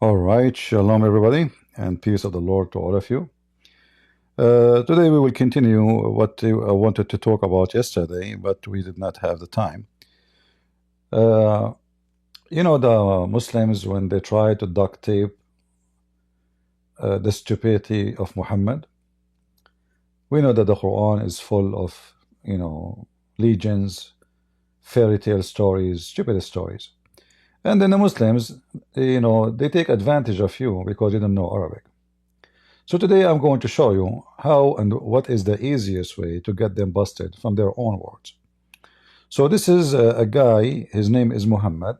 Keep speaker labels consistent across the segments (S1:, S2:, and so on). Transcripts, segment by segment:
S1: All right, shalom everybody, and peace of the Lord to all of you. Today we will continue what I wanted to talk about yesterday, but we did not have the time. The Muslims, when they try to duct tape the stupidity of Muhammad, we know that the Quran is full of, legends, fairy tale stories, stupid stories. And then the Muslims, they take advantage of you because you don't know Arabic. So today I'm going to show you how and what is the easiest way to get them busted from their own words. So this is a guy, his name is Muhammad.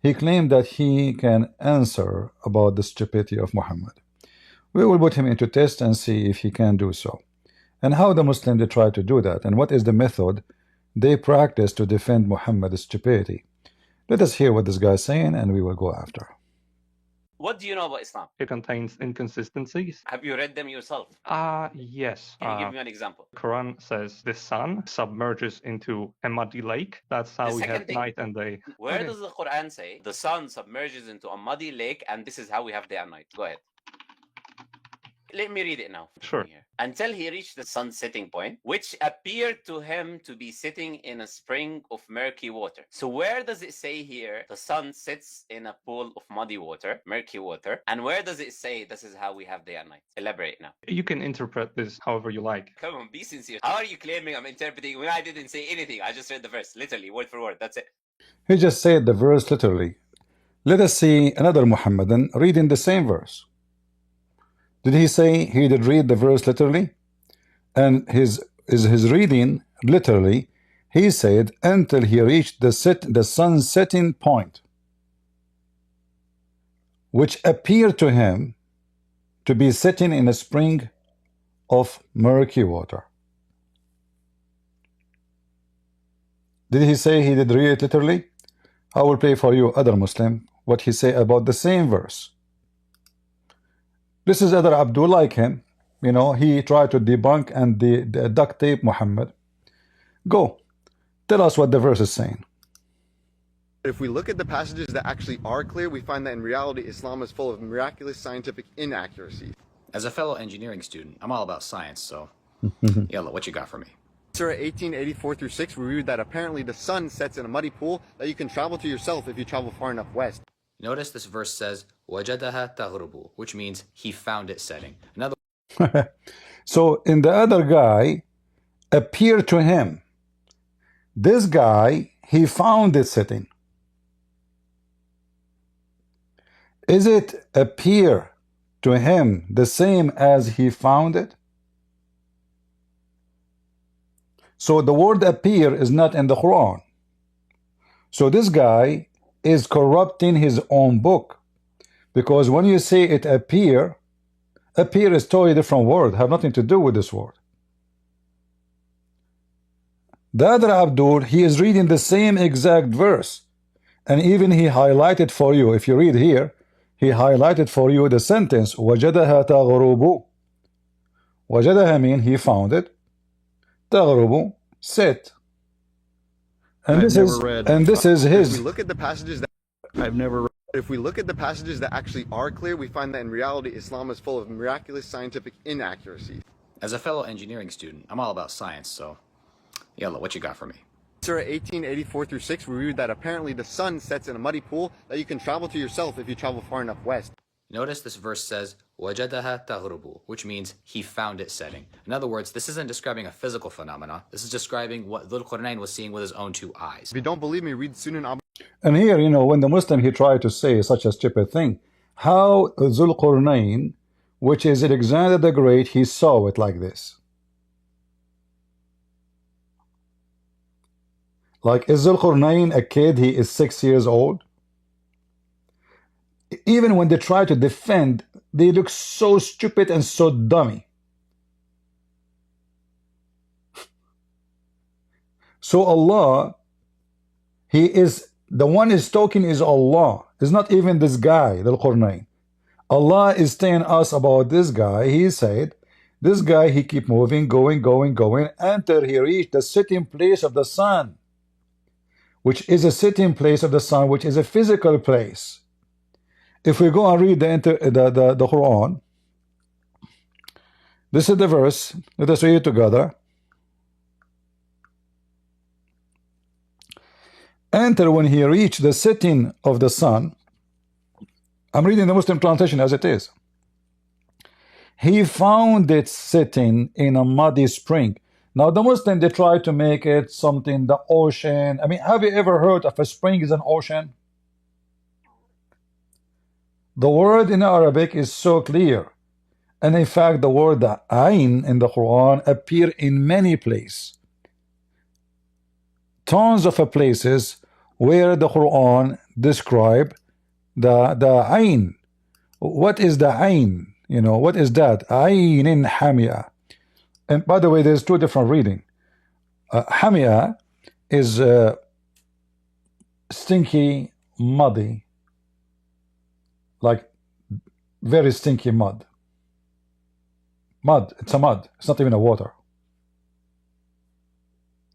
S1: He claimed that he can answer about the stupidity of Muhammad. We will put him into test and see if he can do so. And how the Muslims they try to do that, and what is the method they practice to defend Muhammad's stupidity. Let us hear what this guy is saying and we will go after.
S2: What do you know about Islam?
S3: It contains inconsistencies.
S2: Have you read them yourself?
S3: Yes.
S2: Can you give me an example?
S3: Quran says the sun submerges into a muddy lake. That's how
S2: The
S3: we
S2: second
S3: have
S2: thing,
S3: night and day.
S2: Where
S3: Okay.
S2: does the Quran say the sun submerges into a muddy lake and this is how we have day and night? Go ahead. Let me read it now.
S3: Sure.
S2: Until he reached the sun setting point, which appeared to him to be sitting in a spring of murky water. So where does it say here the sun sits in a pool of muddy water, murky water? And where does it say this is how we have day and night? Elaborate now.
S3: You can interpret this however you like.
S2: Come on, be sincere. How are you claiming I'm interpreting when I didn't say anything? I just read the verse, literally, word for word. That's it.
S1: He just said the verse literally. Let us see another Muhammadan reading the same verse. Did he say he did read the verse literally? And his reading literally, he said until he reached the sun setting point, which appeared to him to be sitting in a spring of murky water. Did he say he did read it literally? I will play for you other Muslim what he say about the same verse. This is other Abdul like him. He tried to debunk and duct tape Muhammad. Go. Tell us what the verse is saying.
S4: If we look at the passages that actually are clear, we find that in reality, Islam is full of miraculous scientific inaccuracies.
S5: As a fellow engineering student, I'm all about science, so Yalla, what you got for me?
S4: Surah 18:84 through 6, we read that apparently the sun sets in a muddy pool that you can travel to yourself if you travel far enough west.
S5: Notice this verse says, وَجَدَهَا تَغْرُبُ, which means he found it setting. In other
S1: So in the other guy appeared to him. This guy, he found it setting. Is it appear to him the same as he found it? So the word appear is not in the Quran. So this guy is corrupting his own book, because when you say it appear is totally different word, have nothing to do with this word. The other Abdul, he is reading the same exact verse, and even he highlighted for you. If you read here, he highlighted for you the sentence وَجَدَهَا تَغْرُبُ. وَجَدَهَا mean he found it. تَغْرُبُ, set. And this is his.
S4: If we look at the passages that If we look at the passages that actually are clear, we find that in reality, Islam is full of miraculous scientific inaccuracies.
S5: As a fellow engineering student, I'm all about science, so Yalla, what you got for me?
S4: Surah 18:84 through 6, we read that apparently the sun sets in a muddy pool that you can travel to yourself if you travel far enough west.
S5: Notice this verse says, وَجَدَهَا تَغْرُبُ, which means he found it setting. In other words, this isn't describing a physical phenomena. This is describing what Dhul Qurnayn was seeing with his own two eyes.
S4: If you don't believe me, read Sunan Abu.
S1: And here, when the Muslim, he tried to say such a stupid thing, how Dhul Qurnayn, which is Alexander the Great, he saw it like this. Like, is Dhul Qurnayn a kid? He is 6 years old. Even when they try to defend, they look so stupid and so dummy. So Allah, he is the one is talking is Allah. It's not even this guy, Dhul Qurnayn. Allah is telling us about this guy. He said, this guy, he keep moving, going until he reached the sitting place of the sun, which is a sitting place of the sun, which is a physical place. If we go and read the Quran, this is the verse. Let us read it together. Enter when he reached the setting of the sun. I'm reading the Muslim translation as it is. He found it sitting in a muddy spring. Now the Muslim, they try to make it something, the ocean. I mean, have you ever heard of a spring is an ocean? The word in Arabic is so clear. And in fact, the word ayn in the Quran appear in many places. Tons of places where the Quran describe the ayn. What is the ayn? You know, what is that? Aynin hamia. And by the way, there's two different reading. Hamia is stinky, muddy, like very stinky mud. Mud, it's a mud. It's not even a water.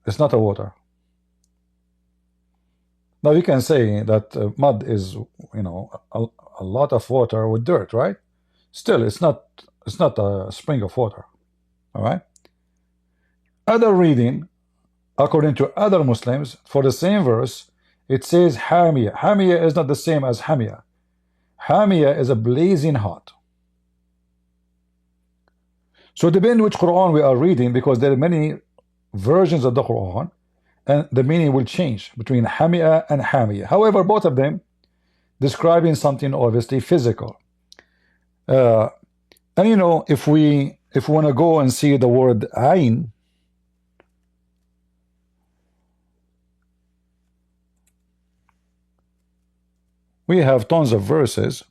S1: It's not a water. Now you can say that mud is, you know, a lot of water with dirt, right? Still, it's not a spring of water. All right. Other reading, according to other Muslims, for the same verse, it says hamia. Hamia is not the same as hamia. Hamia is a blazing hot. So depending which Quran we are reading, because there are many versions of the Quran, and the meaning will change between hamia and hamia. However, both of them describing something obviously physical. And you know, if we want to go and see the word ayn, we have tons of verses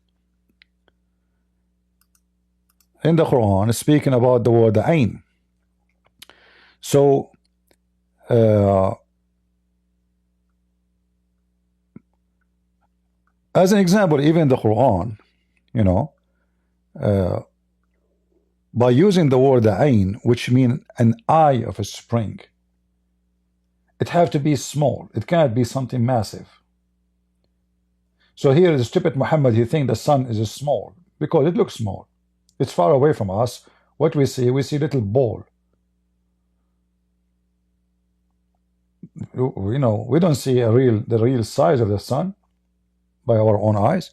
S1: in the Quran speaking about the word ayn. So as an example, even the Quran, you know, by using the word ayn, which means an eye of a spring, it have to be small. It cannot be something massive. So here the stupid Muhammad, he thinks the sun is small because it looks small. It's far away from us. What we see little ball. You know, we don't see the real size of the sun by our own eyes.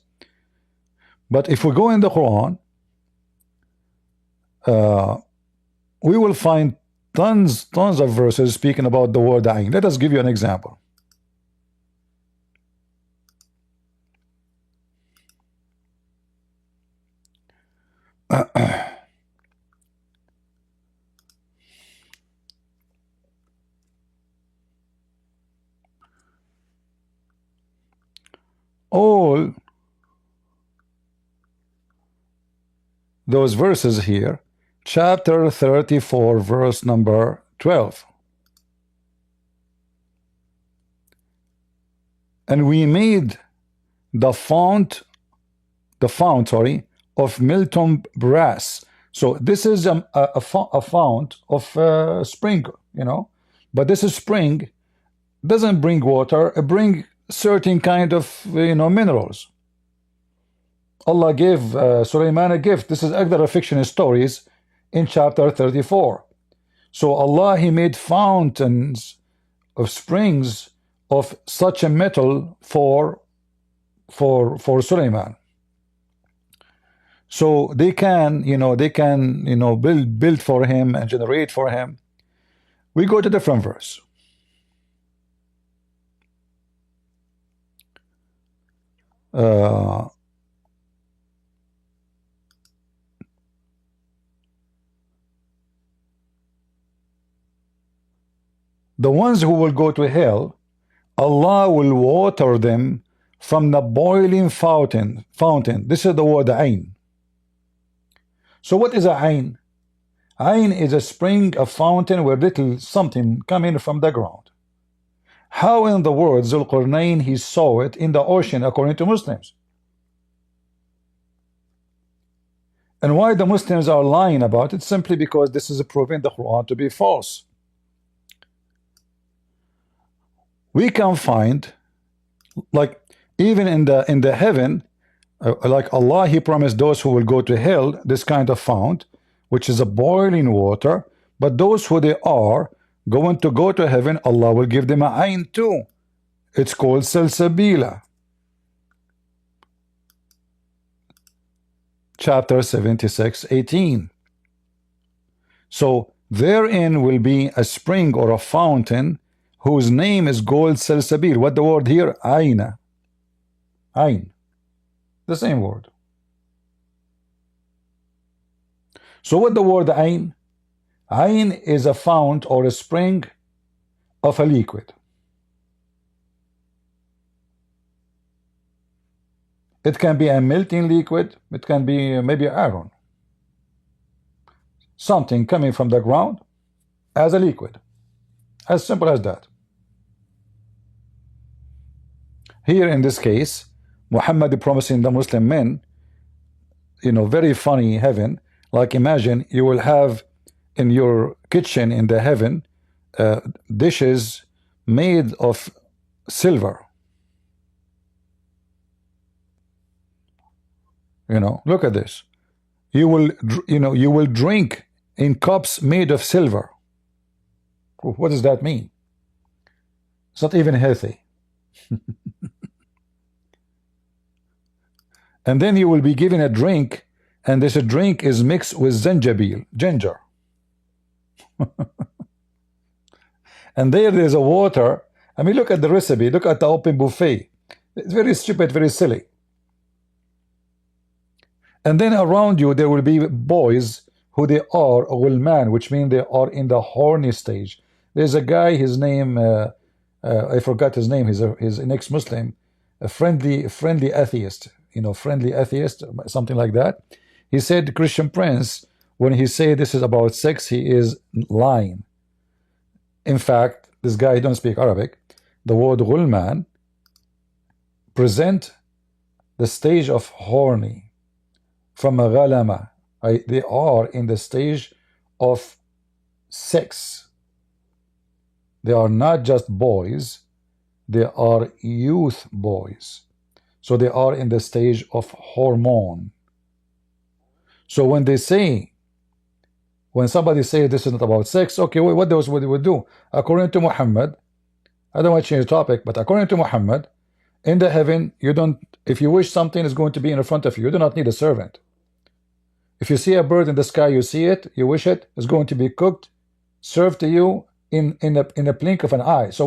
S1: But if we go in the Quran, we will find tons of verses speaking about the word ayn. Let us give you an example. All those verses here, chapter 34, verse number 12. And we made the fount, sorry, of Milton brass. So this is a fount of spring, you know, but this is spring doesn't bring water, it brings certain kind of, you know, minerals. Allah gave Sulaiman a gift. This is other fiction stories in chapter 34. So Allah, he made fountains of springs of such a metal for Sulaiman. So they can, build for him and generate for him. We go to different verse. The ones who will go to hell, Allah will water them from the boiling fountain. This is the word ayn. So what is a ayn? Ayn is a spring, a fountain where little something coming from the ground. How in the world Zulqarnain he saw it in the ocean according to Muslims? And why the Muslims are lying about it? Simply because this is proving the Quran to be false. We can find, like, even in the heaven, like Allah, He promised those who will go to hell this kind of fount, which is a boiling water. But those who they are going to go to heaven, Allah will give them a ayn too. It's called salsabila. Chapter 76:18. So therein will be a spring or a fountain whose name is called salsabil. What the word here? Aina. Ain. The same word. So what the word ain? Ain is a fount or a spring of a liquid. It can be a melting liquid. It can be maybe iron. Something coming from the ground as a liquid. As simple as that. Here in this case, Muhammad promising the Muslim men, very funny heaven. Like imagine you will have in your kitchen in the heaven dishes made of silver. Look at this. You will drink in cups made of silver. What does that mean? It's not even healthy. And then you will be given a drink, and this drink is mixed with ginger. And there's a water. I mean, look at the recipe. Look at the open buffet. It's very stupid, very silly. And then around you there will be boys who they are ghulman, which means they are in the horny stage. There's a guy, his name I forgot his name. He's an ex-Muslim, a friendly atheist. Friendly atheist, something like that. He said, Christian Prince, when he say this is about sex, he is lying. In fact, this guy don't speak Arabic. The word ghulman present the stage of horny. From a ghalama, they are in the stage of sex. They are not just boys, they are youth boys. So they are in the stage of hormone. So when somebody say this is not about sex, okay, what they would do? According to Muhammad, I don't want to change the topic, but according to Muhammad, in the heaven, if you wish something is going to be in front of you, you do not need a servant. If you see a bird in the sky, you see it, you wish it, it's going to be cooked, served to you in a blink of an eye. So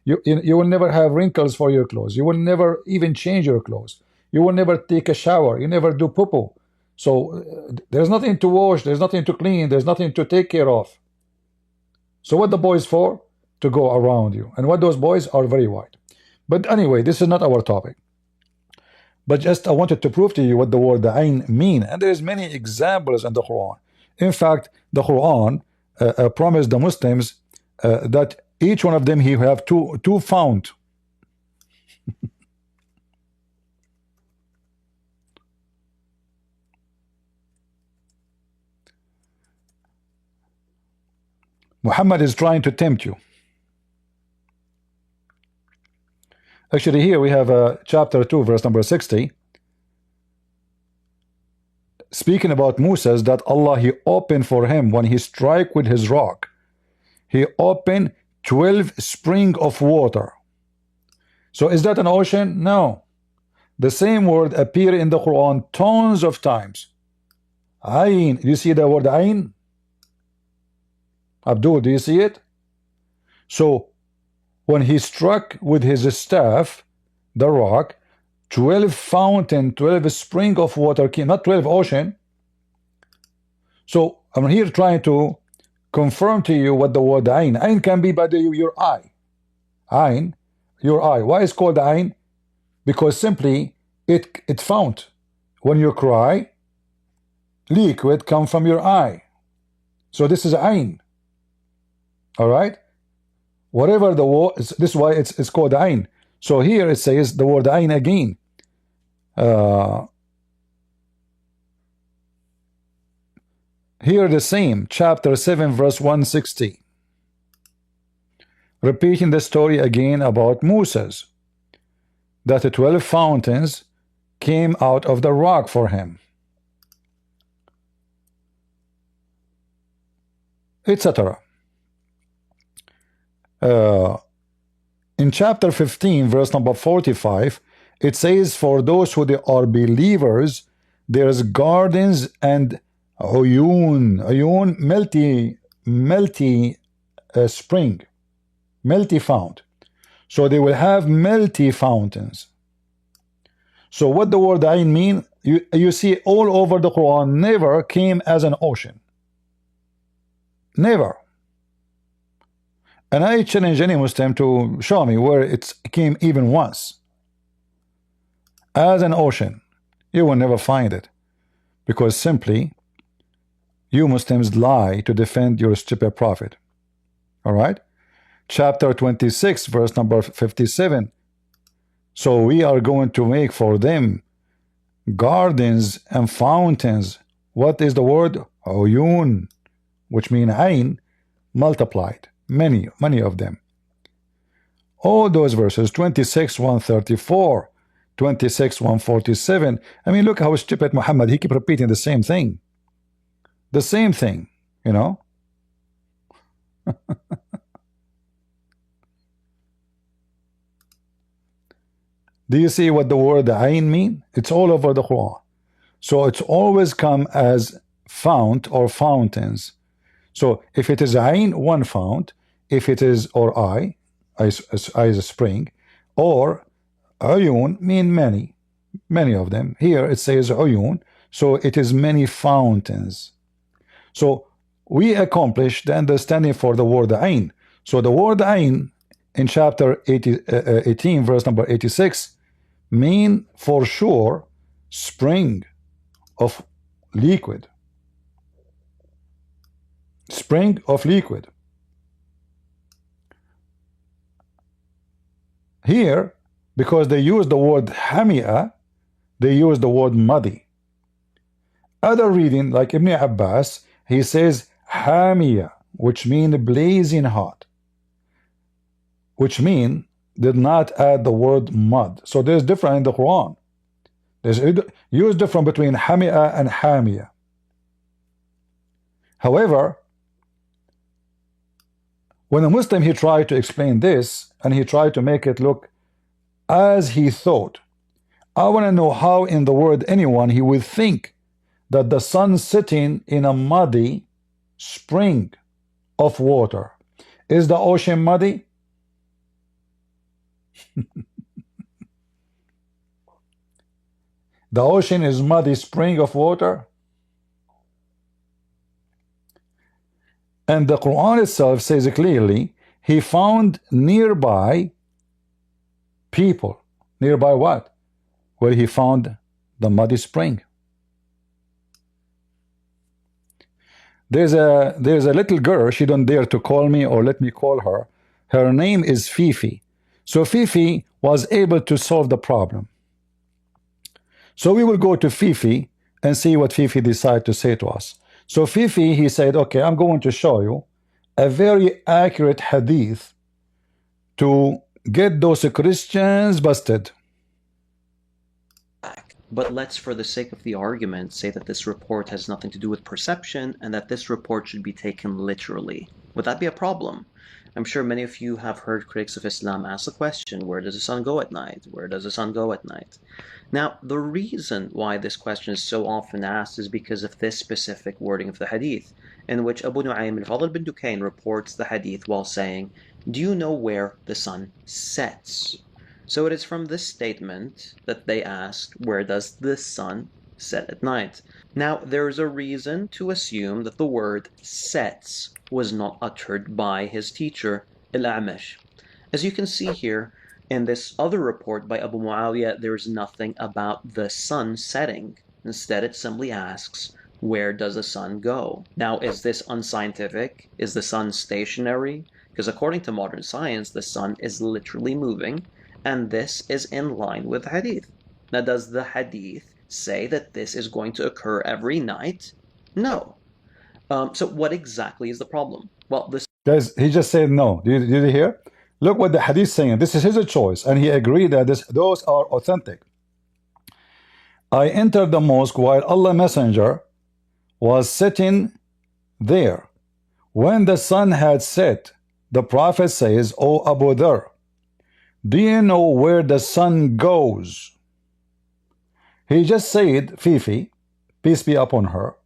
S1: you will never have wrinkles for your clothes. You will never even change your clothes. You will never take a shower. You never do poo-poo. So there's nothing to wash, there's nothing to clean, there's nothing to take care of. So what the boys for? To go around you. And what those boys are very white. But anyway, this is not our topic. But just I wanted to prove to you what the word ayn mean. And there's many examples in the Quran. In fact, the Quran promised the Muslims that each one of them he have two fount. Muhammad is trying to tempt you. Actually, here we have chapter 2, verse number 60. Speaking about Moses, that Allah, he opened for him when he strike with his rock. He opened 12 spring of water. So is that an ocean? No. The same word appear in the Quran tons of times. Ayn. Do you see the word ayn? Abdul, do you see it? So when he struck with his staff the rock, 12 fountain, 12 spring of water came, not 12 ocean. So I'm here trying to confirm to you what the word ayn. Ayn can be by your eye. Ayn, your eye. Why is it called ayn? Because simply it fount. When you cry, liquid come from your eye. So this is ayn. All right. Whatever the word, this is why it's called ayn. So here it says the word ayn again. Here the same, chapter 7, verse 160. Repeating the story again about Moses. That the 12 fountains came out of the rock for him, etc. In chapter 15, verse number 45, it says, for those who they are believers, there's gardens and uyun, melty spring, melty fount. So they will have melty fountains. So what the word ayn mean? You see all over the Quran, never came as an ocean. Never. And I challenge any Muslim to show me where it came even once as an ocean. You will never find it, because simply you Muslims lie to defend your stupid prophet. All right, chapter 26, verse number 57. So we are going to make for them gardens and fountains. What is the word? Uyun, which mean ayn multiplied. Many of them. All those verses, 26, 134, 26, 147. I mean, look how stupid Muhammad, he keep repeating the same thing. The same thing, you know. Do you see what the word ayn mean? It's all over the Quran. So it's always come as fount or fountains. So if it is ayn, one fount. If it is or I is a spring, or uyun mean many of them. Here it says uyun, so it is many fountains. So we accomplished the understanding for the word ayn. So the word ayn in chapter 18, verse number 86, mean for sure spring of liquid. Spring of liquid. Here, because they use the word hamia, they use the word muddy. Other reading, like Ibn Abbas, he says hamia, which mean blazing hot, which mean did not add the word mud. So there's different in the Quran. There's use different between hamia and hamia. However, when a Muslim, he tried to explain this, and he tried to make it look as he thought. I want to know how in the world anyone he would think that the sun sitting in a muddy spring of water. Is the ocean muddy? The ocean is muddy spring of water? And the Quran itself says clearly, he found nearby people. Nearby what? Where he found the muddy spring. There's a little girl, she don't dare to call me or let me call her. Her name is Fifi. So Fifi was able to solve the problem. So we will go to Fifi and see what Fifi decided to say to us. So Fifi, he said, okay, I'm going to show you a very accurate hadith to get those Christians busted.
S6: But let's, for the sake of the argument, say that this report has nothing to do with perception and that this report should be taken literally. Would that be a problem? I'm sure many of you have heard critics of Islam ask the question, where does the sun go at night? Where does the sun go at night? Now, the reason why this question is so often asked is because of this specific wording of the hadith, in which Abu Nu'aym al-Fadl bin Dukayn reports the hadith while saying, do you know where the sun sets? So it is from this statement that they asked, where does the sun set at night? Now, there is a reason to assume that the word sets was not uttered by his teacher, Al-A'mash. As you can see here, in this other report by Abu Muawiyah, there is nothing about the sun setting. Instead, it simply asks, where does the sun go? Now, is this unscientific? Is the sun stationary? Because according to modern science, the sun is literally moving, and this is in line with hadith. Now, does the hadith say that this is going to occur every night? No. So what exactly is the problem? Well, this...
S1: Guys, he just said no. Did you hear? Look what the hadith is saying. This is his choice, and he agreed that those are authentic. I entered the mosque while Allah Messenger was sitting there. When the sun had set, the Prophet says, O Abu Dhar, do you know where the sun goes? He just said, Fifi, peace be upon her,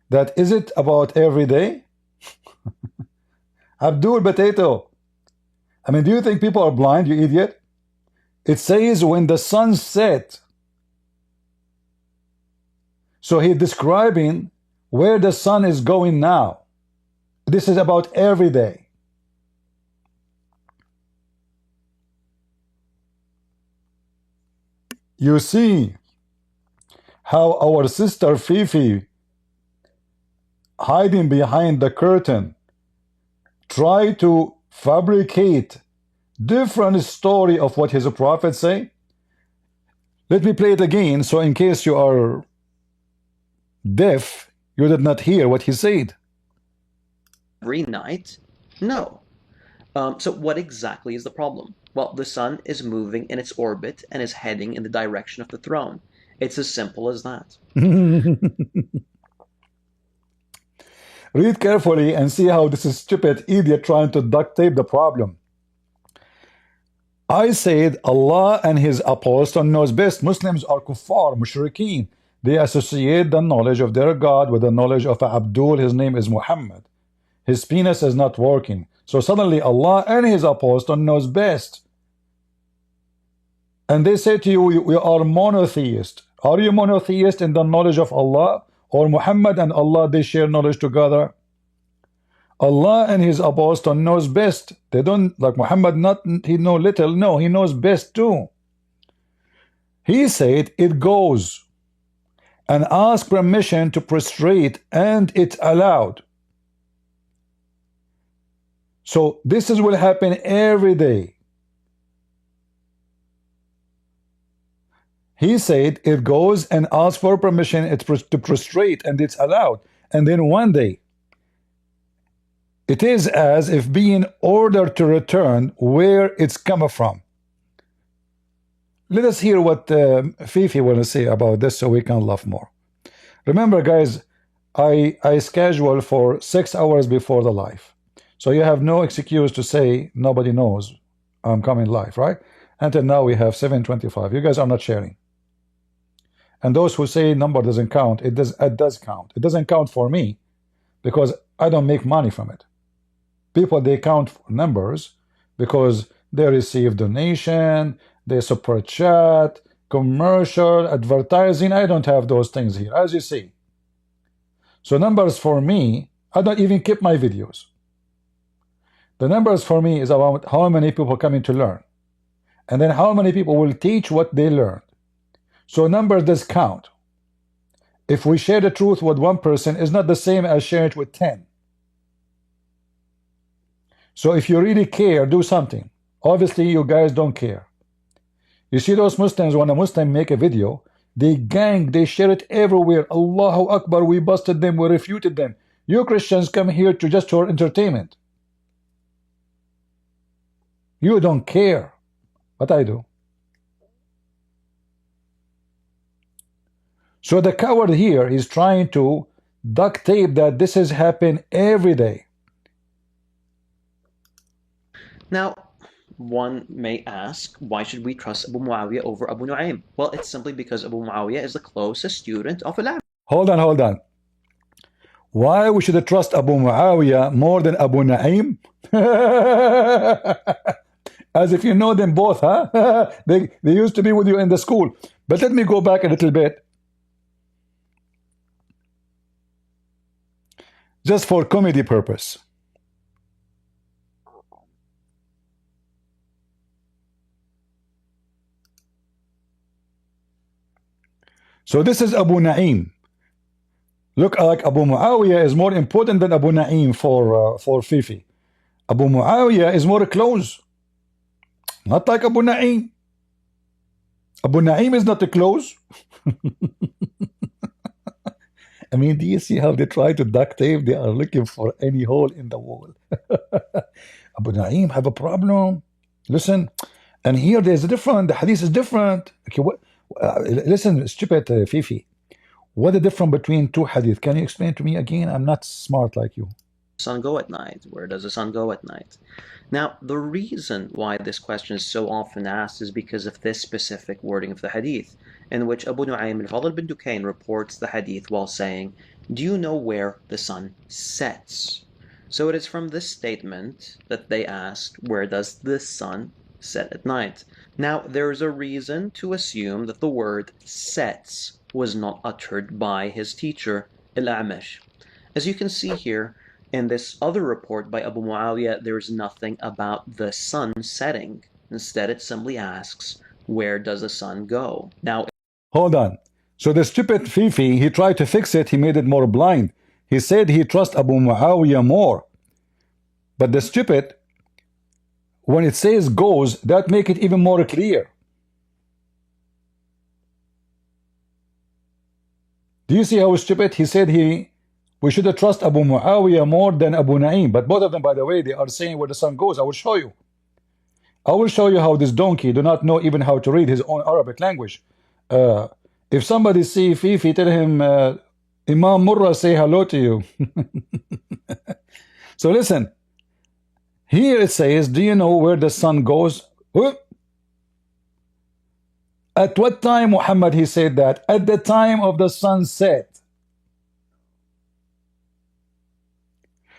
S1: that is it about every day? Abdul Potato. I mean, do you think people are blind, you idiot? It says when the sun set. So he's describing where the sun is going now. This is about every day. You see how our sister Fifi, hiding behind the curtain, try to fabricate different story of what his prophet say. Let me play it again, so in case you are deaf, you did not hear what he said.
S6: Every night? No. So what exactly is the problem? Well, the sun is moving in its orbit and is heading in the direction of the throne. It's as simple as that.
S1: Read carefully and see how this is stupid idiot trying to duct tape the problem. I said Allah and his apostle knows best. Muslims are kuffar, mushrikeen. They associate the knowledge of their God with the knowledge of Abdul. His name is Muhammad. His penis is not working. So suddenly Allah and his apostle knows best. And they say to you, we are monotheist. Are you monotheist in the knowledge of Allah? Or Muhammad and Allah, they share knowledge together? Allah and his apostle knows best. They don't, like Muhammad, not he know little. No, he knows best too. He said it goes and ask permission to prostrate, and it's allowed. So this is will happen every day. He said it goes and asks for permission to prostrate, and it's allowed. And then one day, it is as if being ordered to return where it's coming from. Let us hear what Fifi want to say about this so we can laugh more. Remember, guys, I schedule for 6 hours before the live. So you have no excuse to say nobody knows I'm coming live, right? Until now we have 725. You guys are not sharing. And those who say number doesn't count, it does count. It doesn't count for me because I don't make money from it. People, they count for numbers because they receive donation, they super chat, commercial, advertising. I don't have those things here, as you see. So numbers for me, I don't even keep my videos. The numbers for me is about how many people coming to learn. And then how many people will teach what they learned. So numbers does count. If we share the truth with one person, it's not the same as sharing it with 10. So if you really care, do something. Obviously, you guys don't care. You see those Muslims, when a Muslim make a video, they gang, they share it everywhere. Allahu Akbar, we busted them, we refuted them. You Christians come here to just for entertainment. You don't care. But I do. So the coward here is trying to duct tape that this has happened every day.
S6: Now, one may ask, why should we trust Abu Muawiyah over Abu Nu'aym? Well, it's simply because Abu Muawiyah is the closest student of Al-Am.
S1: Hold on. Why we should trust Abu Muawiyah more than Abu Nu'aym? As if you know them both, huh? They used to be with you in the school. But let me go back a little bit. Just for comedy purpose. So this is Abu Na'im. Look, like Abu Muawiyah is more important than Abu Na'im for Fifi. Abu Muawiyah is more close. Not like Abu Na'im. Abu Na'im is not close. I mean, do you see how they try to duct tape? They are looking for any hole in the wall. Abu Na'im have a problem. Listen, and here there's a different. The hadith is different. Okay, Listen, stupid Fifi. What the difference between two hadith? Can you explain to me again? I'm not smart like you.
S6: Sun go at night? Where does the sun go at night? Now, the reason why this question is so often asked is because of this specific wording of the hadith, in which Abu Nu'aym al-Fadl bin Dukayn reports the hadith while saying, "Do you know where the sun sets?" So it is from this statement that they asked, where does the sun set at night? Now, there is a reason to assume that the word sets was not uttered by his teacher, Al-A'mash. As you can see here, in this other report by Abu Muawiyah, there is nothing about the sun setting. Instead, it simply asks, where does the sun go? Now,
S1: Hold on. So the stupid Fifi, he tried to fix it. He made it more blind. He said he trusts Abu Muawiyah more. But the stupid, when it says goes, that make it even more clear. Do you see how stupid? He said we should trust Abu Muawiyah more than Abu Naim. But both of them, by the way, they are saying where the sun goes. I will show you. I will show you how this donkey do not know even how to read his own Arabic language. If somebody see Fifi, tell him, Imam Murrah say hello to you. So listen. Here it says, do you know where the sun goes? At what time, Muhammad, he said that? At the time of the sunset.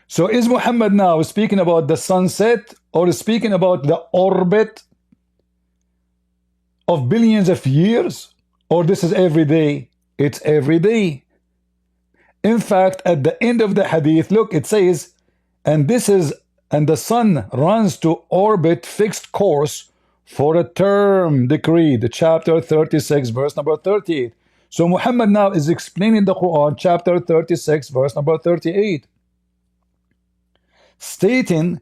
S1: So is Muhammad now speaking about the sunset or speaking about the orbit of billions of years? Or this is every day? It's every day. In fact, at the end of the hadith, look, it says, and the sun runs to orbit fixed course for a term decreed, chapter 36, verse number 38. So Muhammad now is explaining the Quran, chapter 36, verse number 38, stating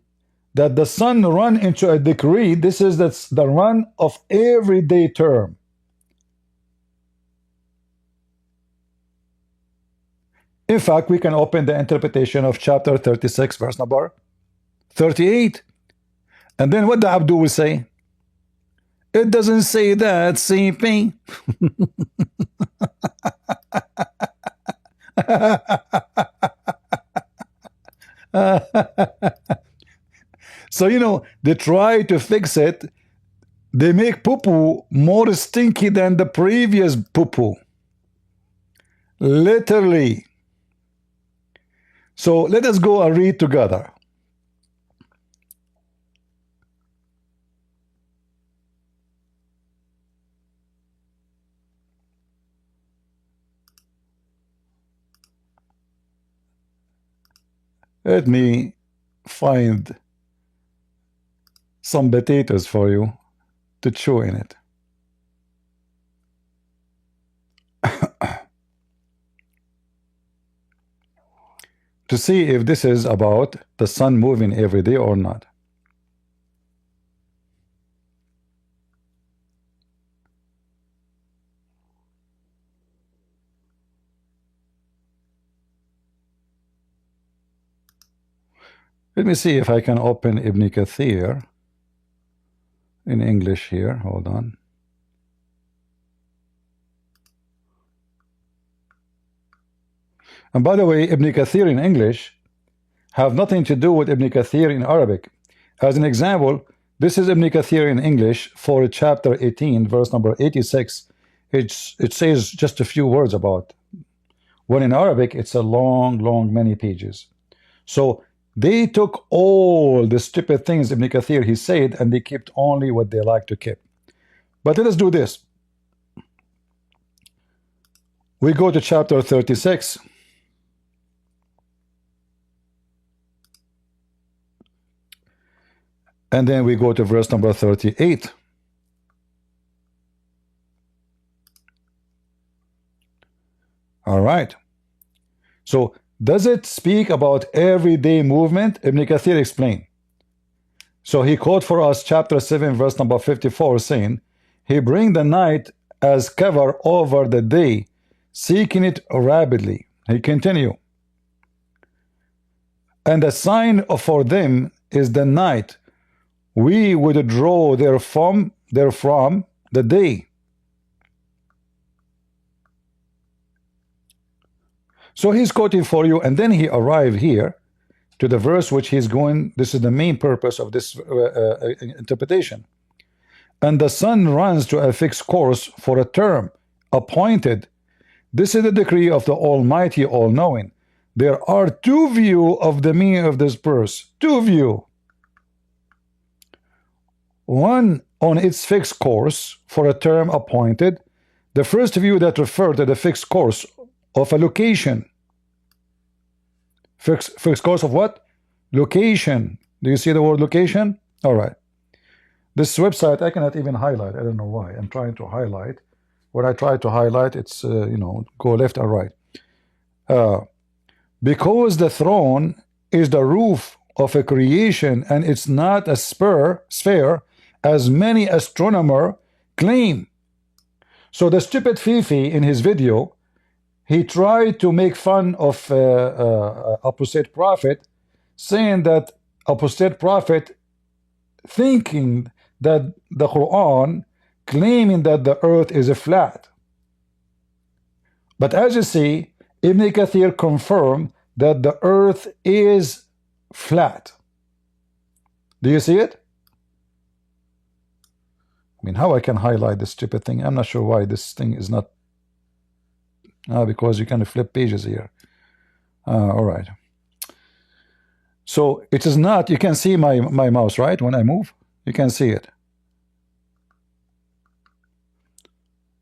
S1: that the sun run into a decree. This is the run of everyday term. In fact, we can open the interpretation of chapter 36, verse number 38. And then what the Abdu will say? It doesn't say that, CP. So, you know, they try to fix it. They make poo-poo more stinky than the previous poo-poo. Literally. So let us go and read together. Let me find some potatoes for you to chew in it. To see if this is about the sun moving every day or not. Let me see if I can open Ibn Kathir in English here. Hold on. And by the way, Ibn Kathir in English have nothing to do with Ibn Kathir in Arabic. As an example, this is Ibn Kathir in English for chapter 18, verse number 86. It says just a few words about. When in Arabic, it's a long, many pages. So they took all the stupid things Ibn Kathir he said, and they kept only what they like to keep. But let us do this. We go to chapter 36. And then we go to verse number 38. All right. So does it speak about everyday movement? Ibn Kathir explained. So he quote for us chapter 7, verse number 54, saying, he bring the night as cover over the day, seeking it rapidly. He continue. And the sign for them is the night. We withdraw therefrom the day. So he's quoting for you, and then he arrived here to the verse which he's going. This is the main purpose of this interpretation. And the sun runs to a fixed course for a term appointed. This is the decree of the Almighty, all-knowing. There are two views of the meaning of this verse. Two views. One on its fixed course for a term appointed. The first view that refers to the fixed course of a location. Fixed course of what? Location. Do you see the word location? All right. This website I cannot even highlight. I don't know why. I'm trying to highlight. When I try to highlight, it's you know, go left or right. Because the throne is the roof of a creation, and it's not a sphere, as many astronomers claim. So the stupid Fifi in his video, he tried to make fun of apostate prophet, saying that apostate prophet thinking that the Quran claiming that the earth is a flat. But as you see, Ibn Kathir confirmed that the earth is flat. Do you see it? I mean, how I can highlight this stupid thing? I'm not sure why this thing is not. Because you can flip pages here. All right. So it is not, you can see my mouse, right? When I move, you can see it.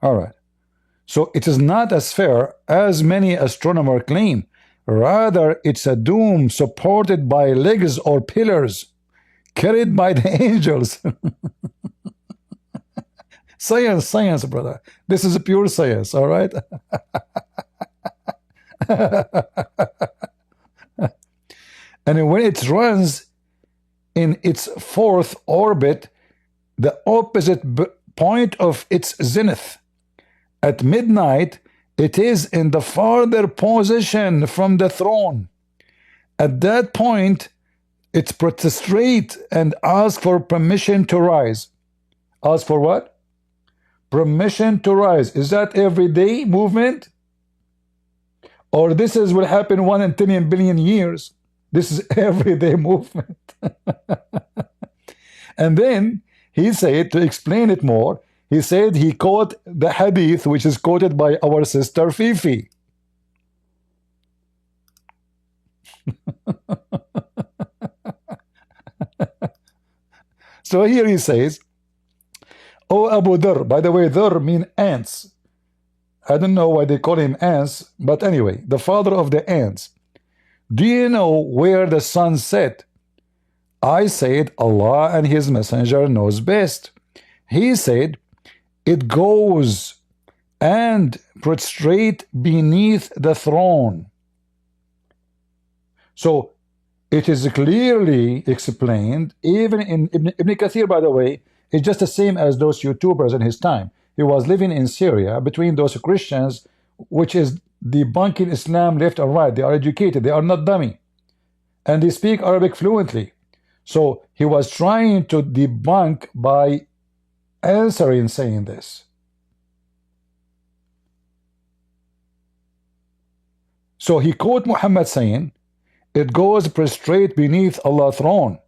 S1: All right. So it is not a sphere as many astronomers claim. Rather, it's a dome supported by legs or pillars carried by the angels. Science, brother. This is pure science, all right? And when it runs in its fourth orbit, the opposite point of its zenith, at midnight, it is in the farther position from the throne. At that point, it prostrates and asks for permission to rise. Ask for what? Permission to rise. Is that everyday movement? Or this is will happen 1 in 10 billion years? This is everyday movement. And then he said, to explain it more, he said he quote the hadith which is quoted by our sister Fifi. So here he says, "O Abu Dhar," by the way, Dhar mean ants. I don't know why they call him ants, but anyway, the father of the ants. Do you know where the sun set? I said, Allah and his messenger knows best. He said, it goes and prostrate beneath the throne. So it is clearly explained, even in Ibn Kathir, by the way, it's just the same as those YouTubers in his time. He was living in Syria between those Christians, which is debunking Islam left and right. They are educated, they are not dummy, and they speak Arabic fluently. So he was trying to debunk by answering, saying this. So he quote Muhammad saying, it goes prostrate beneath Allah's throne.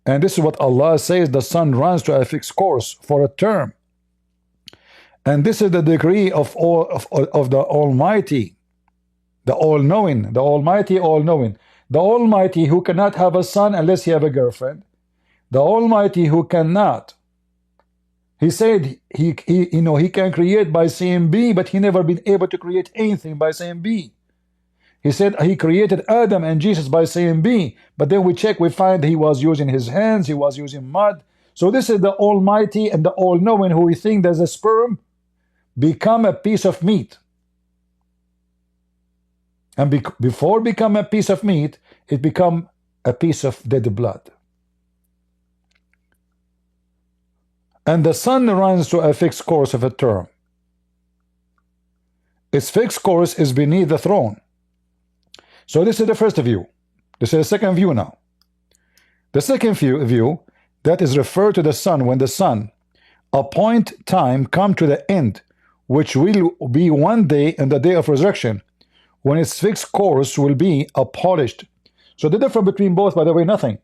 S1: And this is what Allah says, the sun runs to a fixed course for a term. And this is the decree of the Almighty, the all-knowing, the Almighty, all-knowing. The Almighty who cannot have a son unless he have a girlfriend. The Almighty who cannot. He said he can create by saying be, but he never been able to create anything by saying be. He said he created Adam and Jesus by saying be, but then we check, we find he was using his hands, he was using mud. So this is the Almighty and the all-knowing who we think there's a sperm become a piece of meat. And before become a piece of meat, it become a piece of dead blood. And the sun runs to a fixed course of a term. Its fixed course is beneath the throne. So this is the first view. This is the second view now. The second view that is referred to the sun, when the sun appoint time come to the end, which will be one day in the day of resurrection, when its fixed course will be abolished. So the difference between both, by the way, nothing.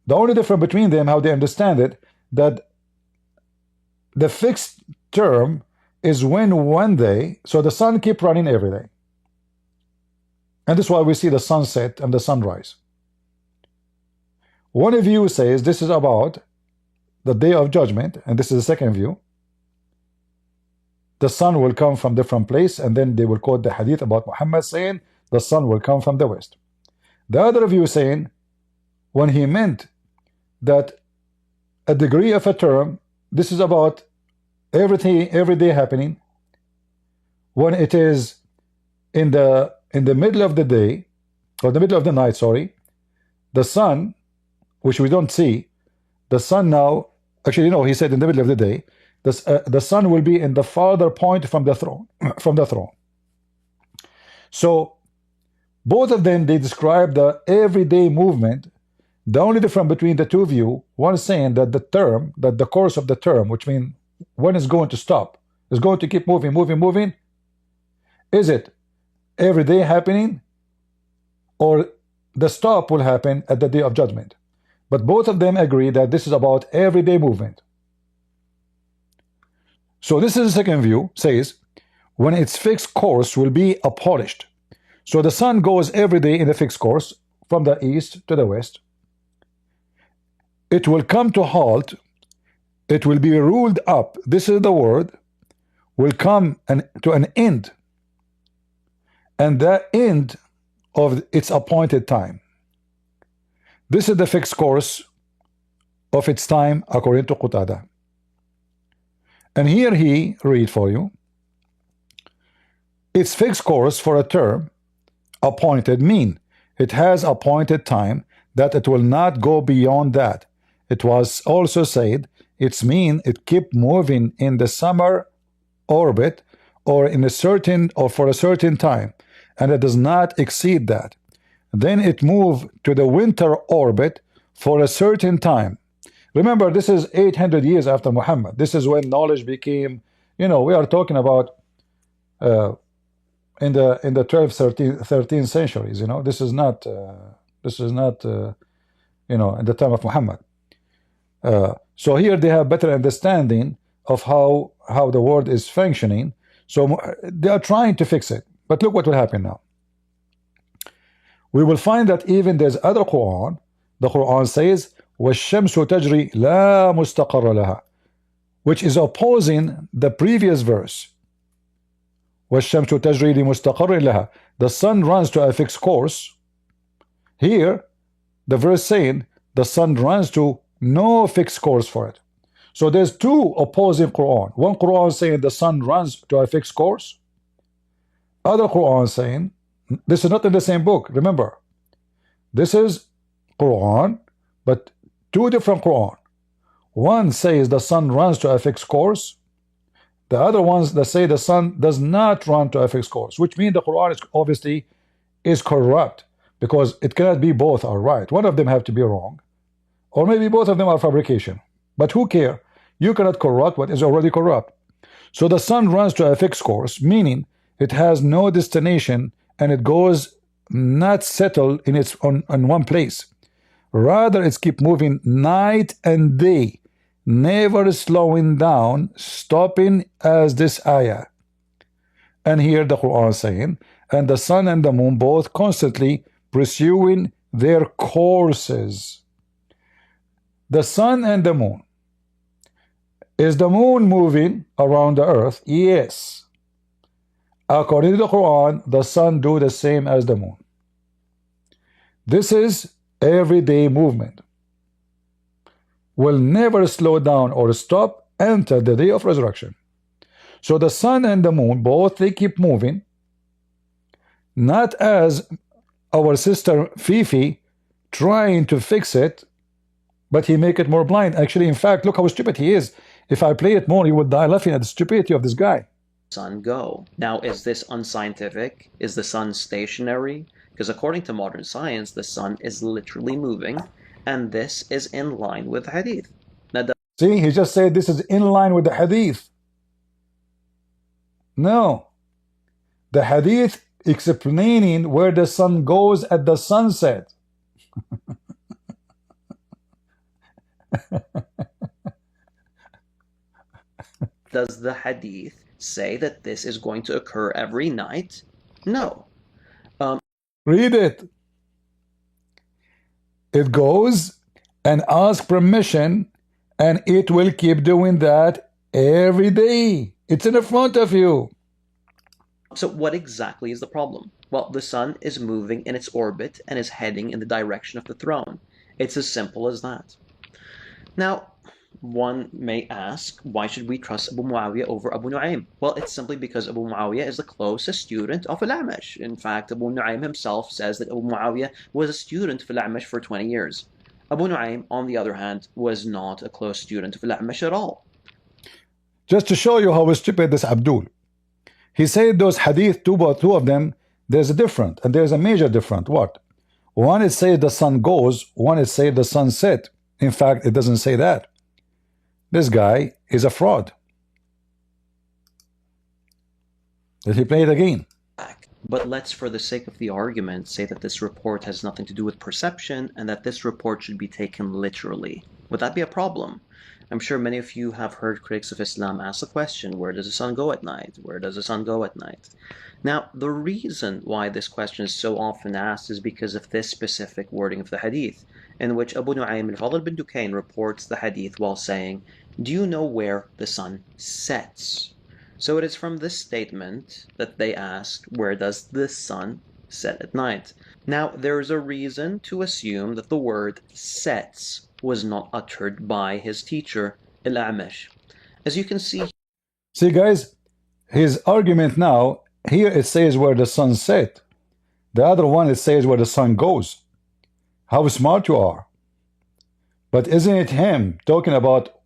S1: The only difference between them, how they understand it, that the fixed term is when one day, so the sun keep running every day. And this is why we see the sunset and the sunrise. One view says this is about the day of judgment, and this is the second view. The sun will come from different place, and then they will quote the hadith about Muhammad saying the sun will come from the west. The other view saying when he meant that a degree of a term, this is about everything, every day happening. When it is in the middle of the day, or the middle of the night, sorry, the sun, which we don't see, the sun now, actually, he said in the middle of the day, the sun will be in the farther point from the throne, So both of them, they describe the everyday movement. The only difference between the two views, one is saying that the course of the term, which means when it's going to stop, is going to keep moving. Is it every day happening, or the stop will happen at the day of judgment? But both of them agree that this is about everyday movement. So this is the second view, says when its fixed course will be abolished. So the sun goes every day in the fixed course from the east to the west. It will come to halt. It will be ruled up. This is the word. Will come to an end. And the end of its appointed time. This is the fixed course of its time according to Qatada. And here he read for you. Its fixed course for a term appointed mean it has appointed time that it will not go beyond that. It was also said its mean it keep moving in the summer orbit or in a certain or for a certain time, and it does not exceed that. Then it move to the winter orbit for a certain time. Remember, this is 800 years after Muhammad. This is when knowledge became, we are talking about in the 12th, 13th centuries. This is not in the time of Muhammad. So here they have better understanding of how the world is functioning. So they are trying to fix it. But look what will happen now. We will find that even there's other Quran. The Quran says, وَالشَّمْسُ تَجْرِي لَا مُسْتَقَرَّ لَهَا, which is opposing the previous verse. وَالشَّمْسُ تَجْرِي لِمُسْتَقَرٍّ لَهَا. The sun runs to a fixed course. Here, the verse saying the sun runs to no fixed course for it. So there's two opposing Quran. One Quran saying the sun runs to a fixed course. Other Quran saying, this is not in the same book, remember. This is Quran, but two different Quran. One says the sun runs to a fixed course. The other ones that say the sun does not run to a fixed course, which means the Quran is obviously corrupt, because it cannot be both are right. One of them have to be wrong, or maybe both of them are fabrication. But who care? You cannot corrupt what is already corrupt. So the sun runs to a fixed course, meaning it has no destination and it goes not settled in its on one place. Rather, it's keep moving night and day, never slowing down, stopping as this ayah. And here the Quran saying, and the sun and the moon both constantly pursuing their courses. The sun and the moon. Is the moon moving around the earth? Yes. According to the Quran, the sun do the same as the moon. This is everyday movement. Will never slow down or stop until the day of resurrection. So the sun and the moon, both they keep moving, not as our sister Fifi trying to fix it, but he make it more blind. Actually, in fact, look how stupid he is. If I play it more, he would die laughing at the stupidity of this guy.
S6: Sun go. Now, is this unscientific? Is the sun stationary? Because according to modern science, the sun is literally moving, and this is in line with hadith. Now,
S1: see, he just said this is in line with the hadith. No. The hadith explaining where the sun goes at the sunset.
S6: Does the hadith say that this is going to occur every night? No.
S1: Read it. It goes and asks permission, and it will keep doing that every day. It's in the front of you.
S6: So what exactly is the problem? Well, the sun is moving in its orbit and is heading in the direction of the throne. It's as simple as that. Now, one may ask, why should we trust Abu Muawiyah over Abu Nu'aym? Well, it's simply because Abu Muawiyah is the closest student of Al-A'mash. In fact, Abu Nu'aym himself says that Abu Muawiyah was a student of Al-A'mash for 20 years. Abu Nu'aym, on the other hand, was not a close student of Al-A'mash at all.
S1: Just to show you how stupid this Abdul. He said those hadith, two of them, there's a different, and there's a major different. What? One it says the sun goes, one it says the sun set. In fact, it doesn't say that. This guy is a fraud. Let me play it again.
S6: But let's, for the sake of the argument, say that this report has nothing to do with perception and that this report should be taken literally. Would that be a problem? I'm sure many of you have heard critics of Islam ask the question, where does the sun go at night? Where does the sun go at night? Now, the reason why this question is so often asked is because of this specific wording of the hadith, in which Abu Nu'aym al-Fadl bin Dukayn reports the hadith while saying, do you know where the sun sets? So it is from this statement that they ask, where does the sun set at night? Now, there is a reason to assume that the word sets was not uttered by his teacher, Al-A'mash. As you can see...
S1: See, guys, his argument now, here it says where the sun set. The other one, it says where the sun goes. How smart you are. But isn't it him talking about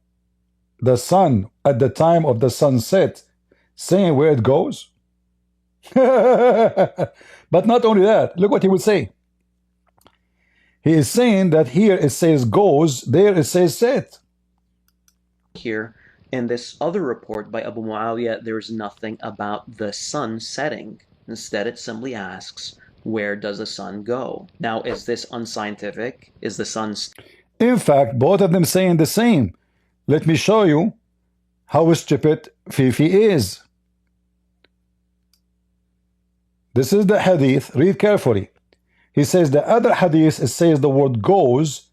S1: the sun at the time of the sunset, saying where it goes? But not only that, look what he would say. He is saying that here it says goes, there it says set.
S6: Here, in this other report by Abu Muawiyah, there is nothing about the sun setting. Instead, it simply asks, where does the sun go? Now, is this unscientific? Is the sun...
S1: In fact, both of them saying the same. Let me show you how stupid Fifi is. This is the hadith. Read carefully. He says the other hadith, it says the word goes.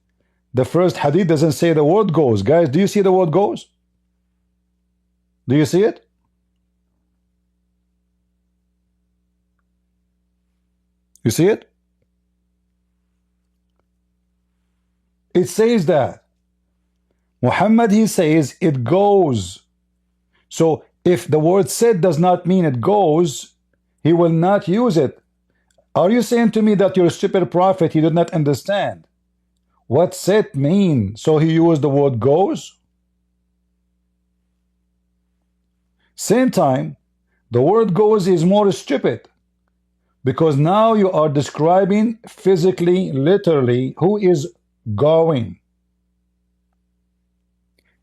S1: The first hadith doesn't say the word goes. Guys, do you see the word goes? Do you see it? You see it? It says that. Muhammad, he says it goes. So if the word said does not mean it goes, he will not use it. Are you saying to me that you're a stupid prophet, he did not understand what set mean, so he used the word goes? Same time, the word goes is more stupid, because now you are describing physically, literally, who is going.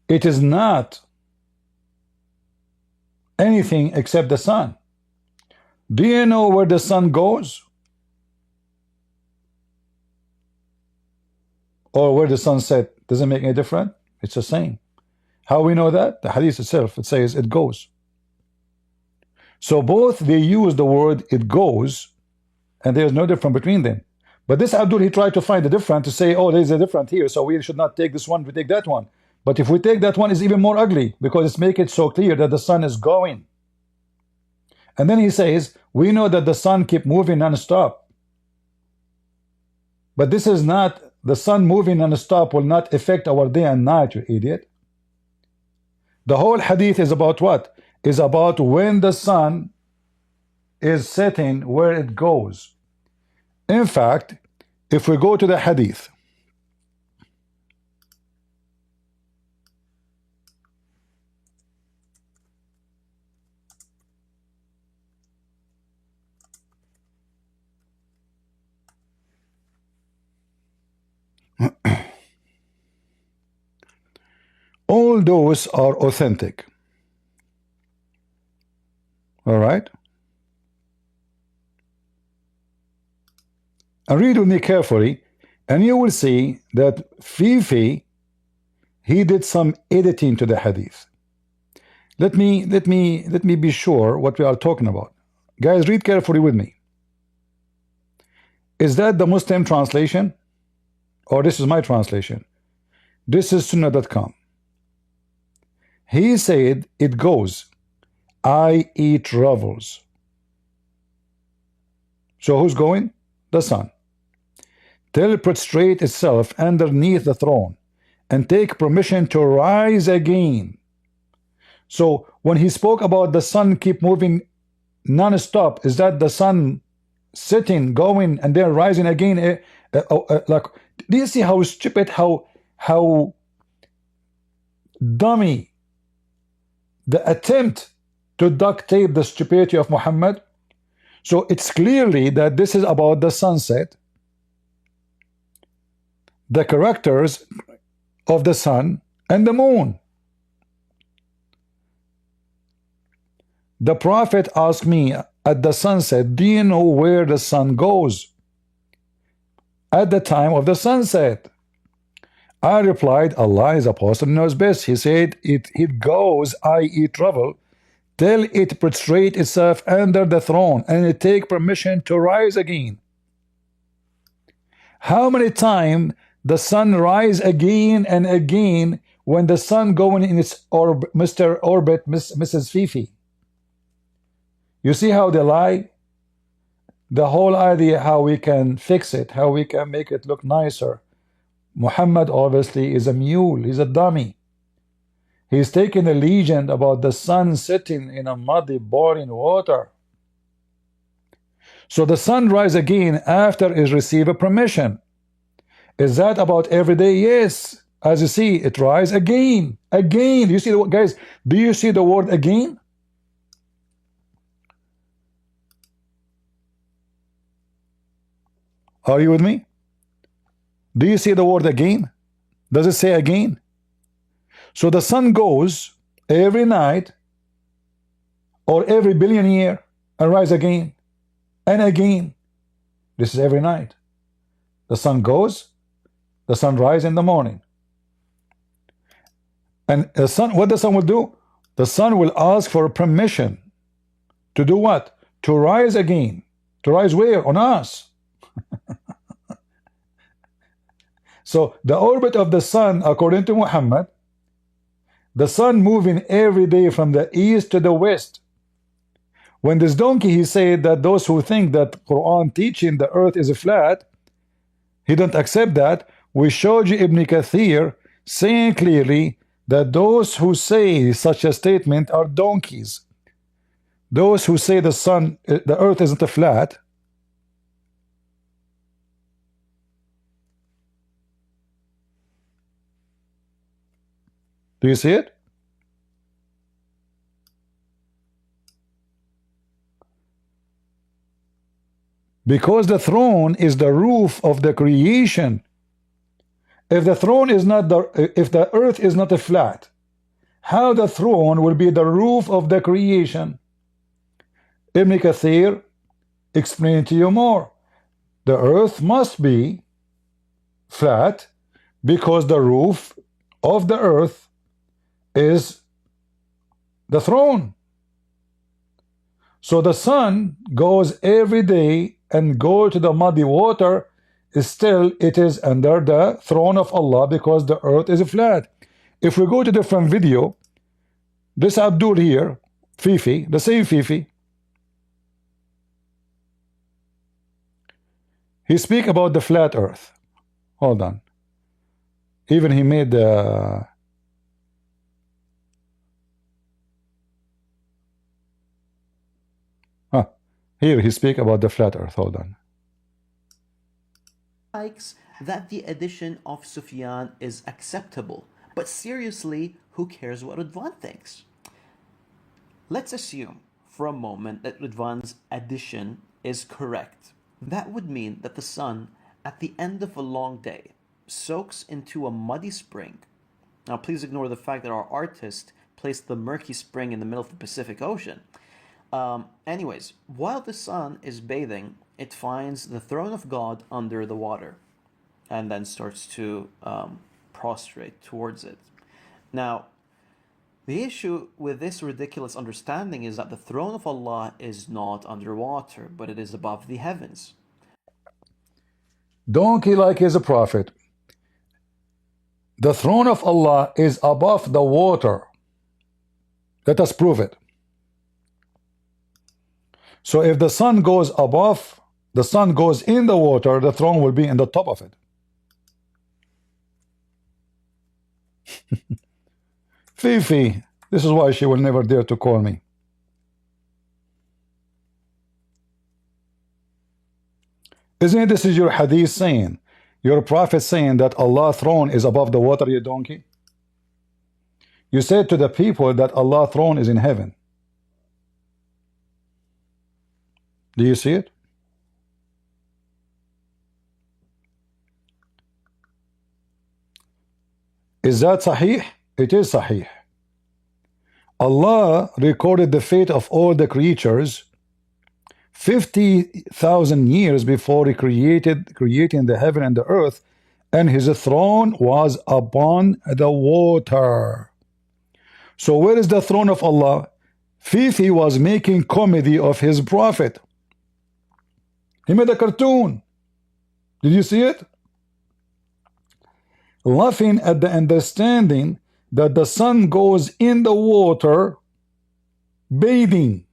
S1: It is not anything except the sun. Do you know where the sun goes? Or where the sun set? Doesn't make any difference. It's the same. How we know that? The hadith itself, it says it goes. So both they use the word it goes, and there's no difference between them. But this Abdul, he tried to find a difference to say, oh, there's a difference here, so we should not take this one, we take that one. But if we take that one, it's even more ugly, because it's make it so clear that the sun is going. And then he says, we know that the sun keep moving non-stop. But this is not, the sun moving non-stop will not affect our day and night, you idiot. The whole hadith is about what? Is about when the sun is setting, where it goes. In fact, if we go to the hadith, all those are authentic. All right? And read with me carefully, and you will see that Fifi, he did some editing to the hadith. Let me be sure what we are talking about. Guys, read carefully with me. Is that the Muslim translation? Or this is my translation? This is Sunnah.com. He said it goes, I eat revels. So who's going? The sun. Till it prostrate itself underneath the throne and take permission to rise again. So when he spoke about the sun keep moving non-stop, is that the sun sitting, going, and then rising again? Like, do you see how stupid, how dummy the attempt to duct tape the stupidity of Muhammad? So it's clearly that this is about the sunset, the characters of the sun and the moon. The Prophet asked me at the sunset, do you know where the sun goes? At the time of the sunset. I replied, Allah is apostle knows best. He said, it goes, i.e. travel, till it prostrate itself under the throne and it take permission to rise again. How many times the sun rise again and again when the sun going in its Mr. Orbit, Mrs. Fifi? You see how they lie? The whole idea how we can fix it, how we can make it look nicer. Muhammad obviously is a mule, he's a dummy. He's taking a legend about the sun sitting in a muddy, boiling water. So the sun rise again after it receive a permission. Is that about every day? Yes. As you see, it rise again. Again. You see, guys, do you see the word again? Are you with me? Do you see the word again? Does it say again? So the sun goes every night or every billion year and rise again and again. This is every night. The sun goes, the sun rises in the morning. And the sun, what the sun will do? The sun will ask for permission to do what? To rise again. To rise where? On us. So the orbit of the sun, according to Muhammad, the sun moving every day from the east to the west. When this donkey, he said that those who think that Quran teaching the earth is flat, he don't accept that. We showed you Ibn Kathir saying clearly that those who say such a statement are donkeys. Those who say the earth isn't flat, do you see it? Because the throne is the roof of the creation. If the throne is not if the earth is not flat, how the throne will be the roof of the creation? Ibn Kathir explain to you more. The earth must be flat because the roof of the earth is the throne. So the sun goes every day and go to the muddy water, still it is under the throne of Allah because the earth is flat. If we go to different video, this Abdul here, Fifi, the same Fifi, he speak about the flat earth. Hold on. Even he made the here he speak about the flat earth. Hold on.
S6: Likes that the addition of Sufyan is acceptable, but seriously, who cares what Ridwan thinks? Let's assume for a moment that Ridwan's addition is correct. That would mean that the sun, at the end of a long day, soaks into a muddy spring. Now please ignore the fact that our artist placed the murky spring in the middle of the Pacific Ocean. Anyways, while the sun is bathing, it finds the throne of God under the water and then starts to prostrate towards it. Now, the issue with this ridiculous understanding is that the throne of Allah is not underwater, but it is above the heavens.
S1: Donkey like is a prophet. The throne of Allah is above the water. Let us prove it. So if the sun goes above, the sun goes in the water, the throne will be in the top of it. Fifi, this is why she will never dare to call me. Isn't it this is your hadith saying, your prophet saying that Allah's throne is above the water, you donkey? You said to the people that Allah's throne is in heaven. Do you see it? Is that sahih? It is sahih. Allah recorded the fate of all the creatures 50,000 years before he creating the heaven and the earth, and his throne was upon the water. So where is the throne of Allah? Fifi was making comedy of his prophet. He made a cartoon. Did you see it? Laughing at the understanding that the sun goes in the water bathing.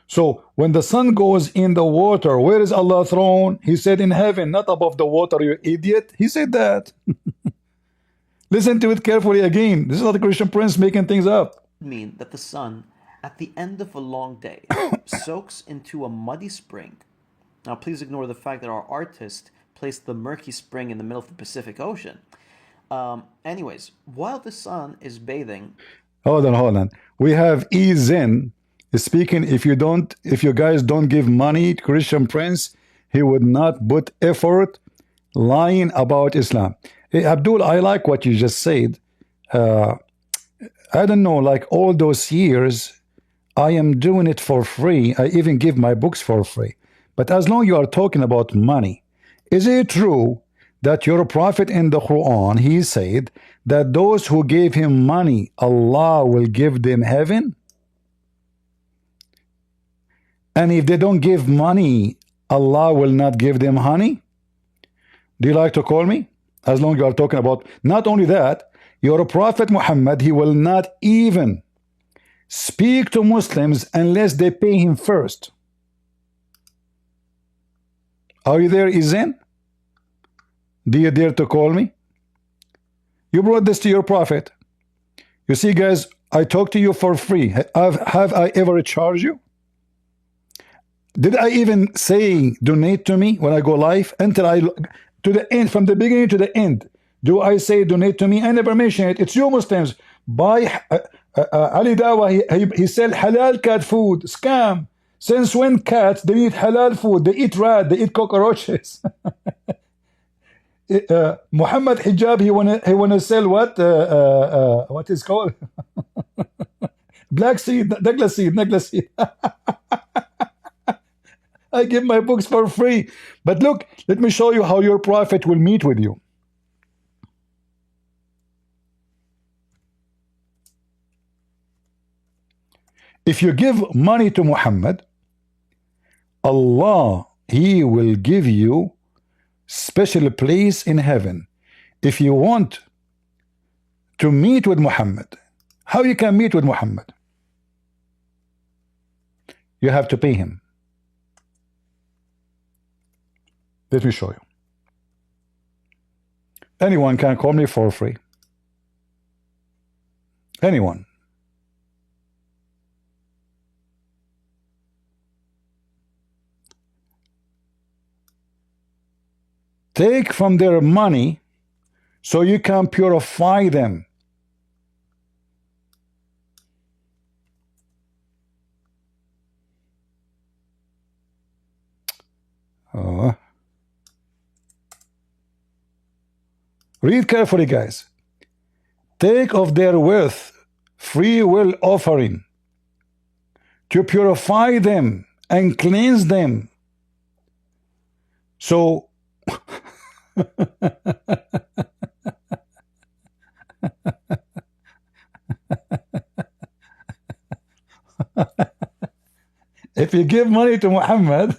S1: So when the sun goes in the water, where is Allah's throne? He said in heaven, not above the water, you idiot. He said that. Listen to it carefully again. This is not a Christian prince making things up.
S6: Mean that the sun, at the end of a long day, soaks into a muddy spring. Now, please ignore the fact that our artist placed the murky spring in the middle of the Pacific Ocean. Anyways, while the sun is bathing...
S1: Hold on. We have Zen speaking. If you guys don't give money to Christian prince, he would not put effort lying about Islam. Hey, Abdul, I like what you just said. I don't know, like all those years, I am doing it for free. I even give my books for free. But as long as you are talking about money, is it true that your prophet in the Quran, he said that those who gave him money, Allah will give them heaven? And if they don't give money, Allah will not give them honey? Do you like to call me? As long as you are talking about, not only that, your prophet Muhammad, he will not even speak to Muslims unless they pay him first. Are you there, Izen? Do you dare to call me? You brought this to your prophet. You see, guys, I talk to you for free. Have I ever charged you? Did I even say donate to me when I go live? Until I to the end, from the beginning to the end, do I say donate to me? I never mention it. It's you Muslims. Buy Ali Dawa, he sell halal cat food. Scam. Since when cats, they eat halal food? They eat rat, they eat cockroaches. Muhammad Hijab, he wanna sell what is called? Black seed, necklace seed. I give my books for free. But look, let me show you how your prophet will meet with you. If you give money to Muhammad, Allah, he will give you special place in heaven. If you want to meet with Muhammad, how you can meet with Muhammad? You have to pay him. Let me show you. Anyone can call me for free. Anyone. Take from their money so you can purify them. Read carefully, guys. Take of their wealth free will offering to purify them and cleanse them. So if you give money to Muhammad,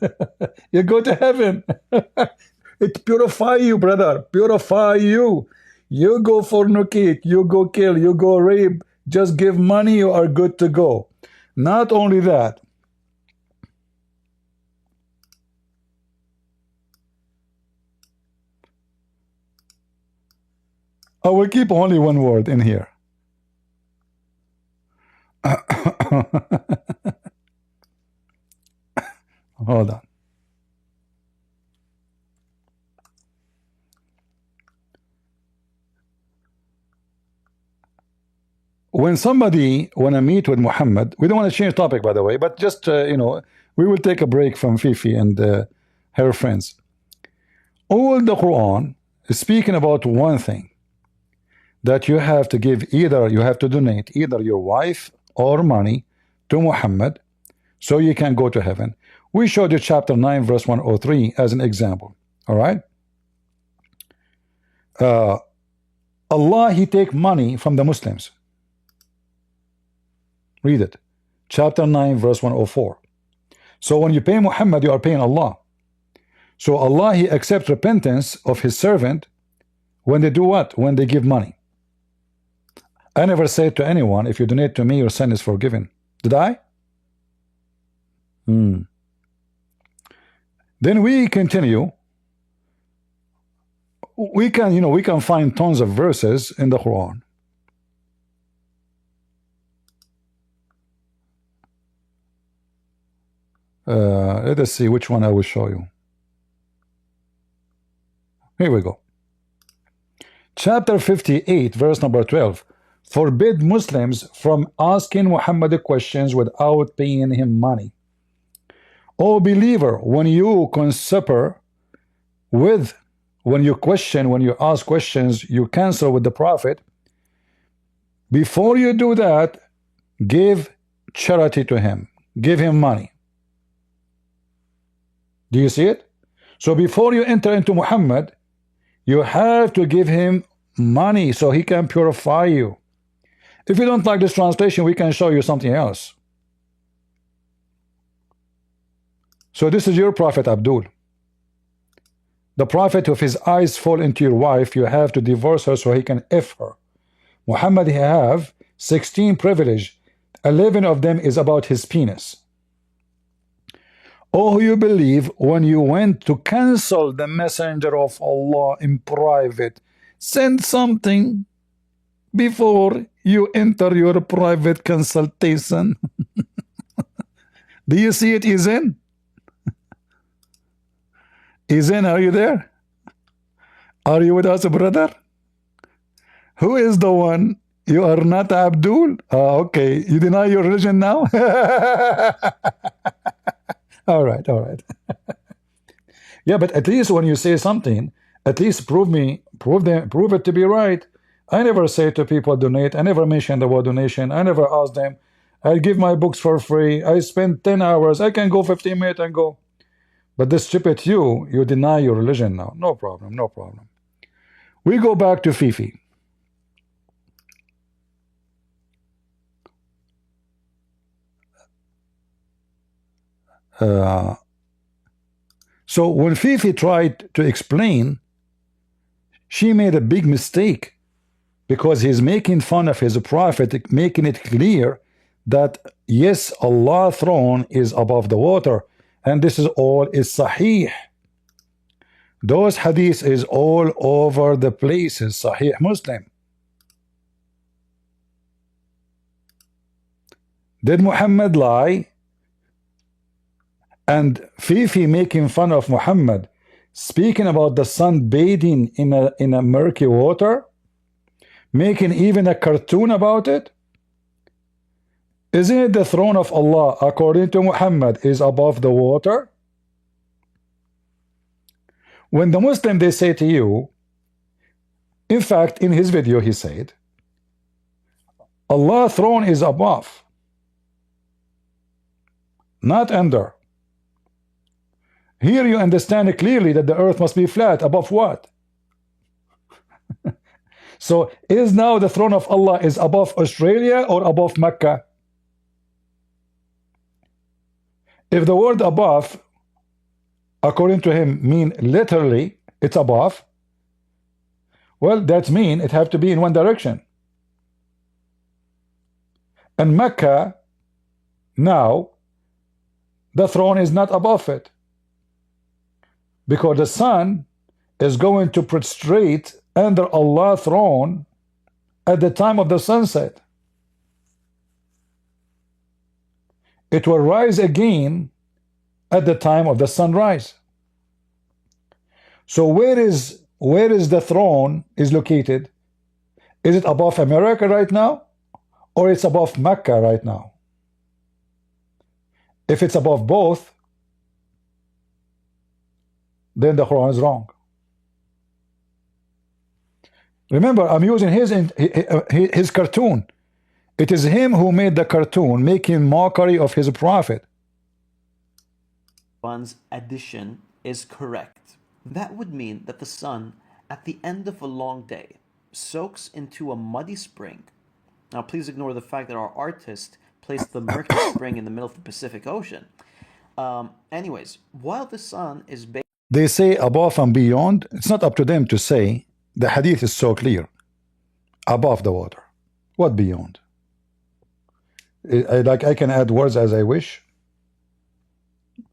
S1: you go to heaven. It purify you, brother. Purify you. You go fornicate, you go kill, you go rape. Just give money, you are good to go. Not only that, I will keep only one word in here. Hold on. When somebody want to meet with Muhammad, we don't want to change topic, by the way, but just, you know, we will take a break from Fifi and her friends. All the Quran is speaking about one thing, that you have to give either, you have to donate either your wife or money to Muhammad so you can go to heaven. We showed you chapter 9, verse 103 as an example. All right? Allah, He take money from the Muslims. Read it. Chapter 9, verse 104. So when you pay Muhammad, you are paying Allah. So Allah, He accepts repentance of His servant when they do what? When they give money. I never said to anyone, if you donate to me, your sin is forgiven. Did I? Then we continue. We can, you know, we can find tons of verses in the Quran. Let us see which one I will show you. Here we go. Chapter 58, verse number 12. Forbid Muslims from asking Muhammad questions without paying him money. O believer, when you consider with, when you question, when you ask questions, you cancel with the Prophet. Before you do that, give charity to him. Give him money. Do you see it? So before you enter into Muhammad, you have to give him money so he can purify you. If you don't like this translation, we can show you something else. So this is your Prophet Abdul. The Prophet, if his eyes fall into your wife, you have to divorce her so he can F her. Muhammad, he have 16 privilege. 11 of them is about his penis. Oh, you believe, when you went to cancel the messenger of Allah in private, send something before you enter your private consultation. Do you see it, Izin? Izin, are you there? Are you with us, brother? Who is the one? You are not Abdul? Okay, you deny your religion now? All right, all right. Yeah, but at least when you say something, at least prove it to be right. I never say to people donate. I never mention the word donation. I never ask them. I give my books for free. I spend 10 hours. I can go 15 minutes and go. But this stupid you deny your religion now. No problem, no problem. We go back to Fifi. So when Fifi tried to explain, she made a big mistake, because he's making fun of his prophet, making it clear that yes, Allah's throne is above the water, and this is all is sahih. Those hadiths is all over the place in Sahih Muslim. Did Muhammad lie? And Fifi making fun of Muhammad, speaking about the sun bathing in a murky water, making even a cartoon about it. Isn't it the throne of Allah, according to Muhammad, is above the water? When the Muslim, they say to you, in fact, in his video he said, Allah's throne is above, not under. Here you understand clearly that the earth must be flat. Above what? So is now the throne of Allah is above Australia or above Mecca? If the word above, according to him, mean literally it's above, well, that means it have to be in one direction. And Mecca, now, the throne is not above it, because the sun is going to prostrate under Allah's throne at the time of the sunset. It will rise again at the time of the sunrise. So where is the throne is located? Is it above America right now, or it's above Mecca right now? If it's above both, then the Quran is wrong. Remember, I'm using his cartoon. It is him who made the cartoon, making mockery of his prophet.
S6: One's addition is correct. That would mean that the sun, at the end of a long day, soaks into a muddy spring. Now, please ignore the fact that our artist placed the murky spring in the middle of the Pacific Ocean. Anyways, while the sun is
S1: they say above and beyond. It's not up to them to say. The hadith is so clear. Above the water. What beyond? I can add words as I wish.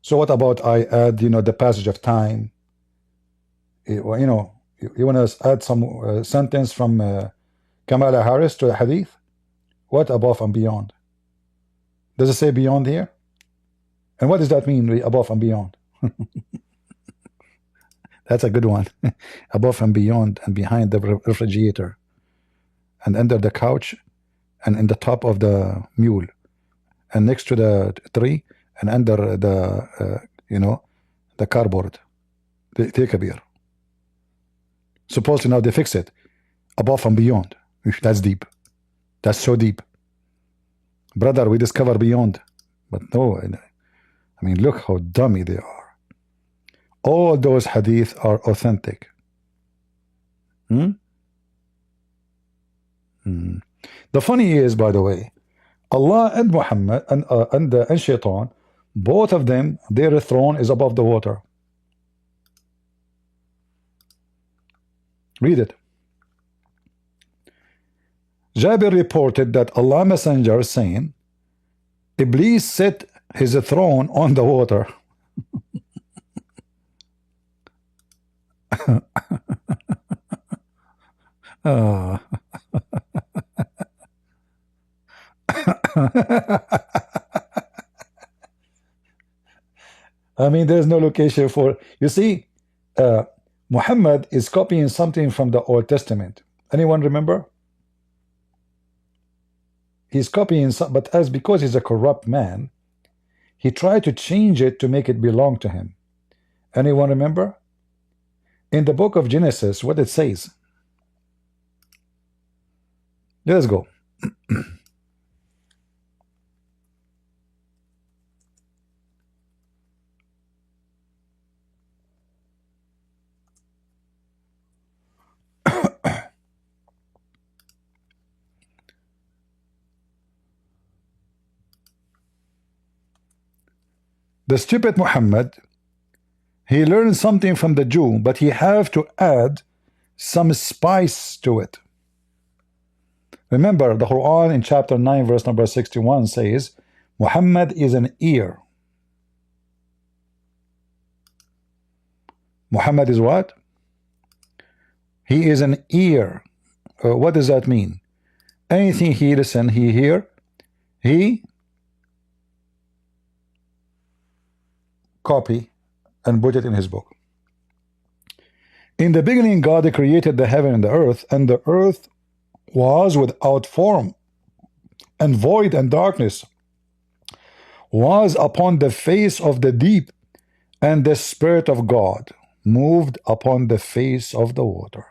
S1: So what about I add, the passage of time? You want to add some sentence from Kamala Harris to the hadith? What above and beyond? Does it say beyond here? And what does that mean, above and beyond? That's a good one. Above and beyond, and behind the refrigerator, and under the couch, and in the top of the mule, and next to the tree, and under the the cardboard. Take a beer. Supposedly now they fix it. Above and beyond. That's deep. That's so deep. Brother, we discover beyond. But no, I mean, look how dummy they are. All those hadith are authentic. The funny is, by the way, Allah and Muhammad and Shaitan, both of them, their throne is above the water. Read it. Jabir reported that Allah Messenger saying, Iblis set his throne on the water. I mean, there's no location for, you see, Muhammad is copying something from the Old Testament. Anyone remember? He's copying some, but because he's a corrupt man, he tried to change it to make it belong to him. Anyone remember? In the book of Genesis, what it says. Let's go. The stupid Muhammad, he learned something from the Jew, but he have to add some spice to it. Remember, the Quran in chapter 9, verse number 61 says, Muhammad is an ear. Muhammad is what? He is an ear. What does that mean? Anything he listen, he hear, he copy and put it in his book. In the beginning, God created the heaven and the earth was without form, and void and darkness was upon the face of the deep, and the Spirit of God moved upon the face of the water.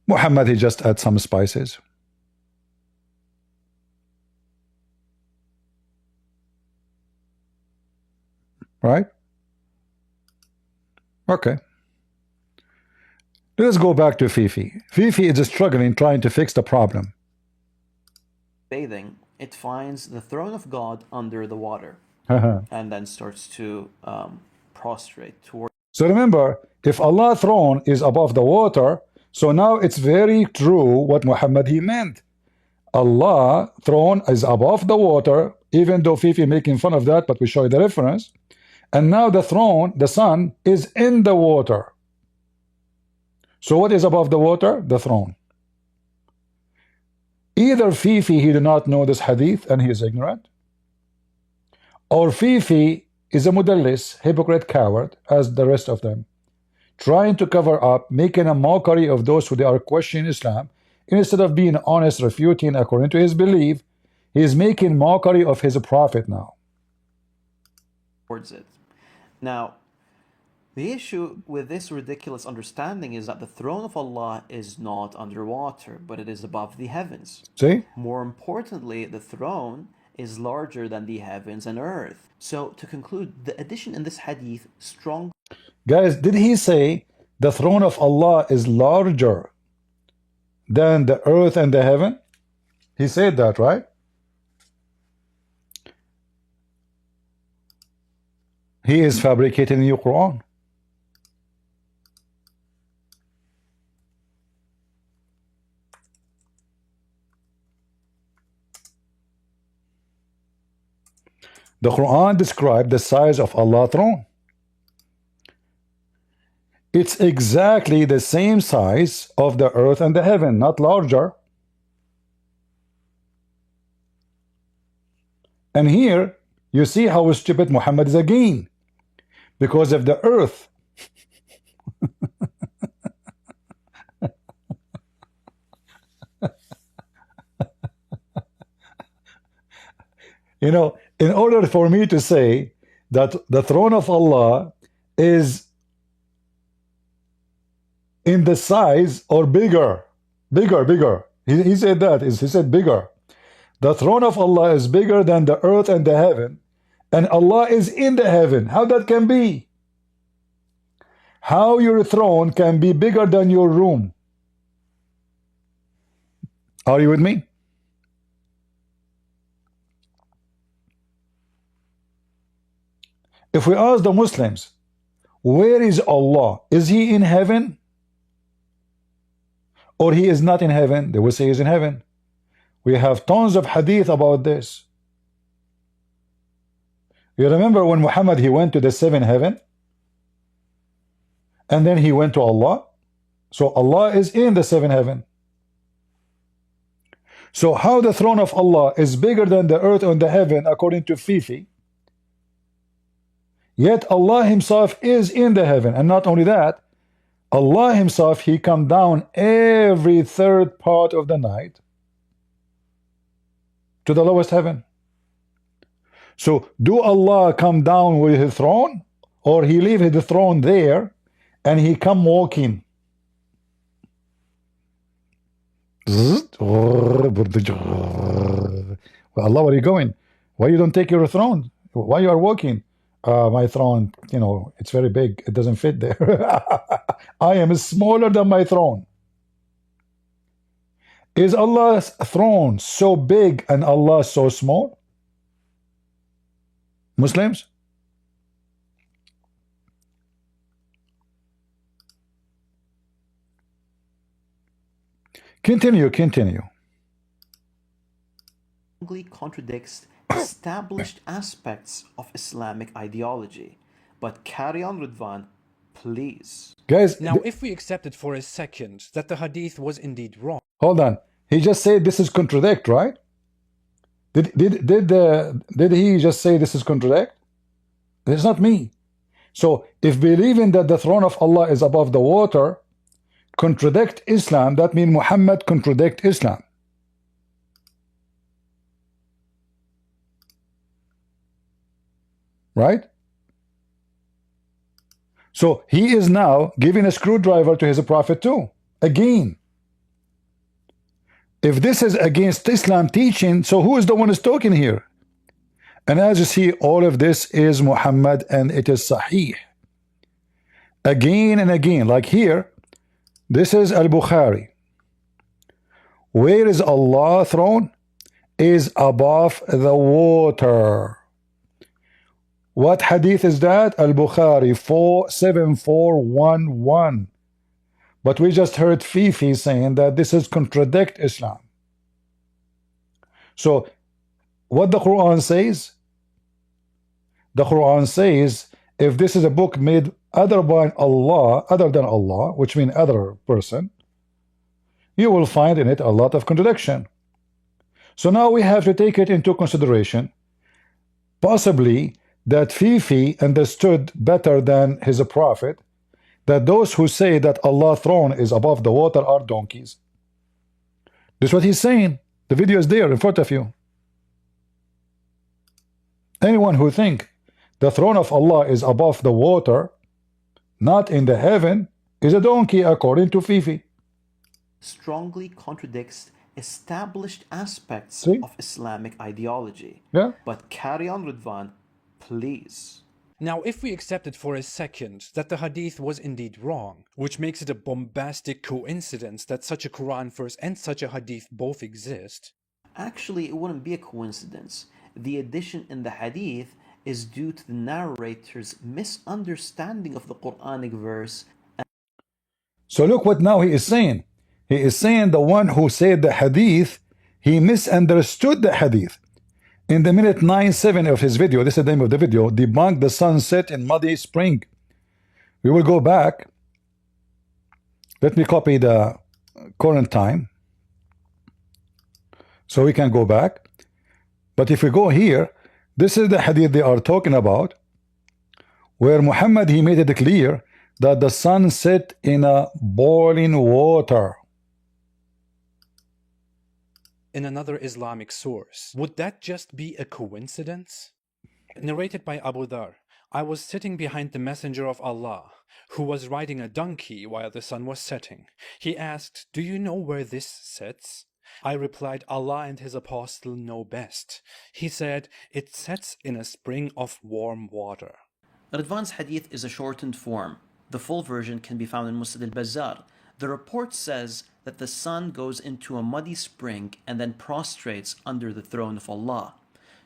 S1: Muhammad, he just add some spices. Right? Okay. Let's go back to Fifi. Fifi is struggling trying to fix the problem.
S6: Bathing, it finds the throne of God under the water and then starts to prostrate towards.
S1: So remember, if Allah's throne is above the water, so now it's very true what Muhammad he meant. Allah's throne is above the water, even though Fifi making fun of that, but we show you the reference. And now the throne, the sun, is in the water. So what is above the water? The throne. Either Fifi, he did not know this hadith and he is ignorant, or Fifi is a mudallis, hypocrite, coward, as the rest of them, trying to cover up, making a mockery of those who they are questioning Islam. Instead of being honest, refuting according to his belief, he is making mockery of his prophet now.
S6: Towards it. Now, the issue with this ridiculous understanding is that the throne of Allah is not underwater, but it is above the heavens.
S1: See?
S6: More importantly, the throne is larger than the heavens and earth. So, to conclude, the addition in this hadith strong.
S1: Guys, did he say the throne of Allah is larger than the earth and the heaven? He said that, right? He is fabricating the new Quran. The Quran described the size of Allah's throne. It's exactly the same size of the earth and the heaven, not larger. And here, you see how stupid Muhammad is again. Because of the earth. You know, in order for me to say that the throne of Allah is in the size or bigger. He said that. He said bigger. The throne of Allah is bigger than the earth and the heaven. And Allah is in the heaven. How that can be? How your throne can be bigger than your room? Are you with me? If we ask the Muslims, where is Allah? Is he in heaven? Or he is not in heaven? They will say he's in heaven. We have tons of hadith about this. You remember when Muhammad, he went to the seventh heaven? And then he went to Allah. So Allah is in the seventh heaven. So how the throne of Allah is bigger than the earth and the heaven according to Fifi? Yet Allah himself is in the heaven. And not only that, Allah himself, he come down every third part of the night to the lowest heaven. So do Allah come down with his throne, or he leave his throne there and he come walking? Well, Allah, where are you going? Why you don't take your throne? Why you are walking? My throne, you know, it's very big. It doesn't fit there. I am smaller than my throne. Is Allah's throne so big and Allah so small? Muslims? Continue.
S6: Contradicts established aspects of Islamic ideology. But carry on, Ridvan, please.
S1: Guys,
S7: now if we accepted for a second that the hadith was indeed wrong.
S1: Hold on. He just said this is contradict, right? Did he just say this is contradict? It's not me. So if believing that the throne of Allah is above the water contradict Islam, that means Muhammad contradict Islam. Right? So he is now giving a screwdriver to his prophet too. Again. If this is against Islam teaching, so who is the one who's talking here? And as you see, all of this is Muhammad, and it is Sahih. Again and again, like here, this is Al-Bukhari. Where is Allah throne? Is above the water. What hadith is that? Al-Bukhari 7411. But we just heard Fifi saying that this is contradict Islam. So what the Quran says? The Quran says if this is a book made other than Allah, which means other person, you will find in it a lot of contradiction. So now we have to take it into consideration. Possibly that Fifi understood better than his prophet that those who say that Allah's throne is above the water are donkeys. This is what he's saying. The video is there in front of you. Anyone who think the throne of Allah is above the water, not in the heaven, is a donkey according to Fifi.
S6: Strongly contradicts established aspects
S1: See?
S6: of Islamic ideology.
S1: Yeah.
S6: But carry on, Ridwan, please.
S7: Now, if we accepted for a second that the hadith was indeed wrong, which makes it a bombastic coincidence that such a Quran verse and such a hadith both exist.
S6: Actually, it wouldn't be a coincidence. The addition in the hadith is due to the narrator's misunderstanding of the Quranic verse.
S1: So look what now he is saying. He is saying the one who said the hadith, he misunderstood the hadith. In the minute 9:7 of his video, this is the name of the video, debunk the sunset in muddy spring. We will go back. Let me copy the current time so we can go back. But if we go here, this is the hadith they are talking about, where Muhammad, he made it clear that the sun set in a boiling water.
S7: In another Islamic source. Would that just be a coincidence? Narrated by Abu Dhar, I was sitting behind the Messenger of Allah, who was riding a donkey while the sun was setting. He asked, "Do you know where this sets?" I replied, "Allah and His Apostle know best." He said, "It sets in a spring of warm water."
S6: Ridwan's hadith is a shortened form. The full version can be found in Muslim al-Bazzar. The report says that the sun goes into a muddy spring and then prostrates under the throne of Allah.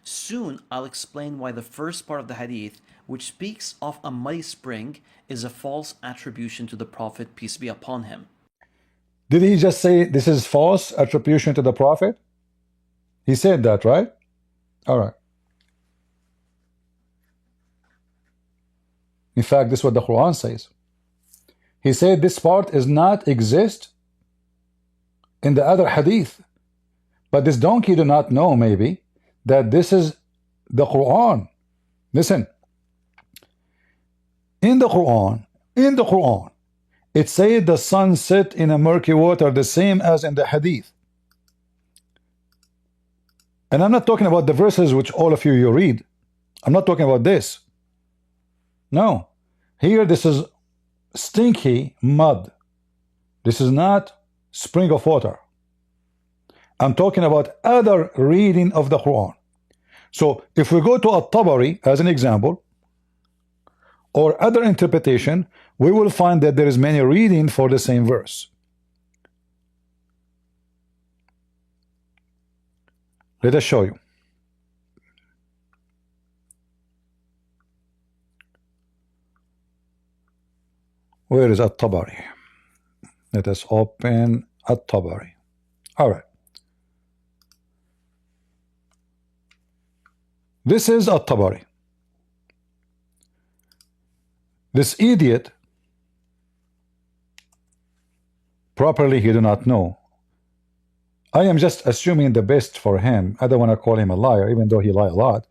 S6: Soon I'll explain why the first part of the hadith, which speaks of a muddy spring, is a false attribution to the Prophet, peace be upon him.
S1: Did he just say this is false attribution to the Prophet? He said that, right? All right. In fact, this is what the Quran says. He said this part does not exist in the other hadith. But this donkey do not know, maybe, that this is the Quran. Listen. In the Quran, it said the sun set in a murky water, the same as in the hadith. And I'm not talking about the verses which all of you read. I'm not talking about this. No. Here this is stinky mud. This is not spring of water. I'm talking about other reading of the Quran. So if we go to At-Tabari as an example, or other interpretation, we will find that there is many reading for the same verse. Let us show you. Where is At-Tabari? Let us open At-Tabari. All right. This is At-Tabari. This idiot, properly he do not know. I am just assuming the best for him. I don't want to call him a liar, even though he lie a lot.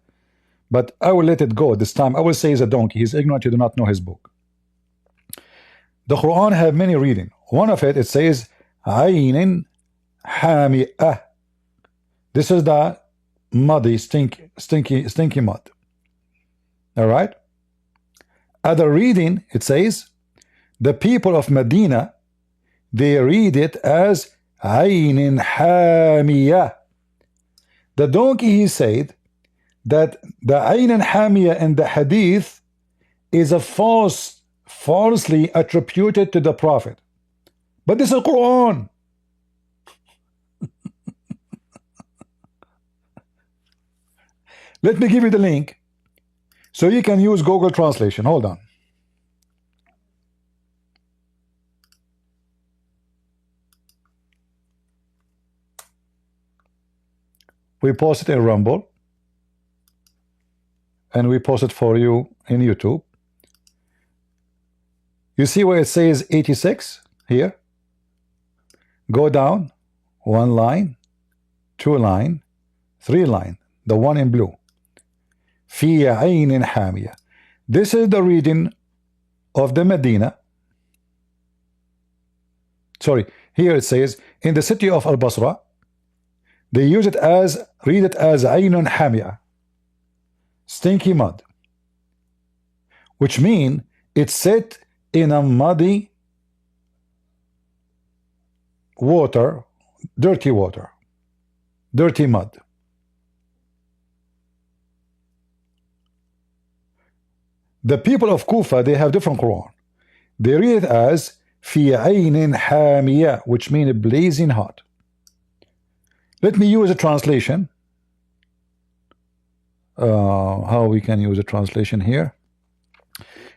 S1: But I will let it go this time. I will say he's a donkey. He's ignorant. He do not know his book. The Quran have many reading. One of it says Ayn Hami'ah. This is the muddy, stinky mud. All right. Other reading, it says the people of Medina, they read it as عين حامية. The donkey, he said that the عين حامية in the hadith is a falsely attributed to the Prophet. But this is Quran. Let me give you the link so you can use Google Translation. Hold on. We post it in Rumble and we post it for you in YouTube. You see where it says 86 here? Go down 1 line, 2 line, 3 line, the one in blue. في عين حامية. This is the reading of the Medina. Sorry, here it says in the city of Al-Basra, they use it as, read it as عين حامية, stinky mud, which mean it's set in a muddy water, dirty mud. The people of Kufa, they have different Quran. They read it as في عين حامية, which means blazing hot. Let me use a translation. How we can use a translation here?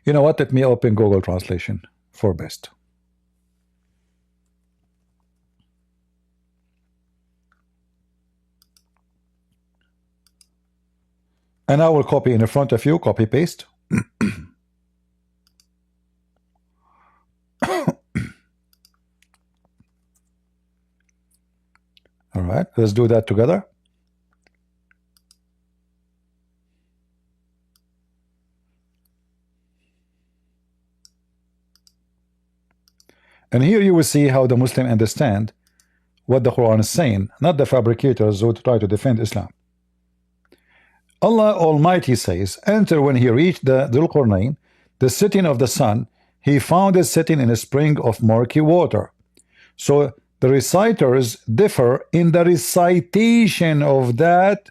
S1: You know what? Let me open Google Translation for best. And I will copy in front of you, copy paste. All right, let's do that together. And here you will see how the Muslim understand what the Quran is saying, not the fabricators who try to defend Islam. Allah Almighty says, enter when he reached the Dhul Qarnayn, the setting of the sun, he found it sitting in a spring of murky water. So the reciters differ in the recitation of that.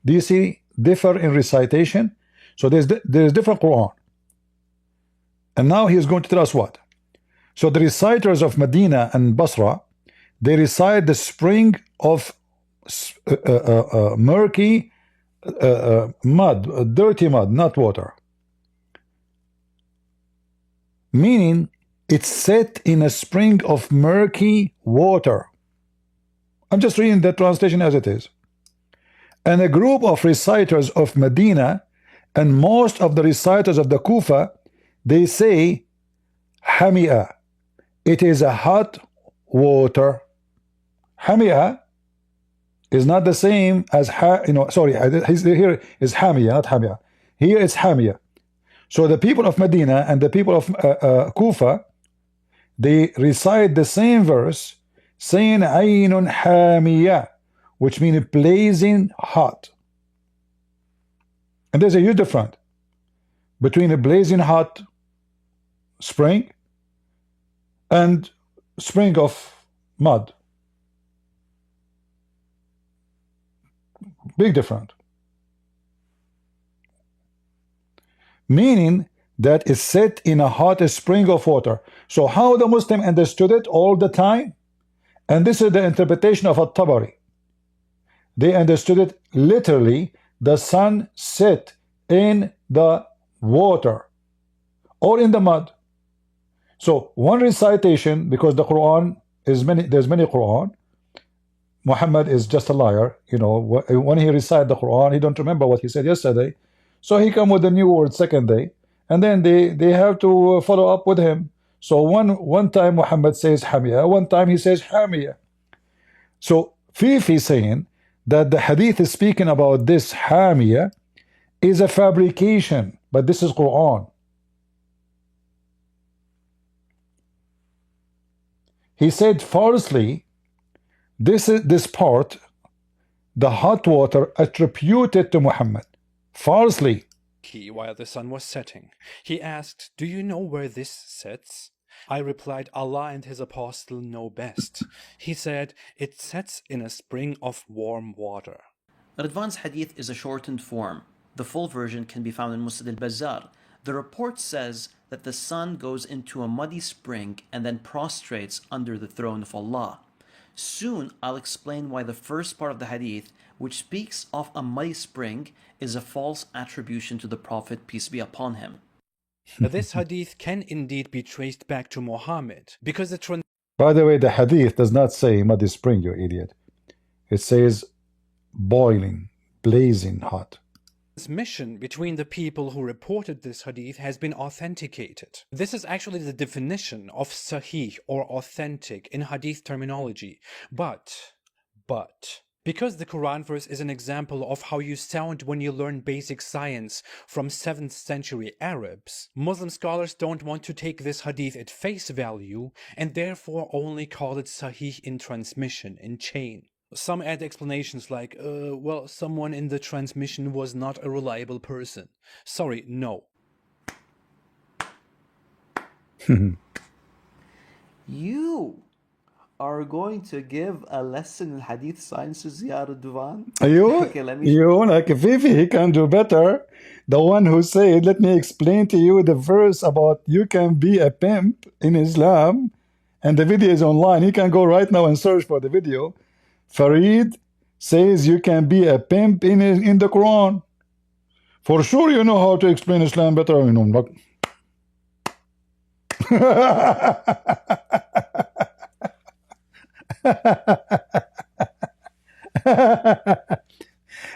S1: Do you see? Differ in recitation. So there is different Quran. And now he is going to tell us what. So the reciters of Medina and Basra, they recite the spring of murky mud, dirty mud, not water. Meaning it's set in a spring of murky water. I'm just reading the translation as it is. And a group of reciters of Medina and most of the reciters of the Kufa, they say Hamia. It is a hot water. Hamia is not the same as sorry, here is Hamia, not Hamia. Here it's Hamia. So the people of Medina and the people of Kufa, they recite the same verse saying Aynun Hamia, which means blazing hot. And there's a huge difference between a blazing hot spring and spring of mud. Big difference. Meaning that it's set in a hot spring of water. So how the Muslim understood it all the time, and this is the interpretation of At-Tabari. They understood it literally, the sun set in the water or in the mud. So one recitation, because the Quran is there's many Quran. Muhammad is just a liar. When he recited the Quran, he don't remember what he said yesterday. So he come with a new word second day, and then they have to follow up with him. So one time Muhammad says Hamia, one time he says Hamia. So Fifi is saying that the hadith is speaking about this Hamia is a fabrication, but this is Quran. He said falsely, this part, the hot water attributed to Muhammad. Falsely.
S7: While the sun was setting, he asked, do you know where this sits? I replied, Allah and His Apostle know best. He said, it sets in a spring of warm water.
S6: Radwan's hadith is a shortened form. The full version can be found in Musnad al-Bazzar. The report says that the sun goes into a muddy spring and then prostrates under the throne of Allah. Soon I'll explain why the first part of the hadith, which speaks of a muddy spring, is a false attribution to the Prophet, peace be upon him.
S7: This hadith can indeed be traced back to Muhammad, because the
S1: By the way, the hadith does not say muddy spring, you idiot. It says boiling, blazing hot.
S7: transmission between the people who reported this hadith has been authenticated. This is actually the definition of sahih or authentic in hadith terminology. But, because the Quran verse is an example of how you sound when you learn basic science from 7th century Arabs, Muslim scholars don't want to take this hadith at face value and therefore only call it sahih in transmission, in chain. Some add explanations like, well, someone in the transmission was not a reliable person. Sorry, no.
S6: You are going to give a lesson in hadith sciences, Ya Radwan?
S1: You,
S6: Okay, let me...
S1: you like Fifi, he can do better. The one who said, let me explain to you the verse about you can be a pimp in Islam, and the video is online. He can go right now and search for the video. Farid says you can be a pimp in the Quran. For sure you know how to explain Islam better. You know, look.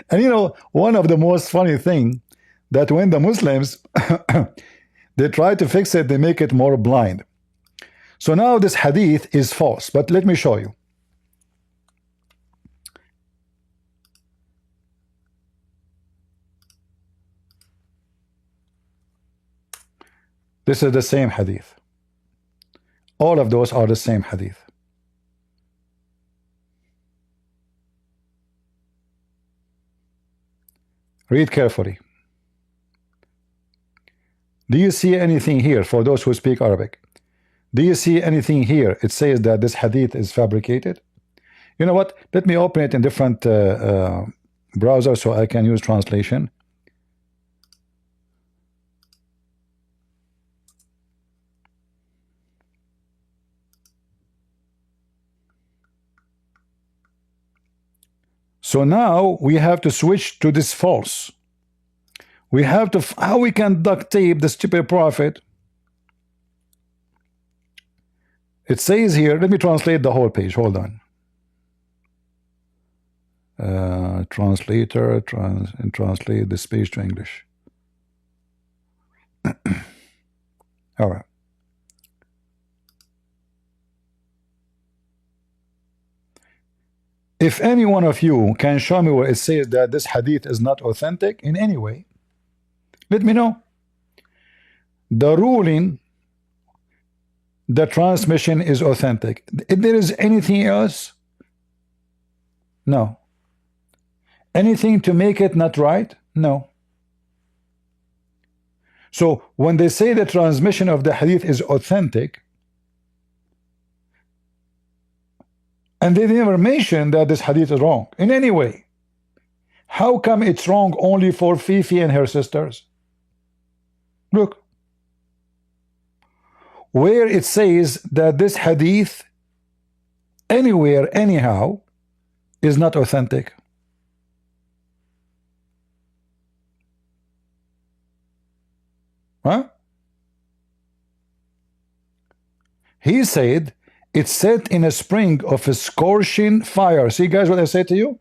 S1: And you know, one of the most funny thing that when the Muslims they try to fix it, they make it more blind. So now this hadith is false, but let me show you. This is the same hadith. All of those are the same hadith. Read carefully. Do you see anything here for those who speak Arabic? Do you see anything here? It says that this hadith is fabricated. You know what? Let me open it in different browsers so I can use translation. So now we have to switch to this false. We have to, how we can duct tape the stupid prophet. It says here, let me translate the whole page, hold on. Translator, translate this page to English. All right. If any one of you can show me where it says that this hadith is not authentic in any way, let me know. The ruling, the transmission is authentic. If there is anything else, no. Anything to make it not right, no. So when they say the transmission of the hadith is authentic, and they never mention that this hadith is wrong in any way, how come it's wrong only for Fifi and her sisters? Look, where it says that this hadith anywhere, anyhow, is not authentic. Huh? He said it's set in a spring of a scorching fire. See, guys, what I say to you?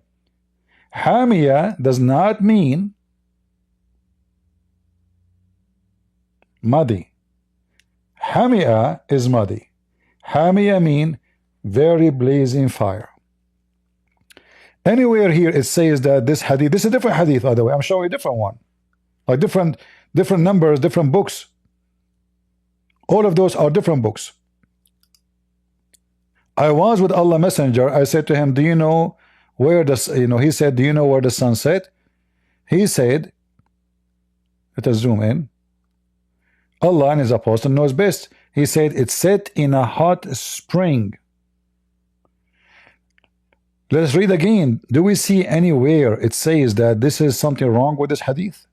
S1: Hamia does not mean muddy. Hamia is muddy. Hamia mean very blazing fire. Anywhere here it says that this hadith, this is a different hadith, by the way. I'm showing you a different one. Like different numbers, different books. All of those are different books. I was with Allah Messenger. I said to him, do you know where the, he said, do you know where the sun set? He said, let us zoom in. Allah and His Apostle knows best. He said it's set in a hot spring. Let's read again. Do we see anywhere it says that this is something wrong with this hadith?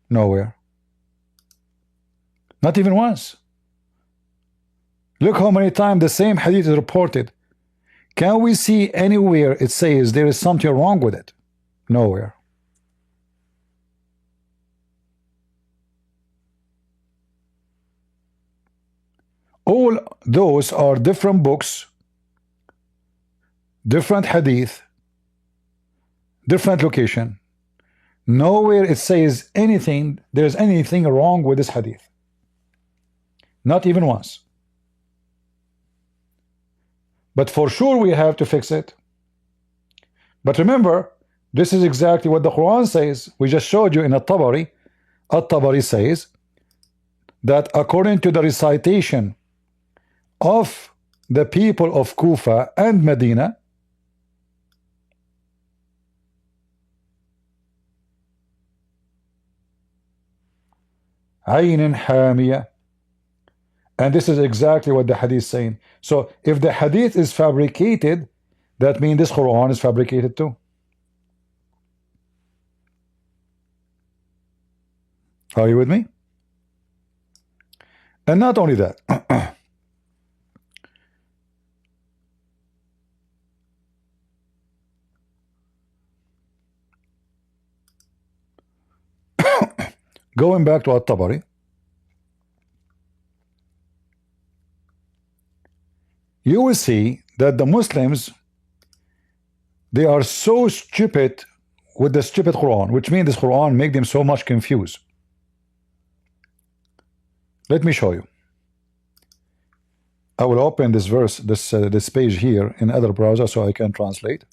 S1: Nowhere. Not even once. Look how many times the same hadith is reported. Can we see anywhere it says there is something wrong with it? Nowhere. All those are different books, different hadith, different location. Nowhere it says anything, there's anything wrong with this hadith. Not even once. But for sure we have to fix it. But remember, this is exactly what the Quran says. We just showed you in At-Tabari. At-Tabari says that according to the recitation of the people of Kufa and Medina, Ayn Hamiyah. And this is exactly what the hadith is saying. So if the hadith is fabricated, that means this Quran is fabricated too. Are you with me? And not only that, going back to At-Tabari, you will see that the Muslims, they are so stupid with the stupid Quran, which means this Quran make them so much confused. Let me show you. I will open this verse, this page here in other browser so I can translate.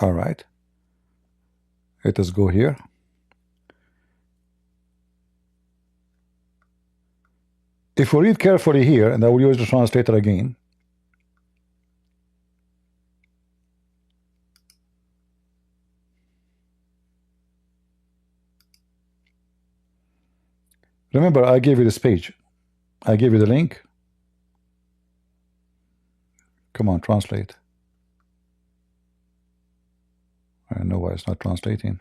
S1: All right. Let us go here. If we read carefully here, and I will use the translator again, remember I gave you this page. I gave you the link. Come on, translate. I don't know why it's not translating.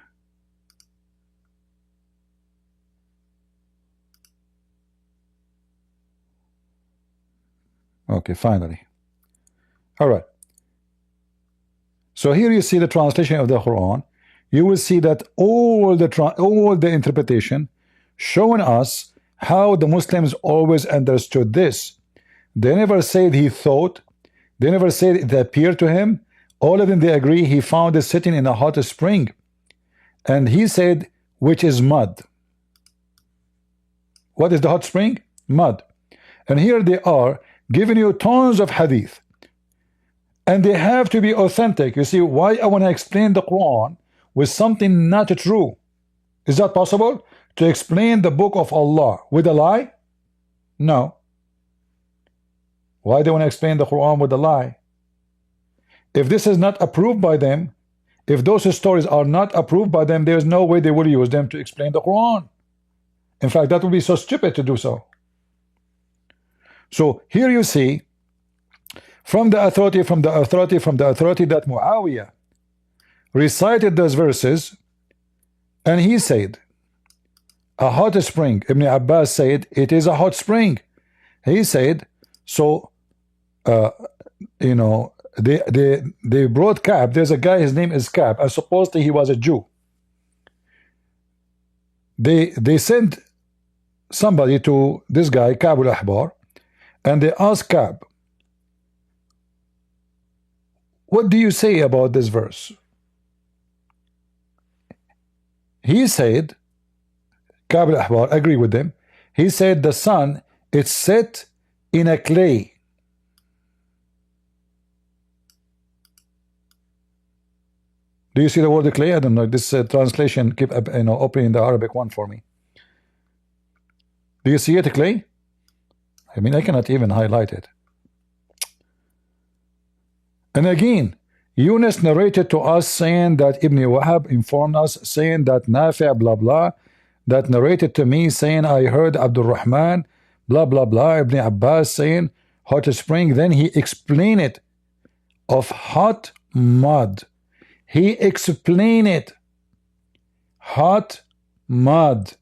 S1: Okay, finally. All right. So here you see the translation of the Quran. You will see that all the interpretation showing us how the Muslims always understood this. They never said he thought. They never said it appeared to him. All of them, they agree he found it sitting in a hot spring. And he said, which is mud. What is the hot spring? Mud. And here they are giving you tons of hadith. And they have to be authentic. You see, why I want to explain the Quran with something not true? Is that possible? To explain the book of Allah with a lie? No. Why do they want to explain the Quran with a lie? If this is not approved by them, if those stories are not approved by them, there's no way they will use them to explain the Quran. In fact, that would be so stupid to do so. So here you see from the authority that Muawiyah recited those verses, and he said a hot spring. Ibn Abbas said it is a hot spring. He said so. You know, they brought Ka'b. There's a guy, his name is Ka'b, and supposedly he was a Jew. They sent somebody to this guy Ka'b al-Ahbar, and they asked Ka'b, what do you say about this verse? He said, Ka'b al-Ahbar agreed with them. He said the sun, it's set in a clay. Do you see the word clay? I don't know. This translation keep opening the Arabic one for me. Do you see it, clay? I mean, I cannot even highlight it. And again, Yunus narrated to us saying that Ibn Wahab informed us, saying that Nafi' blah blah, that narrated to me saying I heard Abdul Rahman blah blah blah, Ibn Abbas saying hot spring. Then he explained it of hot mud. He explained it. Hot mud.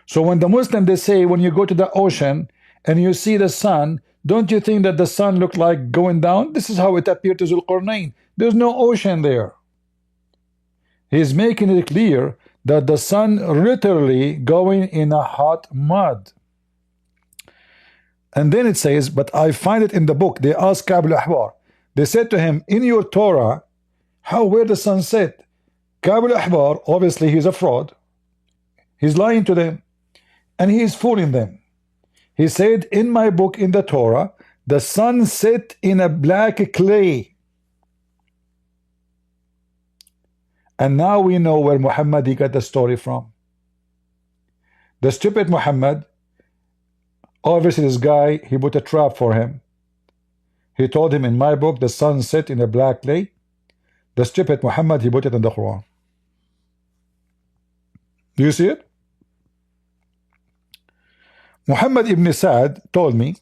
S1: So when the Muslim, they say when you go to the ocean and you see the sun, don't you think that the sun looked like going down? This is how it appeared to Zulqarnain. There's no ocean there. He's making it clear that the sun literally going in a hot mud. And then it says, but I find it in the book. They asked Ka'b al-Ahbar. They said to him, in your Torah, where the sun set? Ka'b al-Ahbar, obviously he's a fraud. He's lying to them. And he is fooling them. He said, in my book in the Torah, the sun set in a black clay. And now we know where Muhammad he got the story from. The stupid Muhammad, obviously this guy, he put a trap for him. He told him, in my book, the sun set in a black clay. The stupid Muhammad, he put it in the Quran. Do you see it? Muhammad ibn Sa'd told me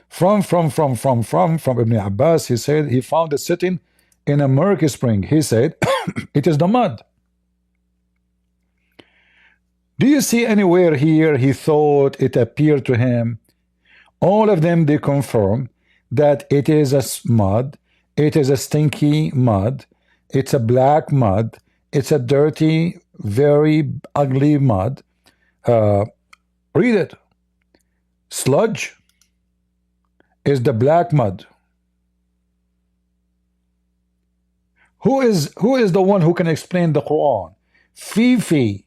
S1: from Ibn Abbas, he said he found it sitting in a murky spring. He said it is the mud. Do you see anywhere here he thought it appeared to him? All of them, they confirm that it is a mud, it is a stinky mud, it's a black mud, it's a dirty, very ugly mud. Read it. Sludge is the black mud. Who is the one who can explain the Quran? Fifi,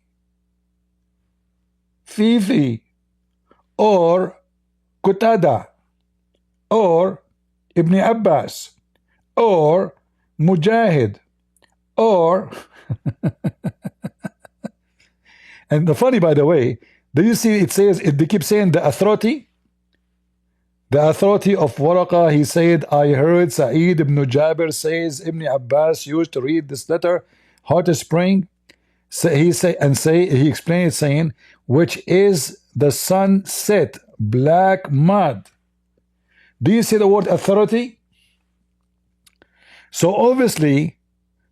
S1: or Qatada, or Ibn Abbas, or Mujahid, or and the funny, by the way, do you see it says, they keep saying the authority? The authority of Waraqa, he said, I heard Sa'id ibn Jabir says Ibn Abbas used to read this letter, hot spring. So he explained it saying, which is the sunset, black mud. Do you see the word authority? So obviously,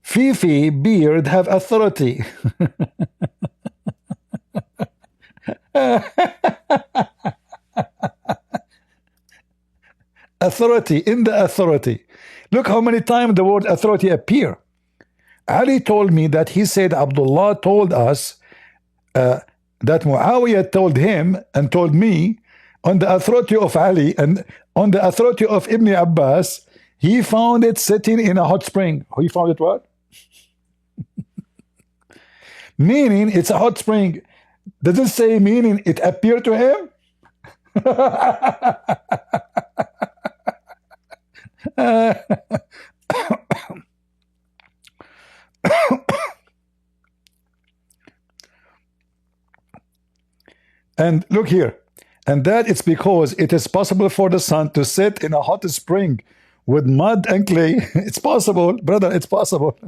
S1: Fifi, beard have authority. Authority, in the authority. Look how many times the word authority appear. Ali told me that he said Abdullah told us that Muawiyah told him and told me on the authority of Ali and on the authority of Ibn Abbas, he found it sitting in a hot spring. He found it what? Meaning it's a hot spring. Does it say meaning it appeared to him? And look here, and that it's because it is possible for the sun to sit in a hot spring with mud and clay. It's possible, brother, it's possible.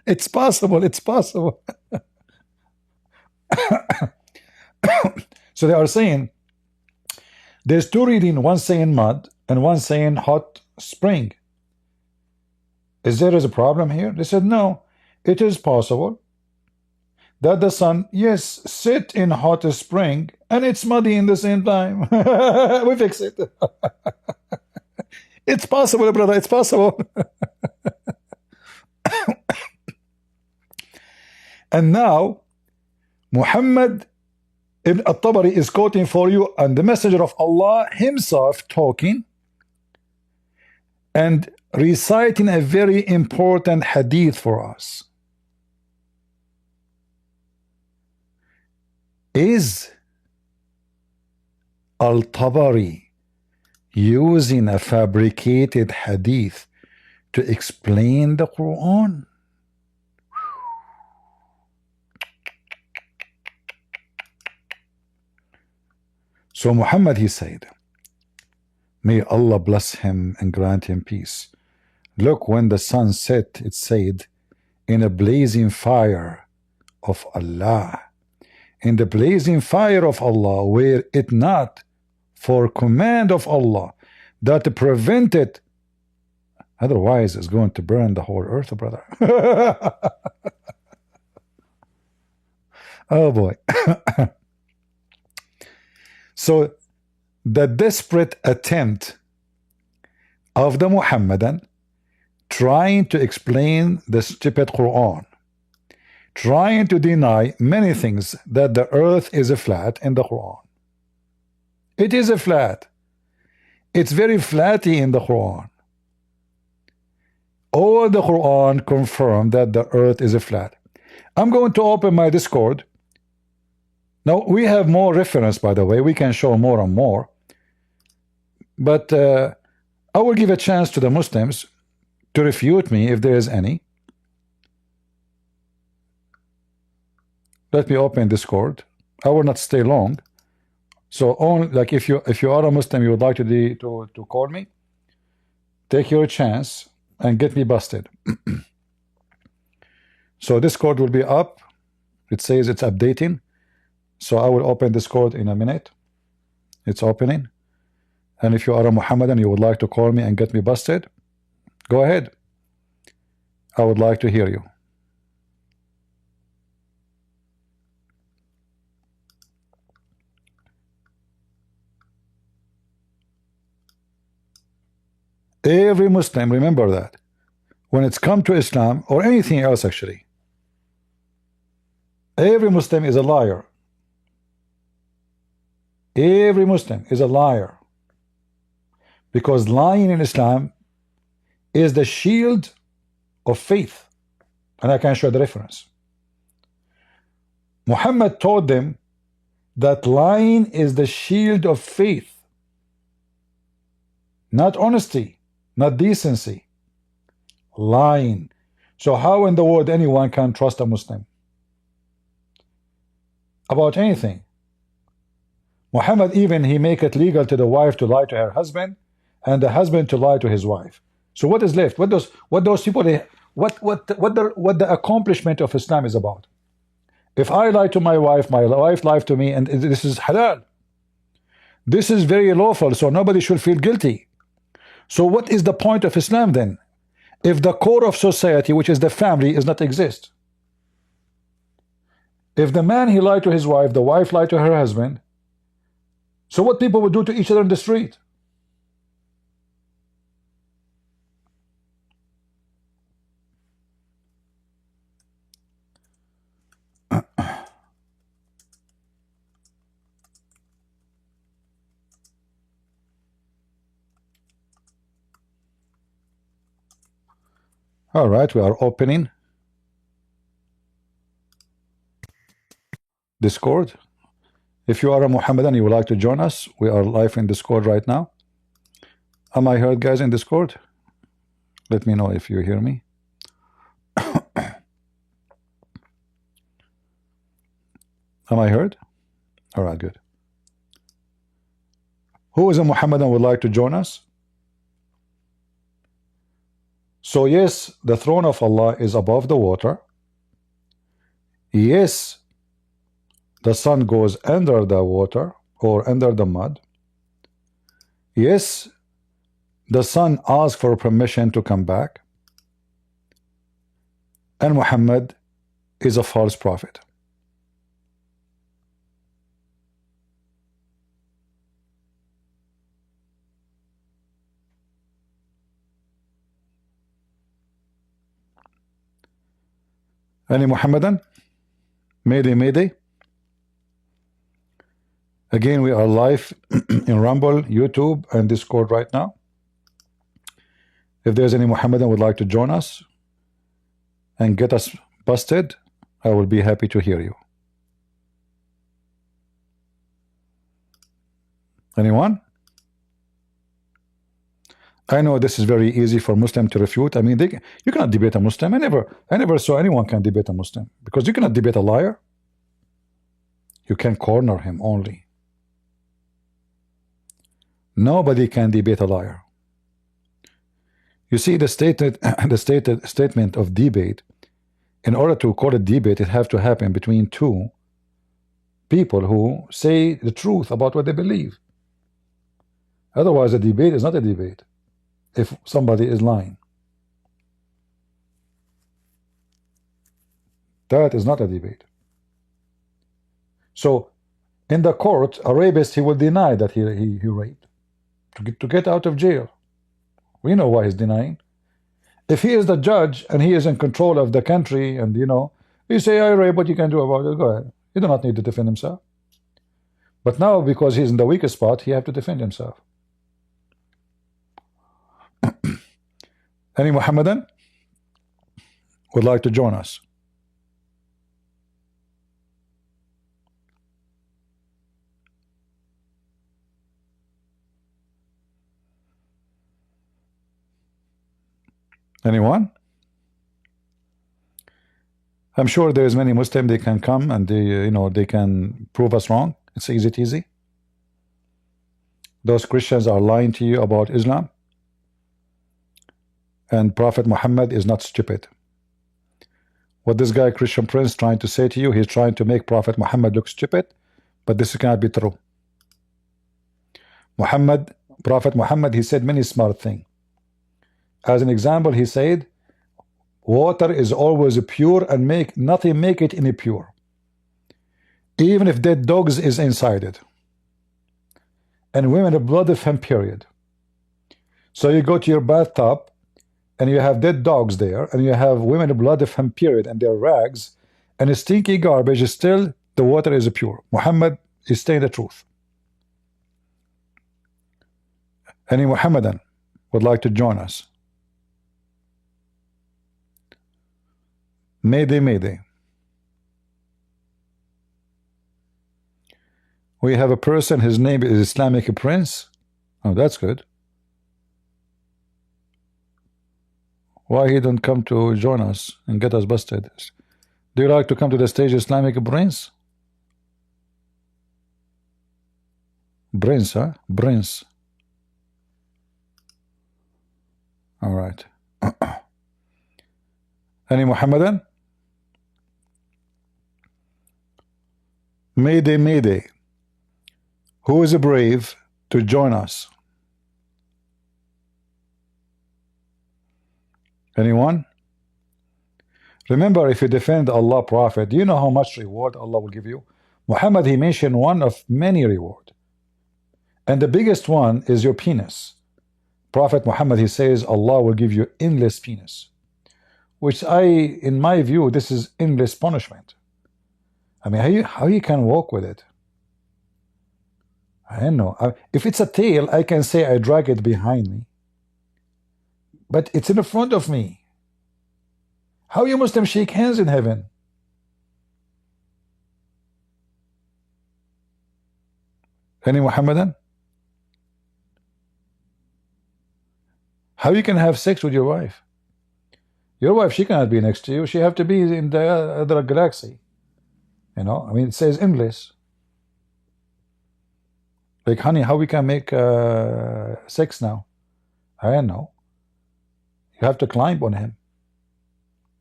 S1: It's possible, it's possible. So they are saying there's two reading, one saying mud and one saying hot spring. Is there a problem here? They said no, it is possible that the sun, yes, sit in hot spring and it's muddy in the same time. We fix it. It's possible, brother, it's possible. And now Muhammad ibn al-Tabari is quoting for you and the Messenger of Allah himself talking and reciting a very important hadith for us. Is al-Tabari using a fabricated hadith to explain the Quran. So Muhammad, he said, may Allah bless him and grant him peace. Look, when the sun set, it said, in a blazing fire of Allah. In the blazing fire of Allah, were it not for command of Allah that prevented, otherwise it's going to burn the whole earth, brother. Oh boy. So the desperate attempt of the Muhammadan trying to explain the stupid Quran, trying to deny many things, that the earth is a flat in the Quran. It is a flat. It's very flatty in the Quran. All the Quran confirm that the earth is a flat. I'm going to open my Discord. Now, we have more reference, by the way. We can show more and more. But I will give a chance to the Muslims to refute me if there is any. Let me open Discord. I will not stay long. So, only like if you are a Muslim, you would like to call me, take your chance and get me busted. So Discord will be up. It says it's updating. So I will open Discord in a minute. It's opening. And if you are a Muhammadan, you would like to call me and get me busted, go ahead. I would like to hear you. Every Muslim, remember that. When it's come to Islam or anything else, actually, every Muslim is a liar. Every Muslim is a liar. Because lying in Islam is the shield of faith. And I can show the reference. Muhammad told them that lying is the shield of faith. Not honesty, not decency. Lying. So how in the world anyone can trust a Muslim? About anything. Muhammad even, he make it legal to the wife to lie to her husband, and the husband to lie to his wife. So what is left? What those people, what the accomplishment of Islam is about? If I lie to my wife lied to me, and this is halal. This is very lawful, so nobody should feel guilty. So what is the point of Islam then? If the core of society, which is the family, does not exist. If the man, he lied to his wife, the wife lied to her husband, so what people would do to each other in the street? All right, we are opening Discord. If you are a Muhammadan, you would like to join us, we are live in Discord right now. Am I heard, guys, in Discord? Let me know if you hear me. Am I heard? All right, good. Who is a Muhammadan would like to join us? So yes, the throne of Allah is above the water. Yes, the sun goes under the water or under the mud. Yes, the sun asks for permission to come back. And Muhammad is a false prophet. Any Muhammadan? Mayday, mayday. Again, we are live in Rumble, YouTube, and Discord right now. If there's any Muhammadan would like to join us and get us busted, I will be happy to hear you. Anyone? I know this is very easy for Muslim to refute. I mean, you cannot debate a Muslim. I never saw anyone can debate a Muslim, because you cannot debate a liar. You can corner him only. Nobody can debate a liar. You see, the statement of debate, in order to call it debate, it has to happen between two people who say the truth about what they believe. Otherwise, a debate is not a debate if somebody is lying. That is not a debate. So, in the court, a rapist, he will deny that he raped to get out of jail. We know why he's denying. If he is the judge and he is in control of the country, and you say, I rape, what you can do about it, go ahead. He do not need to defend himself. But now, because he's in the weakest spot, he have to defend himself. Any Muhammadan would like to join us? Anyone? I'm sure there is many Muslims, they can come and they can prove us wrong. It's easy. Those Christians are lying to you about Islam, and Prophet Muhammad is not stupid. What this guy Christian Prince trying to say to you, he's trying to make Prophet Muhammad look stupid, but this cannot be true. Prophet Muhammad, he said many smart things. As an example, he said, water is always pure, and nothing make it impure, even if dead dogs is inside it, and women blood of him, period. So you go to your bathtub and you have dead dogs there, and you have women blood of him, period, and their rags, and a stinky garbage, still the water is pure. Muhammad is saying the truth. Any Muhammadan would like to join us? Mayday. We have a person, his name is Islamic Prince. Oh, that's good. Why he don't come to join us and get us busted? Do you like to come to the stage, Islamic Prince? Prince, huh? Prince. All right. Any Muhammadan? Mayday. Who is brave to join us? Anyone? Remember, if you defend Allah Prophet, do you know how much reward Allah will give you? Muhammad, he mentioned one of many reward, and the biggest one is your penis. Prophet Muhammad, he says Allah will give you endless penis, which in my view, this is endless punishment. I mean, how you can walk with it? I don't know. If it's a tail, I can say I drag it behind me, but it's in the front of me. How you Muslims shake hands in heaven? Any Muhammadan? How you can have sex with your wife? Your wife, she cannot be next to you. She have to be in the other galaxy. I mean, it says endless. Like, honey, how we can make sex now? I don't know. You have to climb on him.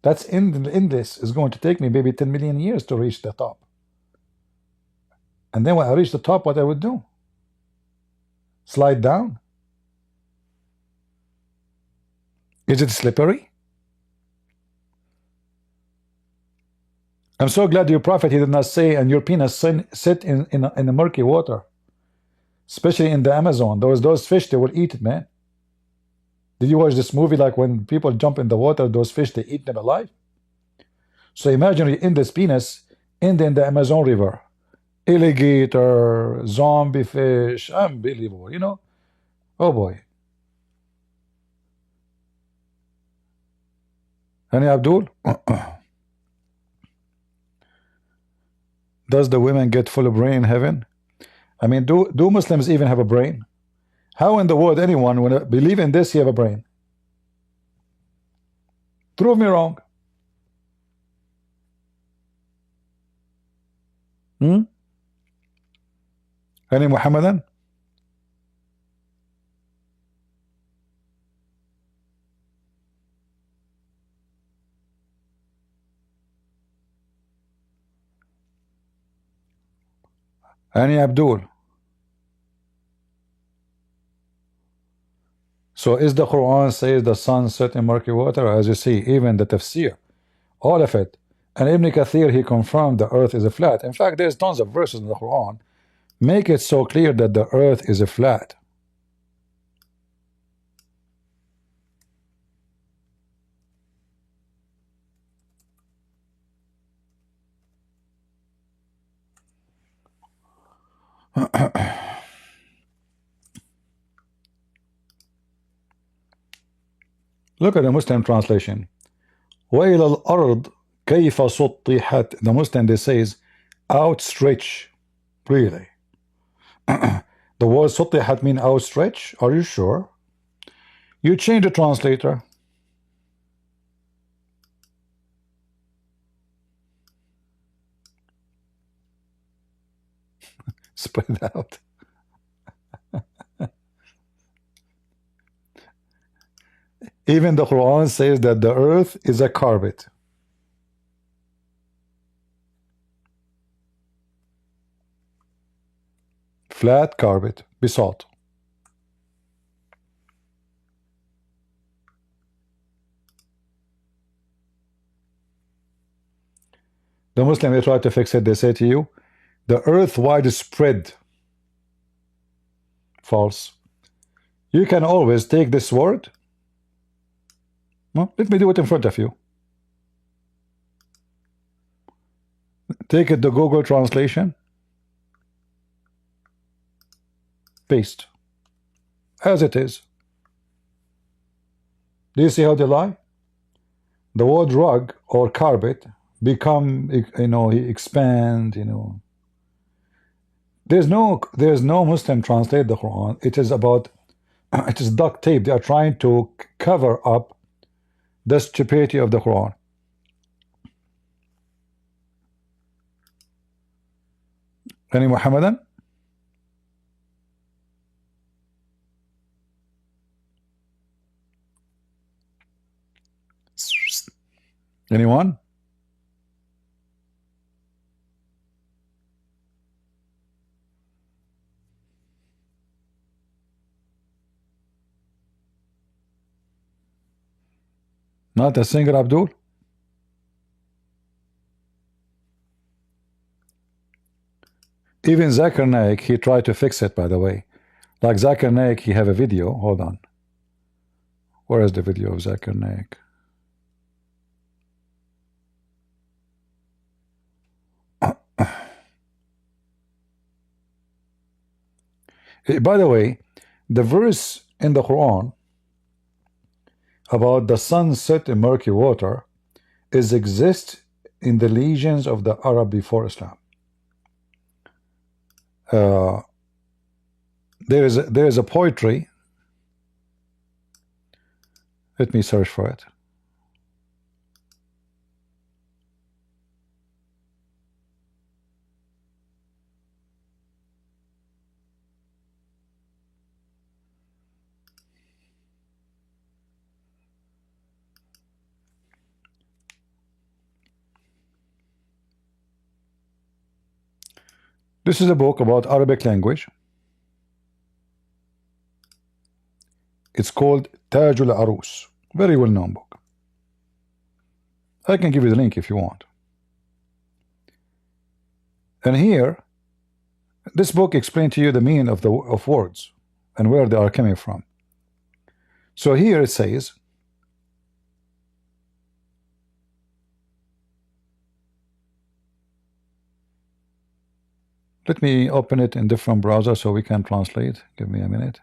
S1: That's endless. It's going to take me maybe 10 million years to reach the top. And then when I reach the top, what I would do? Slide down? Is it slippery? I'm so glad your prophet, he did not say, and your penis sit in the murky water, especially in the Amazon. Those fish, they will eat it, man. Did you watch this movie, like when people jump in the water, those fish, they eat them alive? So imagine you're in this penis in the Amazon River. Alligator, zombie fish, unbelievable, Oh boy. Any Abdul? Does the women get full of brain in heaven? I mean, do Muslims even have a brain? How in the world anyone would believe in this? You have a brain. Prove me wrong. Any Muhammadan? Any Abdul? So is the Quran says the sun set in murky water? As you see, even the tafsir, all of it. And Ibn Kathir, he confirmed the earth is a flat. In fact, there's tons of verses in the Quran make it so clear that the earth is a flat. Look at the Muslim translation. وَإِلَى الْأَرْضِ كَيْفَ سُطِّحَتْ. The Muslim, they says outstretch. Really? The word سُطِّحَتْ mean outstretch? Are you sure? You change the translator. Spread out. Even the Quran says that the earth is a carpet. Flat carpet, besalt. The Muslim, they try to fix it. They say to you, the earth widespread. False. You can always take this word. Well, let me do it in front of you. Take it, the Google translation. Paste. As it is. Do you see how they lie? The word rug or carpet become, expand, There's no Muslim translate the Quran. It is about, it is duct tape. They are trying to cover up the stupidity of the Quran. Any Muhammadan? Anyone? Not a single Abdul? Even Zakir Naik, he tried to fix it, by the way. Like Zakir Naik, he have a video. Hold on. Where is the video of Zakir Naik? By the way, the verse in the Quran about the sun set in murky water exists in the legions of the Arab before Islam. There is a poetry. Let me search for it. This is a book about Arabic language. It's called Tajul Arus. Very well known book. I can give you the link if you want. And here, this book explains to you the meaning of words and where they are coming from. So here it says, let me open it in different browsers so we can translate. Give me a minute.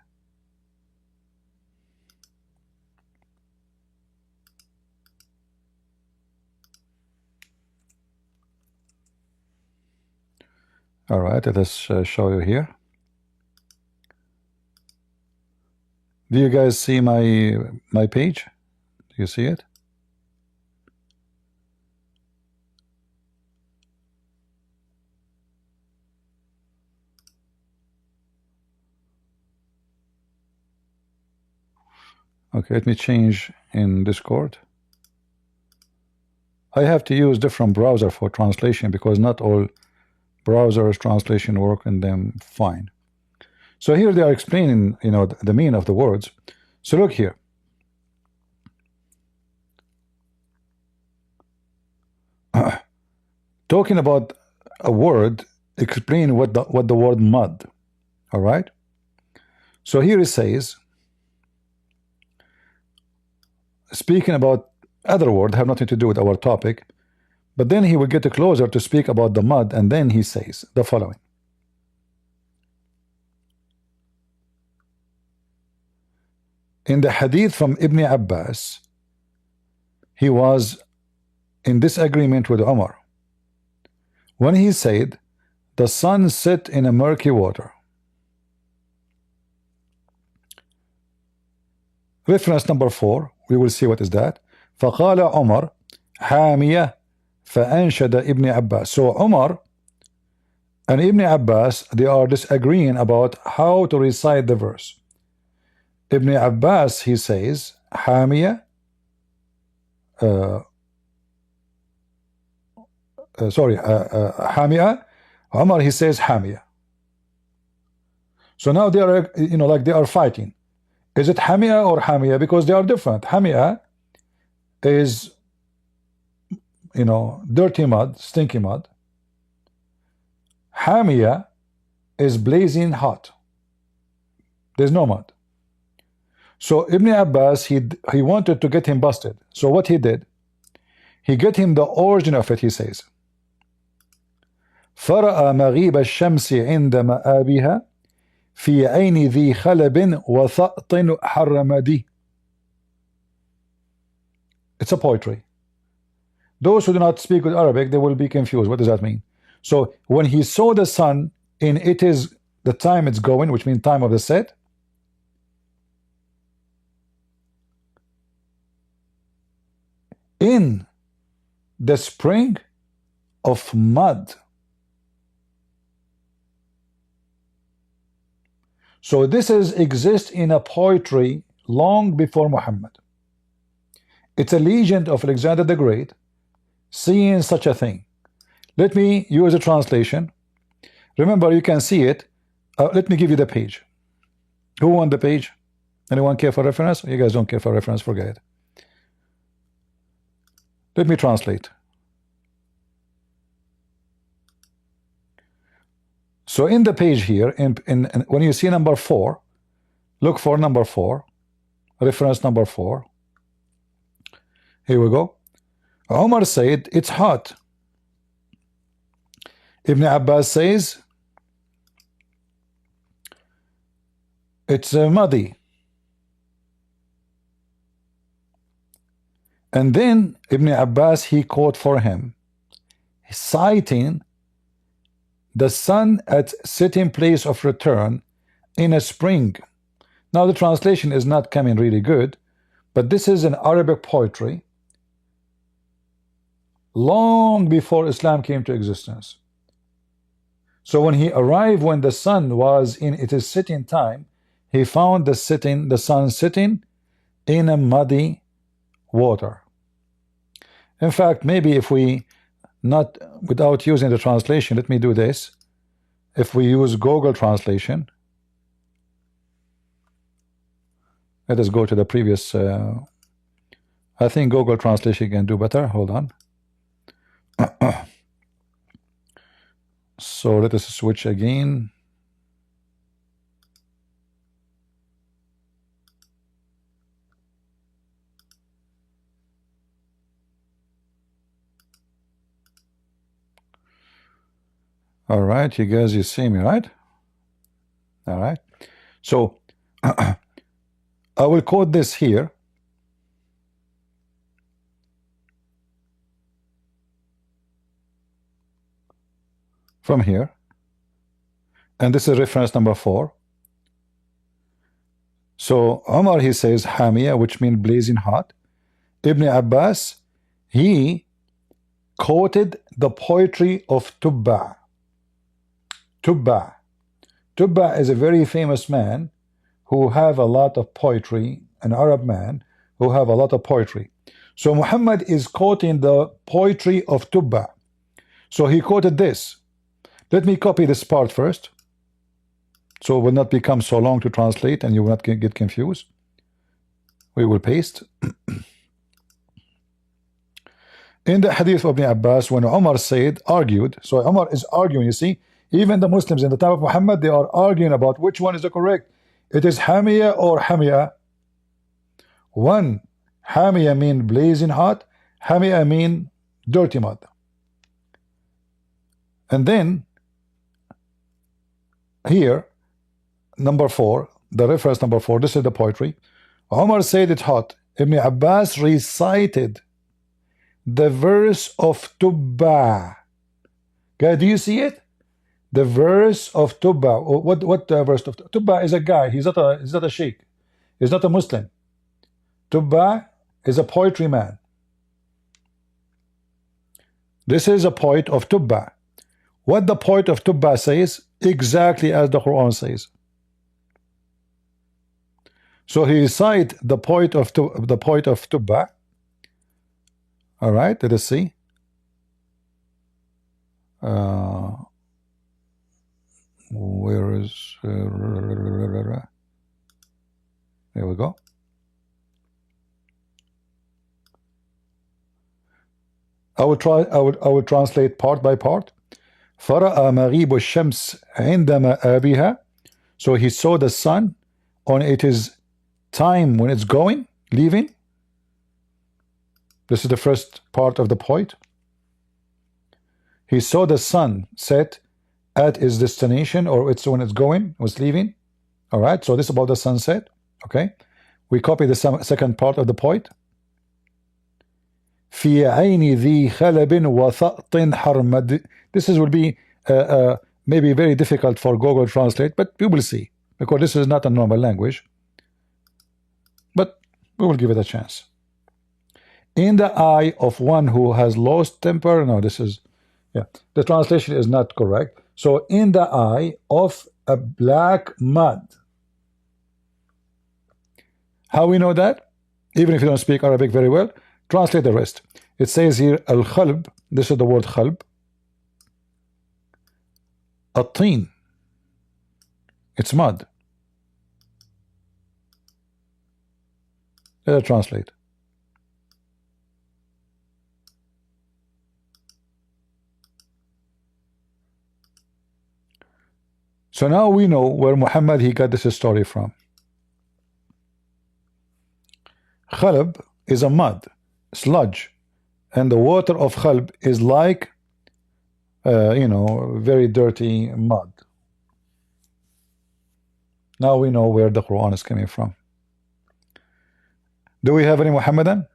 S1: All right, let us show you here. Do you guys see my page? Do you see it? Okay, let me change in Discord. I have to use different browser for translation because not all browsers translation work in them fine. So here they are explaining, you know, the meaning of the words. So look here. Talking about a word, explain what the word mud. All right. So here it says, speaking about other word, have nothing to do with our topic, but then he will get closer to speak about the mud, and then he says the following. In the hadith from Ibn Abbas, he was in disagreement with Umar when he said the sun set in a murky water. Reference number 4, we will see what is that. فقال عمر حامية فأنشد ابن عباس. So Umar and Ibn Abbas, they are disagreeing about how to recite the verse. Ibn Abbas, he says حامية, حامية. Umar, he says حامية. So now they are, you know, like they are fighting. Is it حامية or حامية? Because they are different. حامية is, you know, dirty mud, stinky mud. حامية is blazing hot. There's no mud. So Ibn Abbas, he wanted to get him busted. So what he did, he get him the origin of it. He says فرأى مغيب الشمس عند مآبها في عين ذي خلب وثأط حرمدي. It's a poetry. Those who do not speak with Arabic, they will be confused. What does that mean? So when he saw the sun in it is the time it's going, which means time of the set, in the spring of mud. So this is exist in a poetry long before Muhammad. It's a legend of Alexander the Great seeing such a thing. Let me use a translation. Remember, you can see it. Let me give you the page. Who want the page? Anyone care for reference? You guys don't care for reference, forget it. Let me translate. So in the page here, in when you see number 4, look for number 4, reference number 4. Here we go. Umar said, it's hot. Ibn Abbas says, it's muddy. And then Ibn Abbas, he quote for him, citing the sun at setting place of return in a spring. Now the translation is not coming really good, but this is an Arabic poetry long before Islam came to existence. So when he arrived, when the sun was in its setting time, he found the sun sitting in a muddy water. In fact, maybe if we not without using the translation, let me do this. If we use Google translation, let us go to the previous. I think Google translation can do better. Hold on. So let us switch again. All right, you guys, you see me, right? All right. So I will quote this here. From here. And this is reference number 4. So Umar, he says Hamia, which means blazing hot. Ibn Abbas, he quoted the poetry of Tubba. Tubba is a very famous man who have a lot of poetry, an Arab man who have a lot of poetry. So Muhammad is quoting the poetry of Tubba. So he quoted this. Let me copy this part first, so it will not become so long to translate and you will not get confused. We will paste. In the hadith of Ibn Abbas, when Umar argued, so Umar is arguing, you see, even the Muslims in the time of Muhammad, they are arguing about which one is the correct. It is Hamia or Hamia. One, Hamia mean blazing hot, Hamia mean dirty mud. And then here, number 4, the reference number 4, this is the poetry. Umar said it hot. Ibn Abbas recited the verse of Tubba. Okay, do you see it? The verse of Tubba. What verse of Tubba is a guy. He's not a sheikh. He's not a Muslim. Tubba is a poetry man. This is a poet of Tubba. What the poet of Tubba says, exactly as the Quran says. So he recite the poet of Tubba. All right, let us see. Where is? There we go. I will translate part by part. فرأى مغيب الشمس عند مآبها. So he saw the sun on its time when it's going, leaving. This is the first part of the point. He saw the sun set at its destination, or it's when it's going, was leaving. All right, so this is about the sunset. Okay, we copy the second part of the point. في عين ذي خلب وثأط حرمد. This will be maybe very difficult for Google Translate, but we will see, because this is not a normal language. But we will give it a chance. In the eye of one who has lost temper. No, this is, yeah, the translation is not correct. So in the eye of a black mud. How we know that? Even if you don't speak Arabic very well, translate the rest. It says here al-khalb. This is the word khalb. At-tin. It's mud. Let us translate. So now we know where Muhammad he got this story from. Khalb is a mud, sludge, and the water of Khalb is like, very dirty mud. Now we know where the Quran is coming from. Do we have any Muhammadan?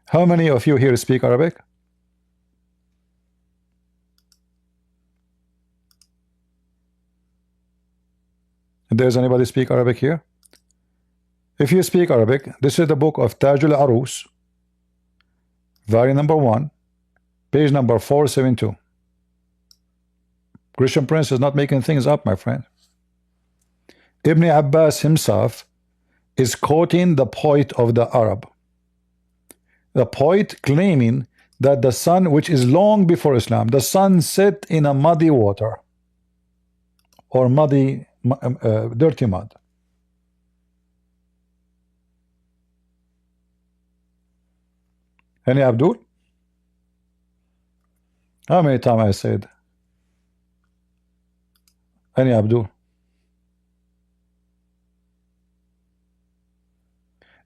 S1: How many of you here speak Arabic? Does anybody speak Arabic here? If you speak Arabic, this is the book of Taj al-Arus, volume number 1, page number 472. Christian Prince is not making things up, my friend. Ibn Abbas himself is quoting the poet of the Arab. The poet claiming that the sun, which is long before Islam, the sun set in a muddy water, or muddy, dirty mud. Any Abdul? How many times I said? Any Abdul?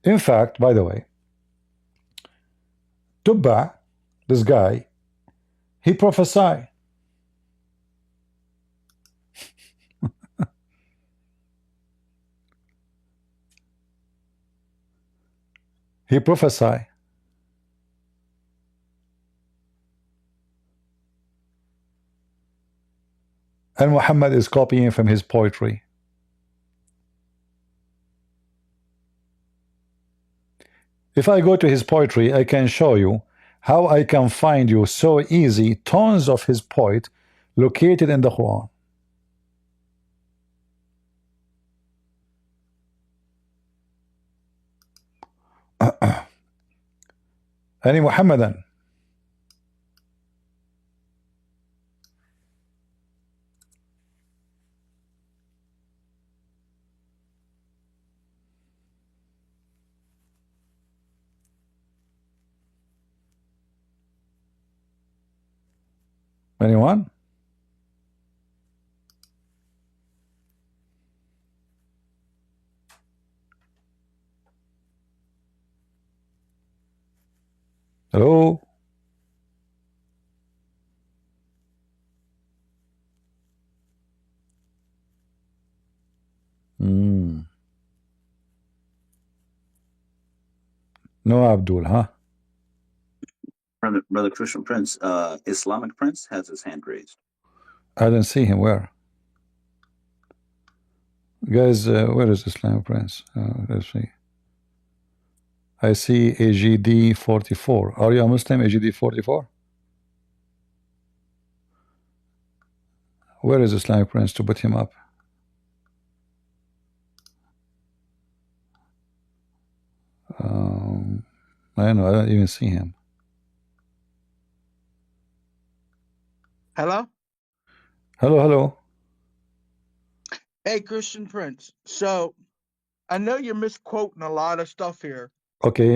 S1: In fact, by the way, Tubba, this guy, he prophesied. He prophesied. And Muhammad is copying from his poetry. If I go to his poetry, I can show you how I can find you so easy tons of his poet located in the Quran. Any Muhammadan? Anyone? Hello? No Abdul, huh?
S8: Brother Christian Prince, Islamic Prince has his hand raised.
S1: I didn't see him. Where? Guys, where is Islamic Prince? Let's see. I see AGD 44. Are you a Muslim, AGD 44? Where is Islamic Prince to put him up? I don't know. I don't even see him.
S9: Hello?
S1: Hello, hello.
S9: Hey, Christian Prince. So I know you're misquoting a lot of stuff here.
S1: Okay,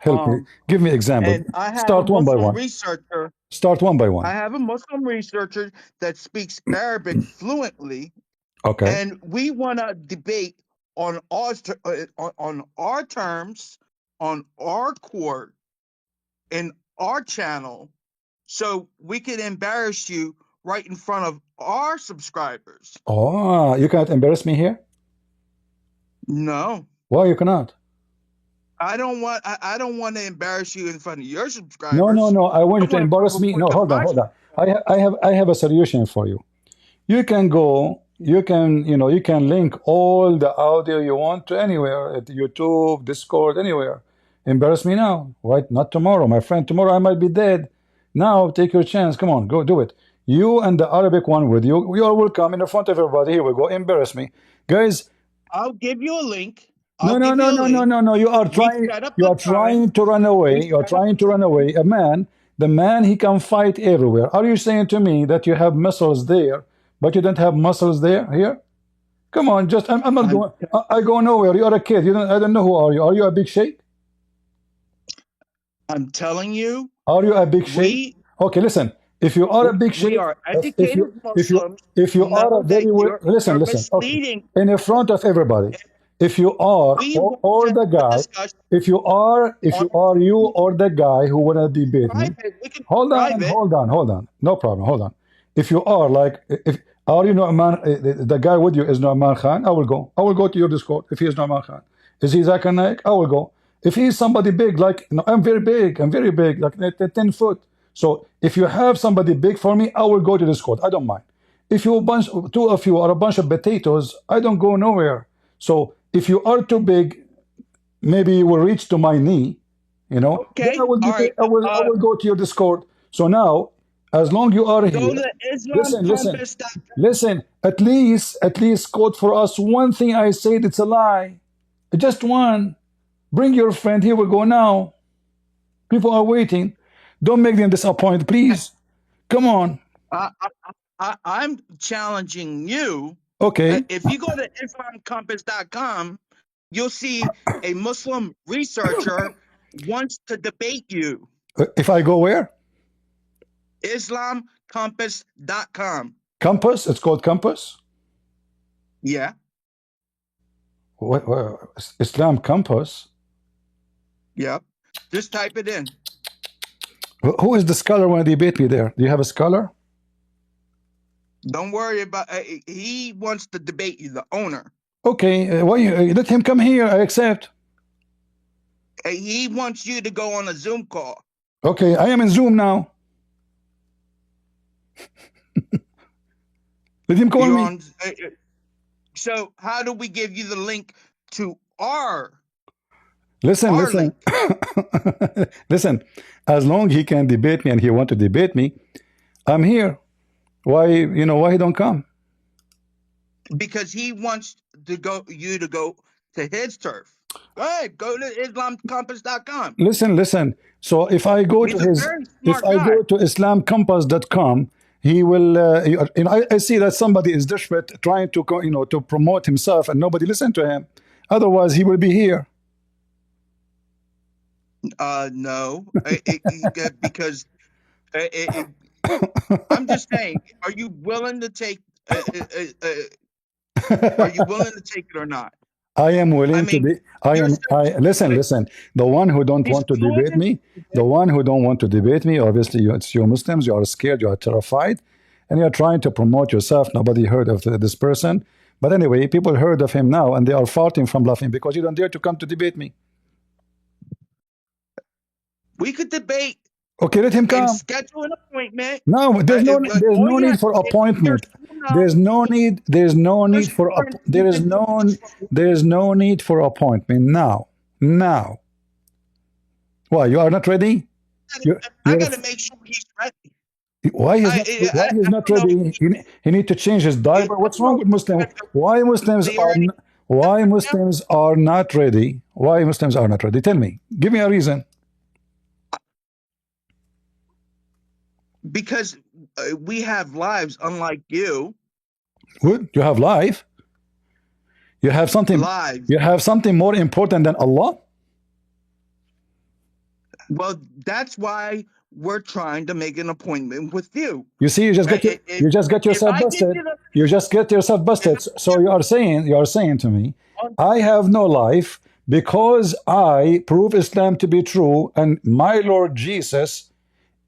S1: help me. Give me example.
S9: And I have
S1: Start
S9: a
S1: one by
S9: Muslim
S1: one.
S9: researcher.
S1: Start one by
S9: I
S1: one.
S9: have a Muslim researcher that speaks Arabic fluently,
S1: Okay.
S9: and we want to debate on our terms, on our court, in our channel, so we can embarrass you right in front of our subscribers.
S1: Oh, you cannot embarrass me here?
S9: No.
S1: Why you cannot?
S9: I don't want to embarrass you in front of your subscribers.
S1: No. I want you to
S9: wanna
S1: embarrass
S9: prove a
S1: me.
S9: point
S1: No,
S9: to
S1: hold on.
S9: my
S1: I have a solution for you. You can go, you can link all the audio you want to anywhere, at YouTube, Discord, anywhere. Embarrass me now. Why not tomorrow? My friend, tomorrow I might be dead. Now take your chance. Come on, go do it. You and the Arabic one with you, we all will come in the front of everybody. Here we go. Embarrass me. Guys,
S9: I'll give you a link.
S1: no. You are trying to run away. You are trying to run away. The man, he can fight everywhere. Are you saying to me that you have muscles there, but you don't have muscles there here? Come on, I'm not going. I go nowhere. You are a kid. I don't know who are you. Are you a big sheikh?
S9: I'm telling you.
S1: Are you a big sheikh? Okay, listen. If you are a big sheikh,
S9: We are educated Muslims.
S1: if you are a very listen. Okay. In front of everybody. If you are or the guy, if you are you or the guy who wanna debate me, hold on. No problem. Hold on. If you are like, if are you Nu'man, the guy with you is Nu'man Khan, I will go. I will go to your Discord if he is Nu'man Khan. Is he Zakir Naik? I will go. If he is somebody big, like, no, I'm very big, like 10 foot. So if you have somebody big for me, I will go to Discord. I don't mind. If two of you are a bunch of potatoes, I don't go nowhere. So if you are too big, maybe you will reach to my knee,
S9: Okay.
S1: Then I will go to your Discord. So now, as long you are here, listen. At least quote for us one thing I said. It's a lie, just one. Bring your friend. Here we go now. People are waiting. Don't make them disappointed, please. Come on.
S9: I'm challenging you.
S1: Okay.
S9: If you go to islamcompass.com, you'll see a Muslim researcher wants to debate you.
S1: If I go where?
S9: islamcompass.com.
S1: Compass? It's called Compass?
S9: Yeah.
S1: What, Islam Compass?
S9: Yep. Just type it in.
S1: Who is the scholar when they debate me there? Do you have a scholar?
S9: Don't worry about he wants to debate you, the owner.
S1: Okay, let him come here. I accept.
S9: He wants you to go on a Zoom call.
S1: Okay, I am in Zoom now. Let him call
S9: You're
S1: me.
S9: on. So how do we give you the link to our
S1: Listen,
S9: link?
S1: listen. As long he can debate me and he want to debate me, I'm here. Why, why he don't come?
S9: Because he wants to go to his turf. Go ahead, go to islamcompass.com.
S1: Listen. So if I go
S9: He's
S1: to
S9: a
S1: his,
S9: very
S1: if
S9: smart
S1: I
S9: guy.
S1: go to islamcompass.com, he will. I see that somebody is desperate, trying to, to promote himself, and nobody listen to him. Otherwise, he will be here.
S9: No, because I'm just saying. Are you willing to take? Are you willing to take it or not?
S1: I am willing
S9: I
S1: to
S9: mean,
S1: be. I
S9: you're
S1: am. I
S9: fluid.
S1: listen. The one who don't
S9: He's
S1: want to debate
S9: fluid.
S1: me, the one who don't want to debate me. Obviously, it's you Muslims. You are scared. You are terrified, and you are trying to promote yourself. Nobody heard of this person, but anyway, people heard of him now, and they are farting from laughing because you don't dare to come to debate me.
S9: We could debate
S1: Okay, let him
S9: and
S1: come.
S9: schedule an appointment.
S1: No, there's
S9: All
S1: no
S9: you
S1: need
S9: have
S1: for
S9: to say is your
S1: appointment.
S9: true
S1: There's no
S9: knowledge.
S1: need. There's no need
S9: Just
S1: for there's no need for appointment now. Now, why you are not ready?
S9: I got to make sure he's ready.
S1: Why he's not? Why he's not
S9: don't know.
S1: ready? He need to change his diaper. What's wrong with Muslims? Why Muslims
S9: They
S1: are?
S9: already
S1: Why Muslims are not ready? Why Muslims are not ready? Tell me. Give me a reason.
S9: because we have lives unlike you.
S1: Good. You have life. You have something.
S9: Lives.
S1: You have something more important than Allah.
S9: Well, that's why we're trying to make an appointment with you.
S1: You see, you just get yourself busted. You just get yourself busted. So you are saying to me, I have no life because I prove Islam to be true, and my Lord Jesus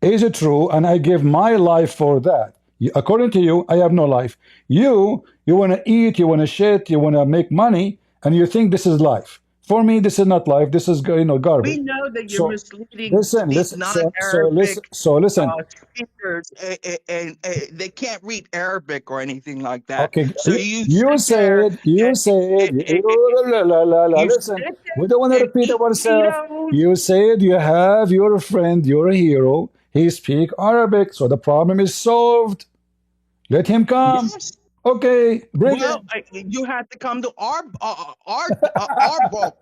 S1: is it true, and I give my life for that. According to you, I have no life. You want to eat, you want to shit, you want to make money, and you think this is life. For me, this is not life. This is garbage.
S9: We know that you're misleading
S1: listen.
S9: non-Arabic
S1: Listen.
S9: speakers, and they can't read Arabic or anything like that.
S1: Okay,
S9: So you
S1: said. Listen, we don't want to repeat ourselves. You said you have your friend, your hero. He speak Arabic, so the problem is solved. Let him come.
S9: Yes.
S1: Okay, bring him.
S9: You have to come to our ball court.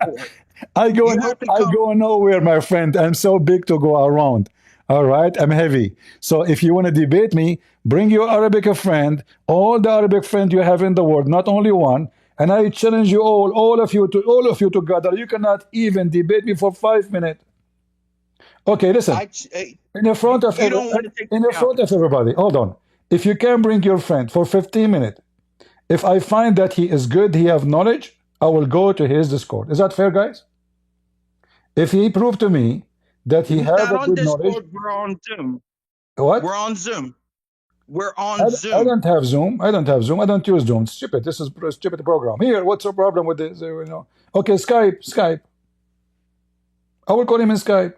S1: I go nowhere, my friend. I'm so big to go around. All right, I'm heavy. So if you want to debate me, bring your Arabic friend, all the Arabic friend you have in the world, not only one. And I challenge you all of you together. You cannot even debate me for 5 minutes. Okay, listen. In the front of everybody. Hold on. If you can bring your friend for 15 minutes, if I find that he is good, he have knowledge, I will go to his Discord. Is that fair, guys? If he proved to me that he has a good knowledge,
S9: we're on Zoom.
S1: What?
S9: We're on Zoom. We're on Zoom.
S1: I don't have Zoom. I don't use Zoom. It's stupid. This is a stupid program. Here, what's the problem with this? Okay, Skype. I will call him in Skype.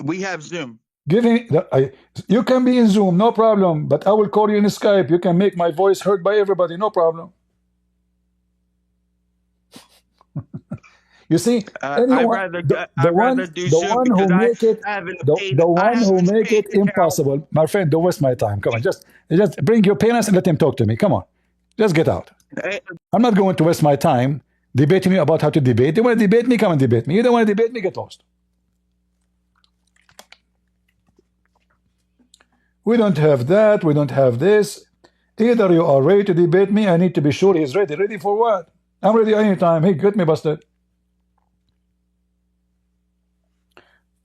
S9: We have Zoom.
S1: Give him. You can be in Zoom, no problem. But I will call you in Skype. You can make my voice heard by everybody, no problem. You see, the one who make it impossible, my friend. Don't waste my time. Come on, just bring your parents and let them talk to me. Come on, just get out. I'm not going to waste my time debating you about how to debate. You want to debate me? Come and debate me. You don't want to debate me? Get lost. We don't have that. We don't have this. Either you are ready to debate me. I need to be sure he's ready. Ready for what? I'm ready anytime. Hey, get me busted.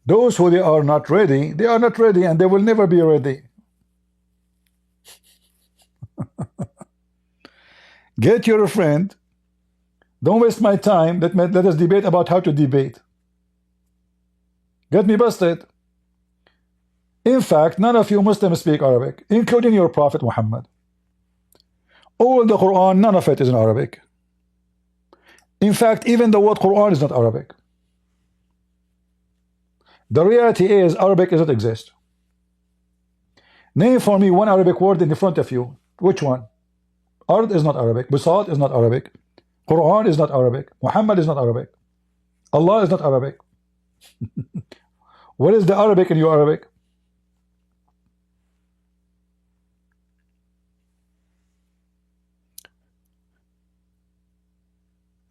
S1: Those who they are not ready, and they will never be ready. Get your friend. Don't waste my time. Let us debate about how to debate. Get me busted. In fact, none of you Muslims speak Arabic, including your Prophet Muhammad. All the Quran, none of it is in Arabic. In fact, even the word Quran is not Arabic. The reality is Arabic doesn't exist. Name for me one Arabic word in the front of you. Which one? Ard is not Arabic. Busat is not Arabic. Quran is not Arabic. Muhammad is not Arabic. Allah is not Arabic. What is the Arabic in your Arabic?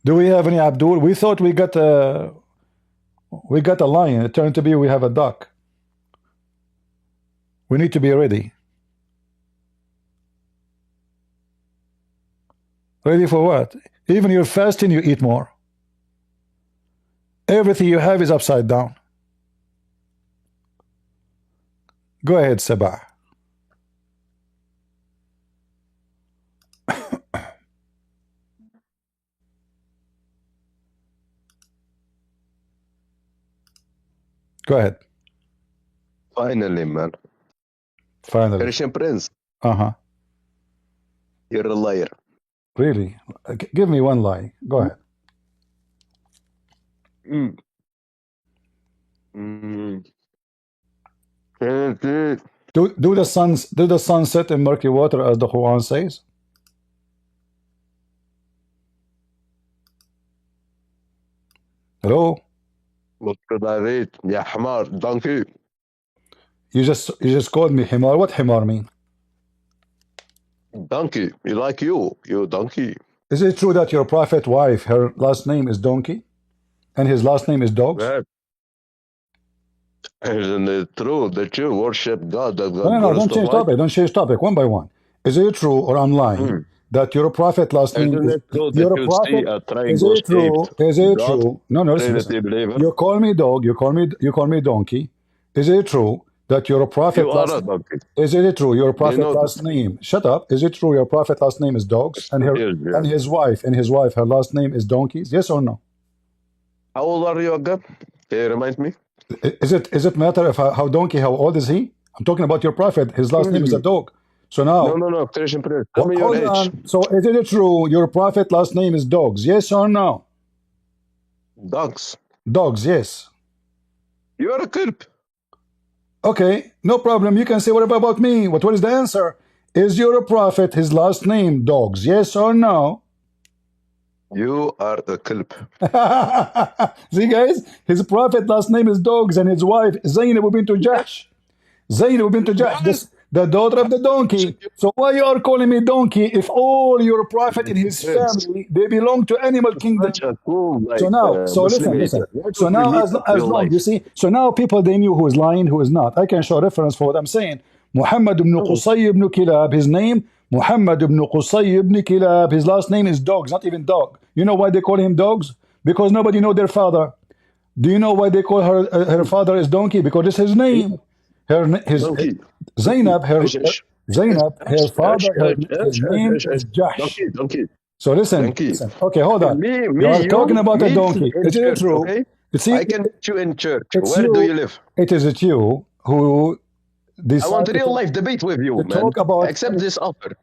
S1: Do we have any Abdul? We thought we got a lion. It turned to be we have a duck. We need to be ready. Ready for what? Even you're fasting, you eat more. Everything you have is upside down. Go ahead, Sabah. Go ahead.
S10: Finally, man.
S1: Finally.
S10: Christian Prince.
S1: Uh-huh.
S10: You're a liar.
S1: Really? Give me one lie. Go ahead. Do the sun set in murky water as the Quran says? Hello?
S10: What could I read? Ya Hamar, donkey.
S1: You just called me Himar. What Himar mean?
S10: Donkey. You donkey.
S1: Is it true that your prophet wife, her last name is Donkey? And his last name is Dogs?
S10: Well, isn't it true that you worship God?
S1: No, don't change topic. Don't change topic. One by one. Is it true or I'm lying that your prophet last name
S10: Isn't
S1: is
S10: it true that
S1: your
S10: you
S1: prophet?
S10: see a
S1: Is
S10: triangle
S1: it true?
S10: shaped
S1: Is it
S10: God?
S1: true? No, listen.
S10: Trinity believer?
S1: You call me dog. You call me donkey. Is it true that your prophet
S10: You are
S1: last
S10: a donkey.
S1: Is it true your prophet
S10: know
S1: last name? Shut up. Is it true your prophet last name is Dogs and his wife her last name is Donkeys? Yes or no?
S10: How old are you again? Can you remind me?
S1: Is it matter of how donkey? How old is he? I'm talking about your prophet. His last name is a dog. So now,
S10: No, Christian Prince. Tell me your
S1: hold
S10: age.
S1: on. So is it true your prophet last name is Dogs? Yes or no?
S10: Dogs.
S1: Dogs. Yes.
S10: You are a culp.
S1: Okay, no problem. You can say whatever about me. What is the answer? Is your prophet his last name Dogs? Yes or no?
S10: You are the culp.
S1: See, guys, his prophet last name is Dogs, and his wife Zainab bint Jahsh. Zainab bint Jahsh, the daughter of the donkey. So why you are calling me donkey if all your prophet and his family they belong to animal kingdom? So now, so listen. So now, as long you see, so now people they knew who is lying, who is not. I can show reference for what I'm saying. Muhammad ibn Qusay ibn Kilab, his name Muhammad ibn Qusay ibn Kilab. His last name is Dogs, not even dog. You know why they call him Dogs? Because nobody know their father. Do you know why they call her father is donkey? Because it's his name. Zainab, her father, his name is Jahsh.
S10: Donkey.
S1: So listen. Okay, hold on. You are talking about a donkey. Is it true?
S10: Okay?
S1: See,
S10: I can meet you in church. Where do you live?
S1: It is you who
S10: I want a real life debate with you, man.
S1: Talk about,
S10: accept this offer.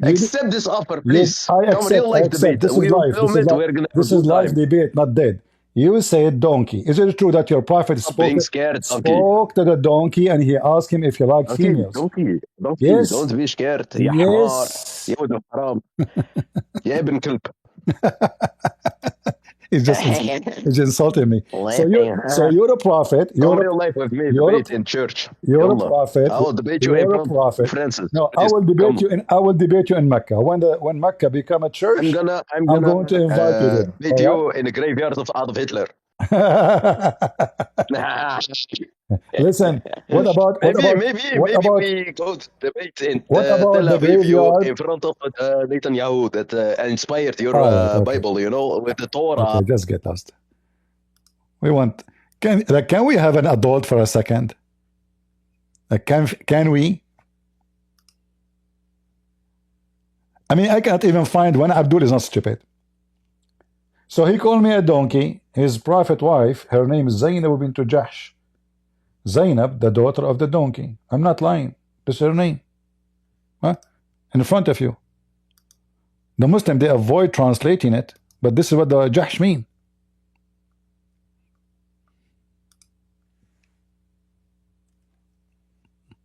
S10: Accept this offer, please.
S1: I accept.
S10: Come real life debate.
S1: This is life. This is life debate, not dead. You said donkey. Is it true that your prophet spoke to the donkey and he asked him if he liked females?
S10: Donkey.
S1: Yes.
S10: Don't be scared.
S1: Yes.
S10: Ya haram. Ya ibn kalb.
S1: He's insulting me. So you're a prophet.
S10: You're real life with me. Debate in church.
S1: You're a prophet.
S10: I will debate you in front of Francis.
S1: No, I will debate you. I will debate you in Mecca. When Mecca become a church, I'm going to invite you there.
S10: Debate you in the graveyard of Adolf Hitler.
S1: Listen, maybe
S10: we go to debate in Tel Aviv in front of Netanyahu that inspired your Bible, you know, with the Torah.
S1: Okay, just get lost. Can we have an adult for a second? Can we? I mean, I can't even find one. Abdul is not stupid. So he called me a donkey. His prophet wife, her name is Zainab bint Jahsh. Zainab, the daughter of the donkey. I'm not lying. This is her name. Huh? In front of you. The Muslim, they avoid translating it, but this is what the Jahsh mean.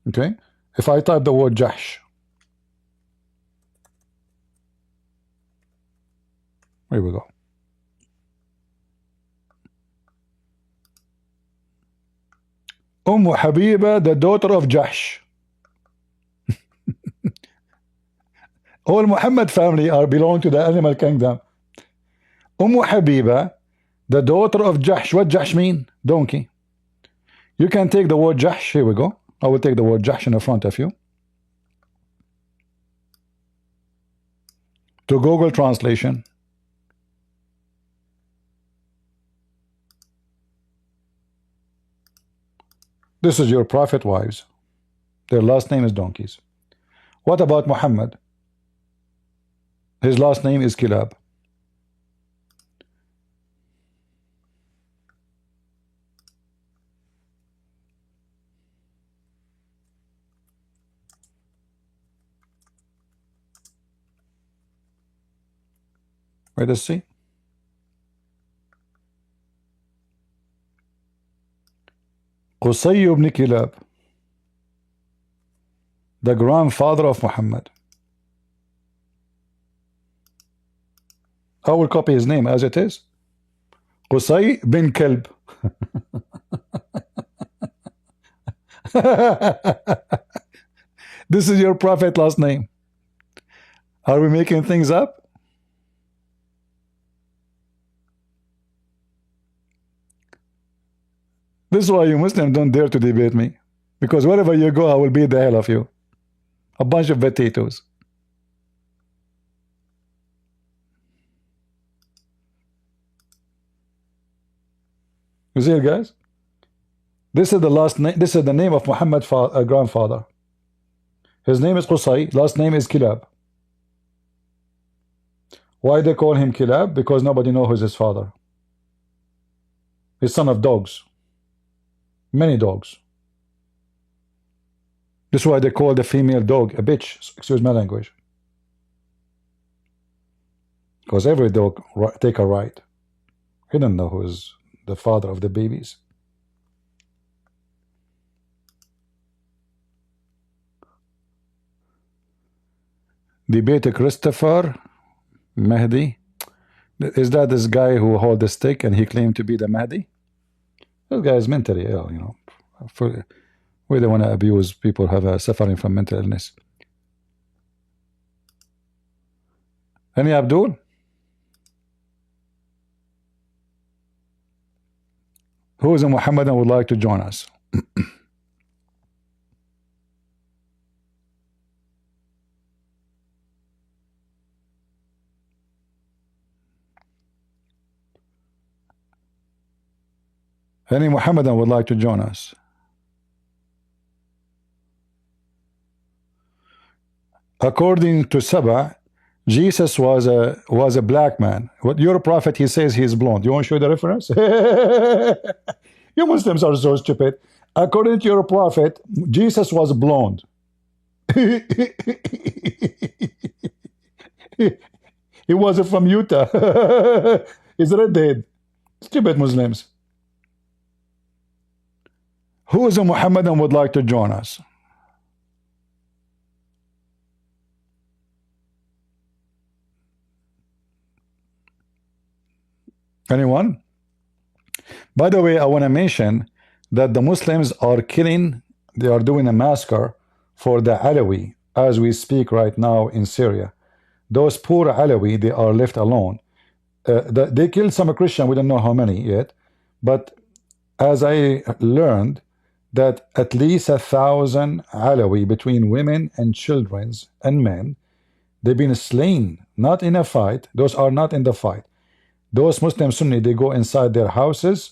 S1: Okay? If I type the word Jahsh, Here we go. Habiba, the daughter of Jahsh. All Muhammad family are belong to the animal kingdom. Habiba, the daughter of Jahsh. What Jahsh mean? Donkey. You can take the word Jahsh. Here we go. I will take the word Jahsh in front of you. To Google translation. This is your prophet wives. Their last name is donkeys. What about Muhammad? His last name is Kilab. Wait to see. Qusay ibn Kilab, the grandfather of Muhammad. I will copy his name as it is. Qusay bin Kalb. This is your prophet last name. Are we making things up? This is why you Muslims don't dare to debate me. Because wherever you go, I will beat the hell of you. A bunch of potatoes. You see it, guys? This is the last name. This is the name of Muhammad's grandfather. His name is Qusay. Last name is Kilab. Why they call him Kilab? Because nobody knows who's his father. He's son of dogs. Many dogs. This is why they call the female dog a bitch. Excuse my language. Because every dog take a right. He don't know who is the father of the babies. Debate Christopher Mahdi. Is that this guy who hold the stick and he claimed to be the Mahdi? This guy is mentally ill, you know. We don't want to abuse people who have suffering from mental illness. Any Abdul? Who is a Muhammadan would like to join us? Any Muhammadan would like to join us? According to Saba, Jesus was a black man. What your prophet, he says he is blonde. You want to show the reference? You Muslims are so stupid. According to your prophet, Jesus was blonde. He was from Utah. He's redhead. Stupid Muslims. Who is a Muhammadan would like to join us? Anyone? By the way, I want to mention that the Muslims are killing, they are doing a massacre for the Alawi as we speak right now in Syria. Those poor Alawi, they are left alone. They killed some Christian, we don't know how many yet, but as I learned that at least 1,000 Alawi between women and children and men, they've been slain, not in a fight. Those are not in the fight. Those Muslim Sunni, they go inside their houses,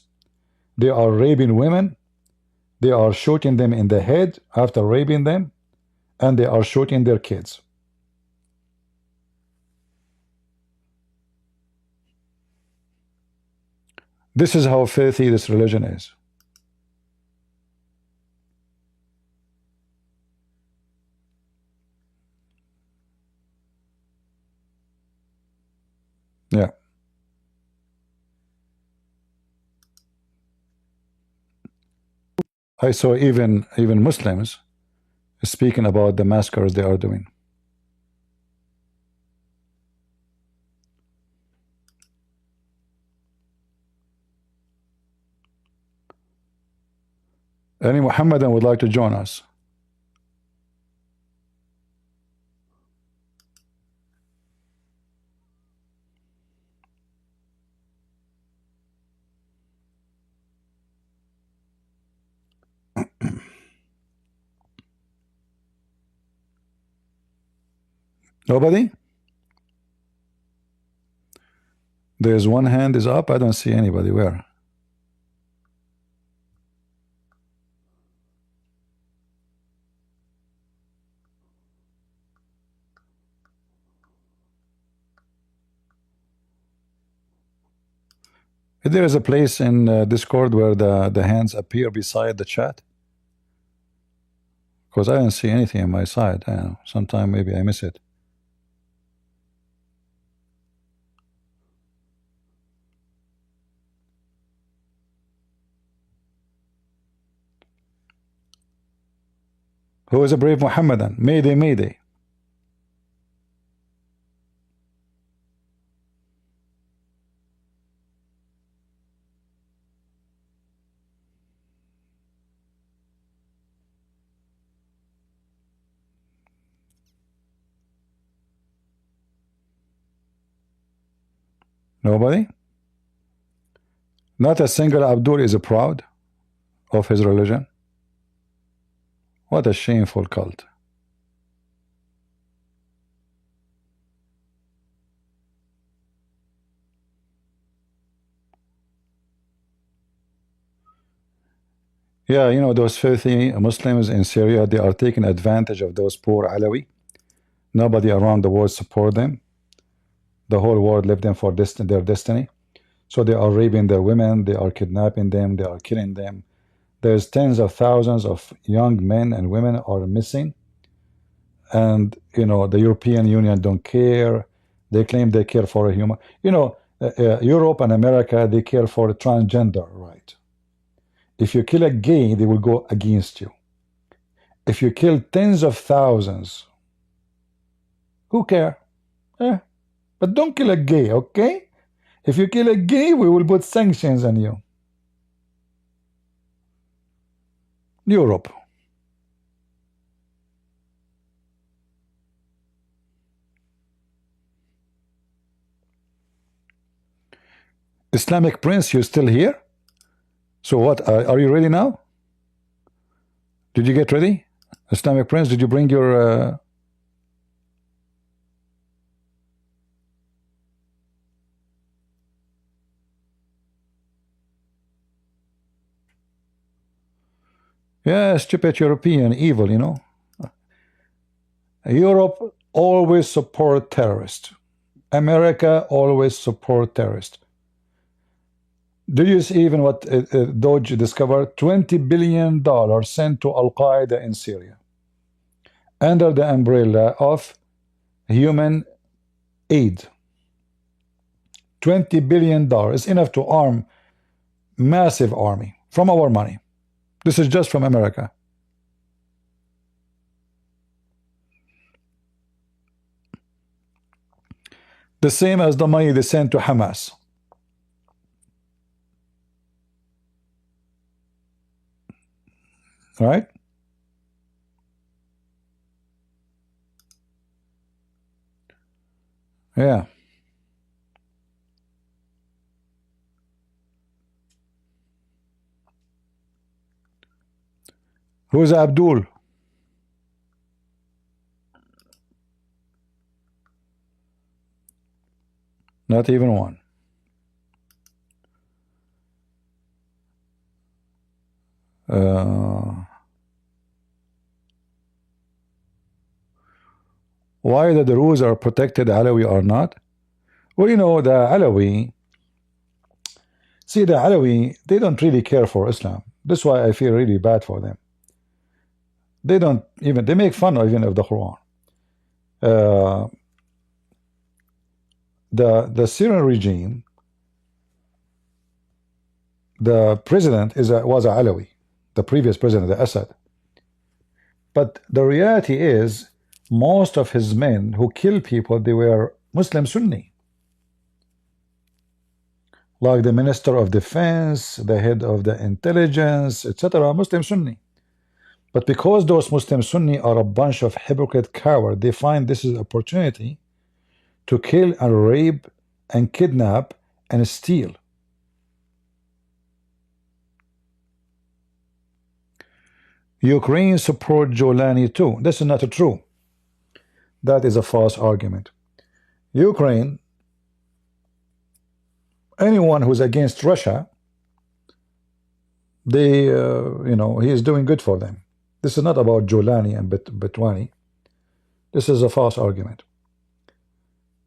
S1: they are raping women, they are shooting them in the head after raping them, and they are shooting their kids. This is how filthy this religion is. Yeah. I saw even Muslims speaking about the massacres they are doing. Any Muhammadan would like to join us? Nobody? There's one hand is up. I don't see anybody. Where? If there is a place in Discord where the hands appear beside the chat, because I don't see anything on my side. I don't know. Sometime maybe I miss it. Who is a brave Muhammadan? Mayday, Mayday. Nobody? Not a single Abdul is proud of his religion. What a shameful cult. Yeah, you know, those filthy Muslims in Syria, they are taking advantage of those poor Alawi. Nobody around the world support them. The whole world left them for their destiny. So they are raping their women, they are kidnapping them, they are killing them. There's tens of thousands of young men and women are missing. And, you know, the European Union don't care. They claim they care for a human. You know, Europe and America, they care for a transgender right. If you kill a gay, they will go against you. If you kill tens of thousands, who care? But don't kill a gay, okay? If you kill a gay, we will put sanctions on you. Europe. Islamic Prince, you still here? So what, are you ready now? Did you get ready? Islamic Prince, did you bring your... Yeah, stupid European evil, you know. Europe always support terrorists. America always support terrorists. Do you see even what Doge discovered? $20 billion sent to Al-Qaeda in Syria under the umbrella of human aid. $20 billion is enough to arm massive army from our money. This is just from America. The same as the money they sent to Hamas. Right? Yeah. Who's Abdul? Not even one. Why the Druze are protected, Alawi are not? Well, you know, the Alawi, see, the Alawi, they don't really care for Islam. That's why I feel really bad for them. They don't even, they make fun even of the Quran. The Syrian regime, the president was a Alawi, the previous president, the Assad. But the reality is, most of his men who killed people, they were Muslim Sunni. like the Minister of Defense, the head of the intelligence, etc., Muslim Sunni. But because those Muslim Sunni are a bunch of hypocrite cowards, they find this is an opportunity to kill and rape and kidnap and steal. Ukraine support Jolani too. This is not true. That is a false argument. Ukraine, anyone who's against Russia, they, he is doing good for them. This is not about Jolani and Betwani. This is a false argument.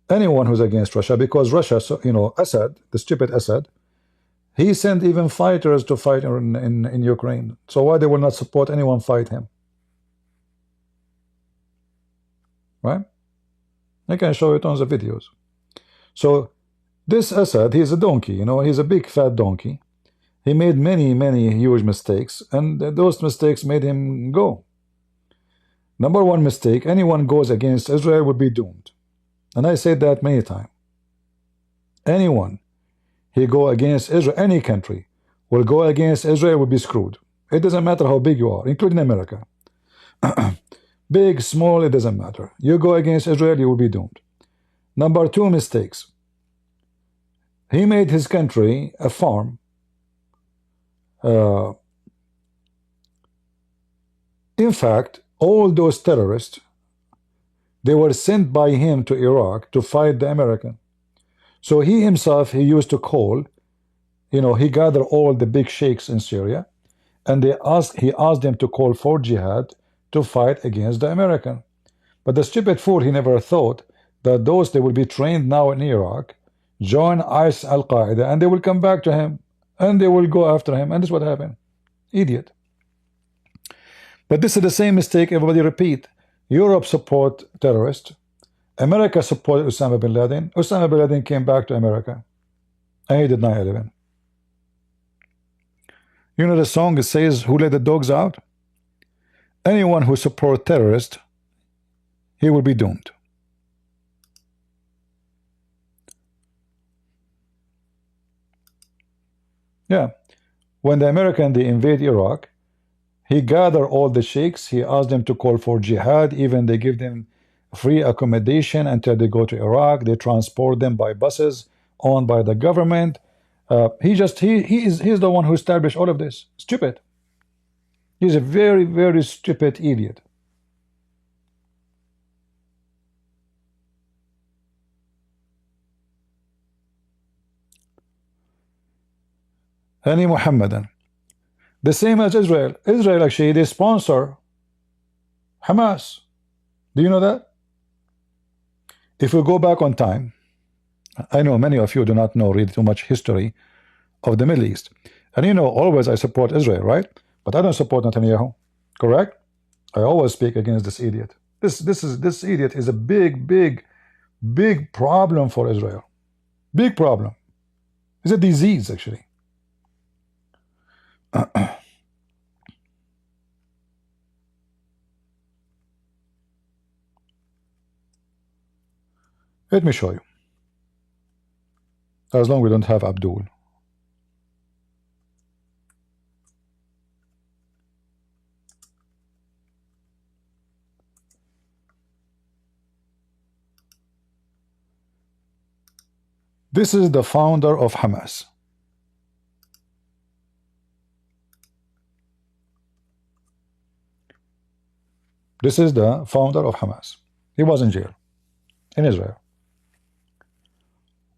S1: Anyone who's against Russia, because Russia, Assad, the stupid Assad, he sent even fighters to fight in Ukraine. So why they will not support anyone fight him? Right? I can show you tons of videos. So this Assad, he's a donkey, he's a big fat donkey. He made many huge mistakes, and those mistakes made him go. Number one mistake, anyone goes against Israel will be doomed. And I said that many times. Anyone he go against Israel, any country will go against Israel will be screwed. It doesn't matter how big you are, including America. Big, small, it doesn't matter. You go against Israel, you will be doomed. Number two mistakes. He made his country a farm. In fact, all those terrorists, they were sent by him to Iraq to fight the American. So he himself, he used to call, he gathered all the big sheikhs in Syria, and he asked them to call for jihad to fight against the American. But the stupid fool, he never thought that they will be trained now in Iraq, join ISIS, Al-Qaeda, and they will come back to him, and they will go after him, and this is what happened. Idiot. But this is the same mistake everybody repeat. Europe support terrorists. America supported Osama bin Laden. Osama bin Laden came back to America, and he did 9/11. You know the song, it says, who let the dogs out? Anyone who supports terrorists, he will be doomed. Yeah. When the American, they invade Iraq, he gathered all the sheikhs, he asked them to call for jihad, even they give them free accommodation until they go to Iraq, they transport them by buses owned by the government. He's the one who established all of this. Stupid. He's a very stupid idiot. Any Muhammadan. The same as Israel. Israel actually, they sponsor Hamas. Do you know that? If we go back on time, I know many of you do not know really too much history of the Middle East. And always I support Israel, right? But I don't support Netanyahu. Correct? I always speak against this idiot. This idiot is a big problem for Israel. Big problem. It's a disease, actually. Let me show you. As long as we don't have Abdul. This is the founder of Hamas. This is the founder of Hamas. He was in jail in Israel.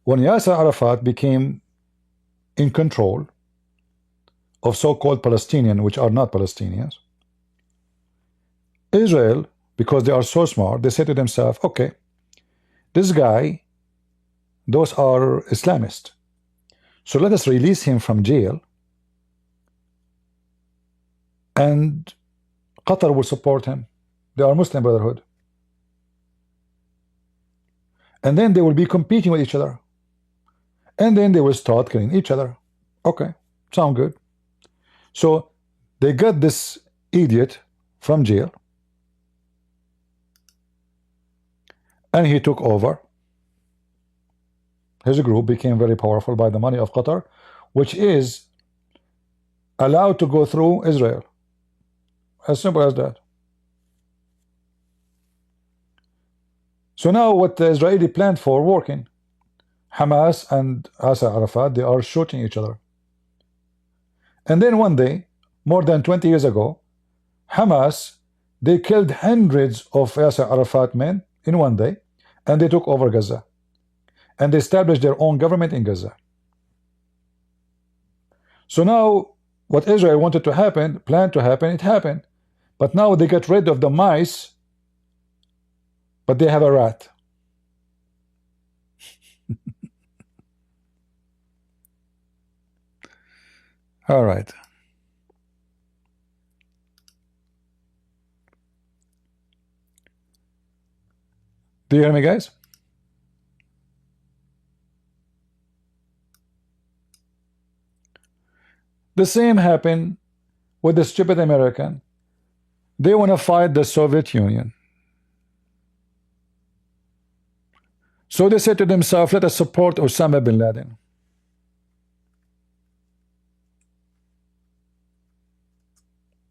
S1: When Yasser Arafat became in control of so-called Palestinians, which are not Palestinians, Israel, because they are so smart, they said to themselves, okay, this guy, those are Islamists. So let us release him from jail, and Qatar will support him. They are Muslim Brotherhood. And then they will be competing with each other. And then they will start killing each other. Okay, sound good. So they got this idiot from jail, and he took over his group became very powerful by the money of Qatar, which is allowed to go through Israel. As simple as that. So now what the Israeli planned for working. Hamas and Yasser Arafat, they are shooting each other. And then one day, more than 20 years ago, Hamas, they killed hundreds of Yasser Arafat men in one day, and they took over Gaza. And they established their own government in Gaza. So now, what Israel wanted to happen, planned to happen, it happened. But now they got rid of the mice, but they have a rat. All right. Do you hear me, guys? The same happened with the stupid American. They want to fight the Soviet Union. So they said to themselves, let us support Osama bin Laden.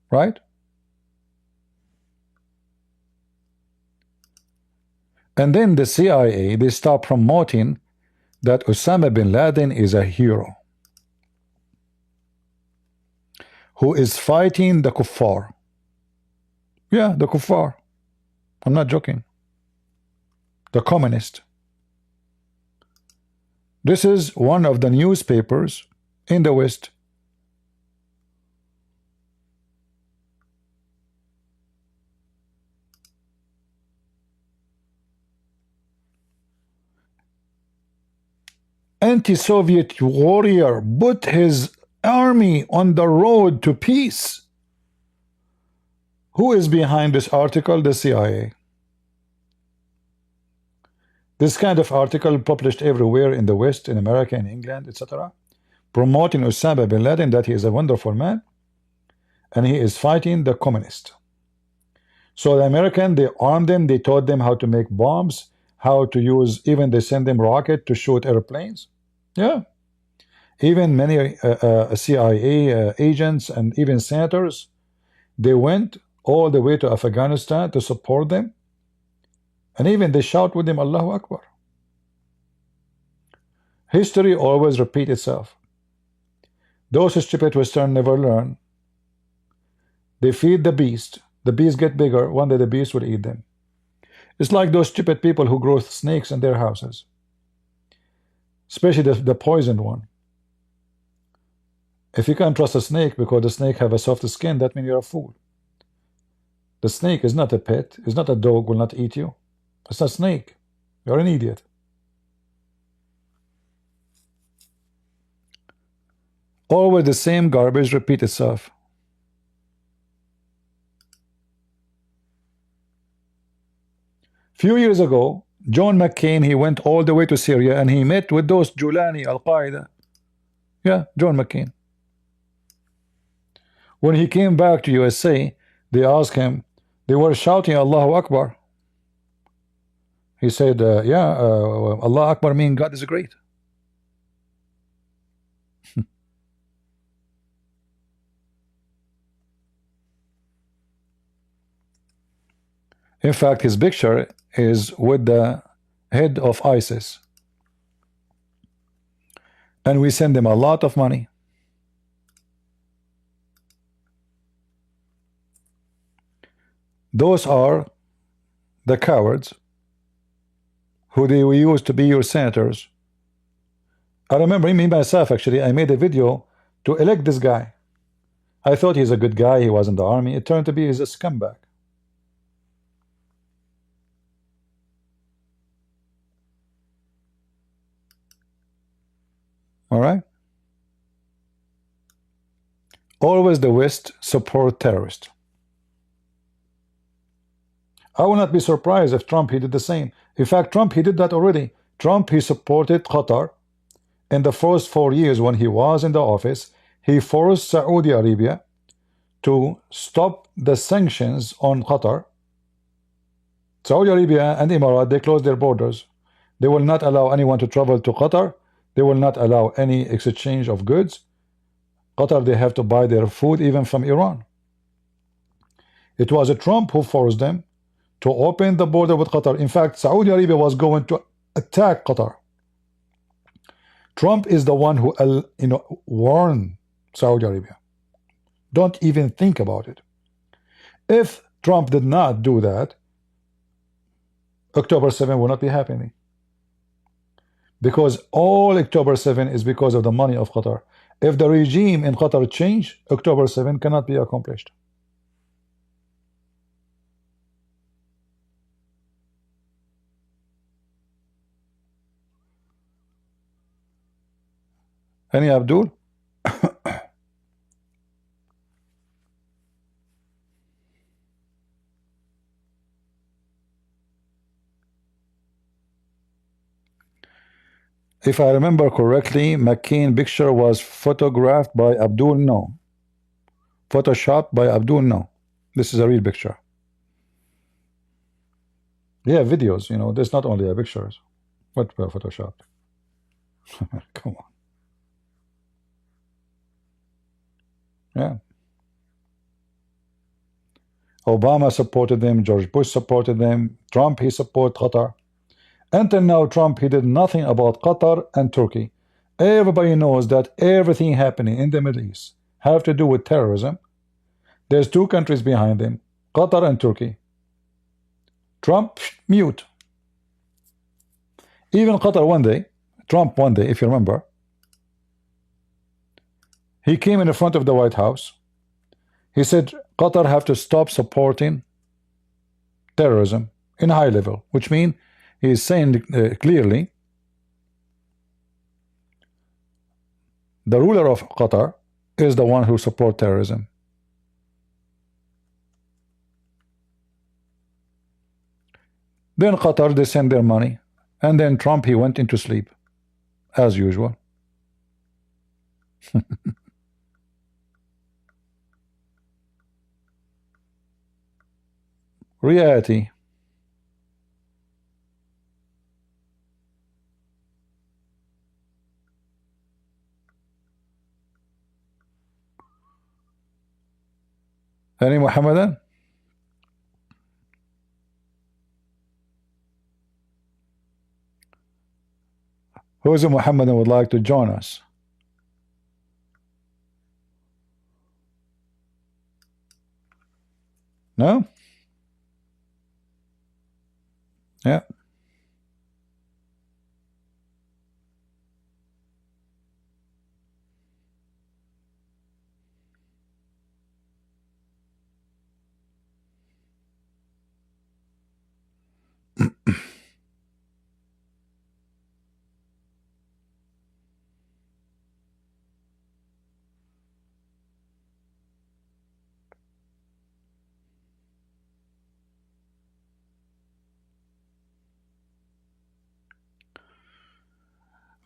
S1: Right? And then the CIA, they start promoting that Osama bin Laden is a hero who is fighting the kuffar. Yeah, the kuffar. I'm not joking. The communist. This is one of the newspapers in the West. Anti-Soviet warrior put his army on the road to peace. Who is behind this article? The CIA. This kind of article published everywhere in the West, in America, in England, etc., promoting Osama bin Laden, that he is a wonderful man and he is fighting the communist. So the American, they armed them, they taught them how to make bombs, how to use, even they send them rocket to shoot airplanes. Yeah. Even many CIA agents and even senators, they went all the way to Afghanistan to support them. And even they shout with them, Allahu Akbar. History always repeats itself. Those stupid Western never learn. They feed the beast. The beast get bigger. One day the beast will eat them. It's like those stupid people who grow snakes in their houses. Especially the poisoned one. If you can't trust a snake because the snake have a soft skin, that means you're a fool. The snake is not a pet. It's not a dog, will not eat you. It's a snake. You're an idiot. Always the same garbage repeat itself. Few years ago, John McCain, he went all the way to Syria and he met with those Julani, Al-Qaeda. Yeah, John McCain. When he came back to USA, they asked him, they were shouting Allahu Akbar. He said, Allah Akbar means God is great. In fact, his picture is with the head of ISIS. And we send them a lot of money. Those are the cowards who they used to be your senators. I remember me myself, actually, I made a video to elect this guy. I thought he's a good guy, he was in the army. It turned to be he's a scumbag. All right? Always the West support terrorists. I will not be surprised if Trump, he did the same. In fact, Trump, he did that already. Trump, he supported Qatar. In the first 4 years when he was in the office, he forced Saudi Arabia to stop the sanctions on Qatar. Saudi Arabia and Emirates, they closed their borders. They will not allow anyone to travel to Qatar. They will not allow any exchange of goods. Qatar, they have to buy their food even from Iran. It was a Trump who forced them to open the border with Qatar. In fact, Saudi Arabia was going to attack Qatar. Trump is the one who warned Saudi Arabia. Don't even think about it. If Trump did not do that, October 7 will not be happening. Because all October 7 is because of the money of Qatar. If the regime in Qatar change, October 7 cannot be accomplished. Any Abdul? If I remember correctly, McCain picture was photographed by Abdul. No. Photoshopped by Abdul. No. This is a real picture. Yeah, videos, there's not only a pictures. What were photoshopped? Come on. Yeah. Obama supported them. George Bush supported them. Trump, he supported Qatar. Until now, Trump, he did nothing about Qatar and Turkey. Everybody knows that everything happening in the Middle East have to do with terrorism. There's two countries behind them, Qatar and Turkey. Trump, mute. Even Qatar one day, Trump one day, if you remember, he came in the front of the White House. He said, Qatar have to stop supporting terrorism in high level, which means he is saying clearly the ruler of Qatar is the one who supports terrorism. Then Qatar, they send their money, and then Trump, he went into sleep, as usual. Reality. Any Muhammadan? Who is a Muhammadan would like to join us? No? Yeah.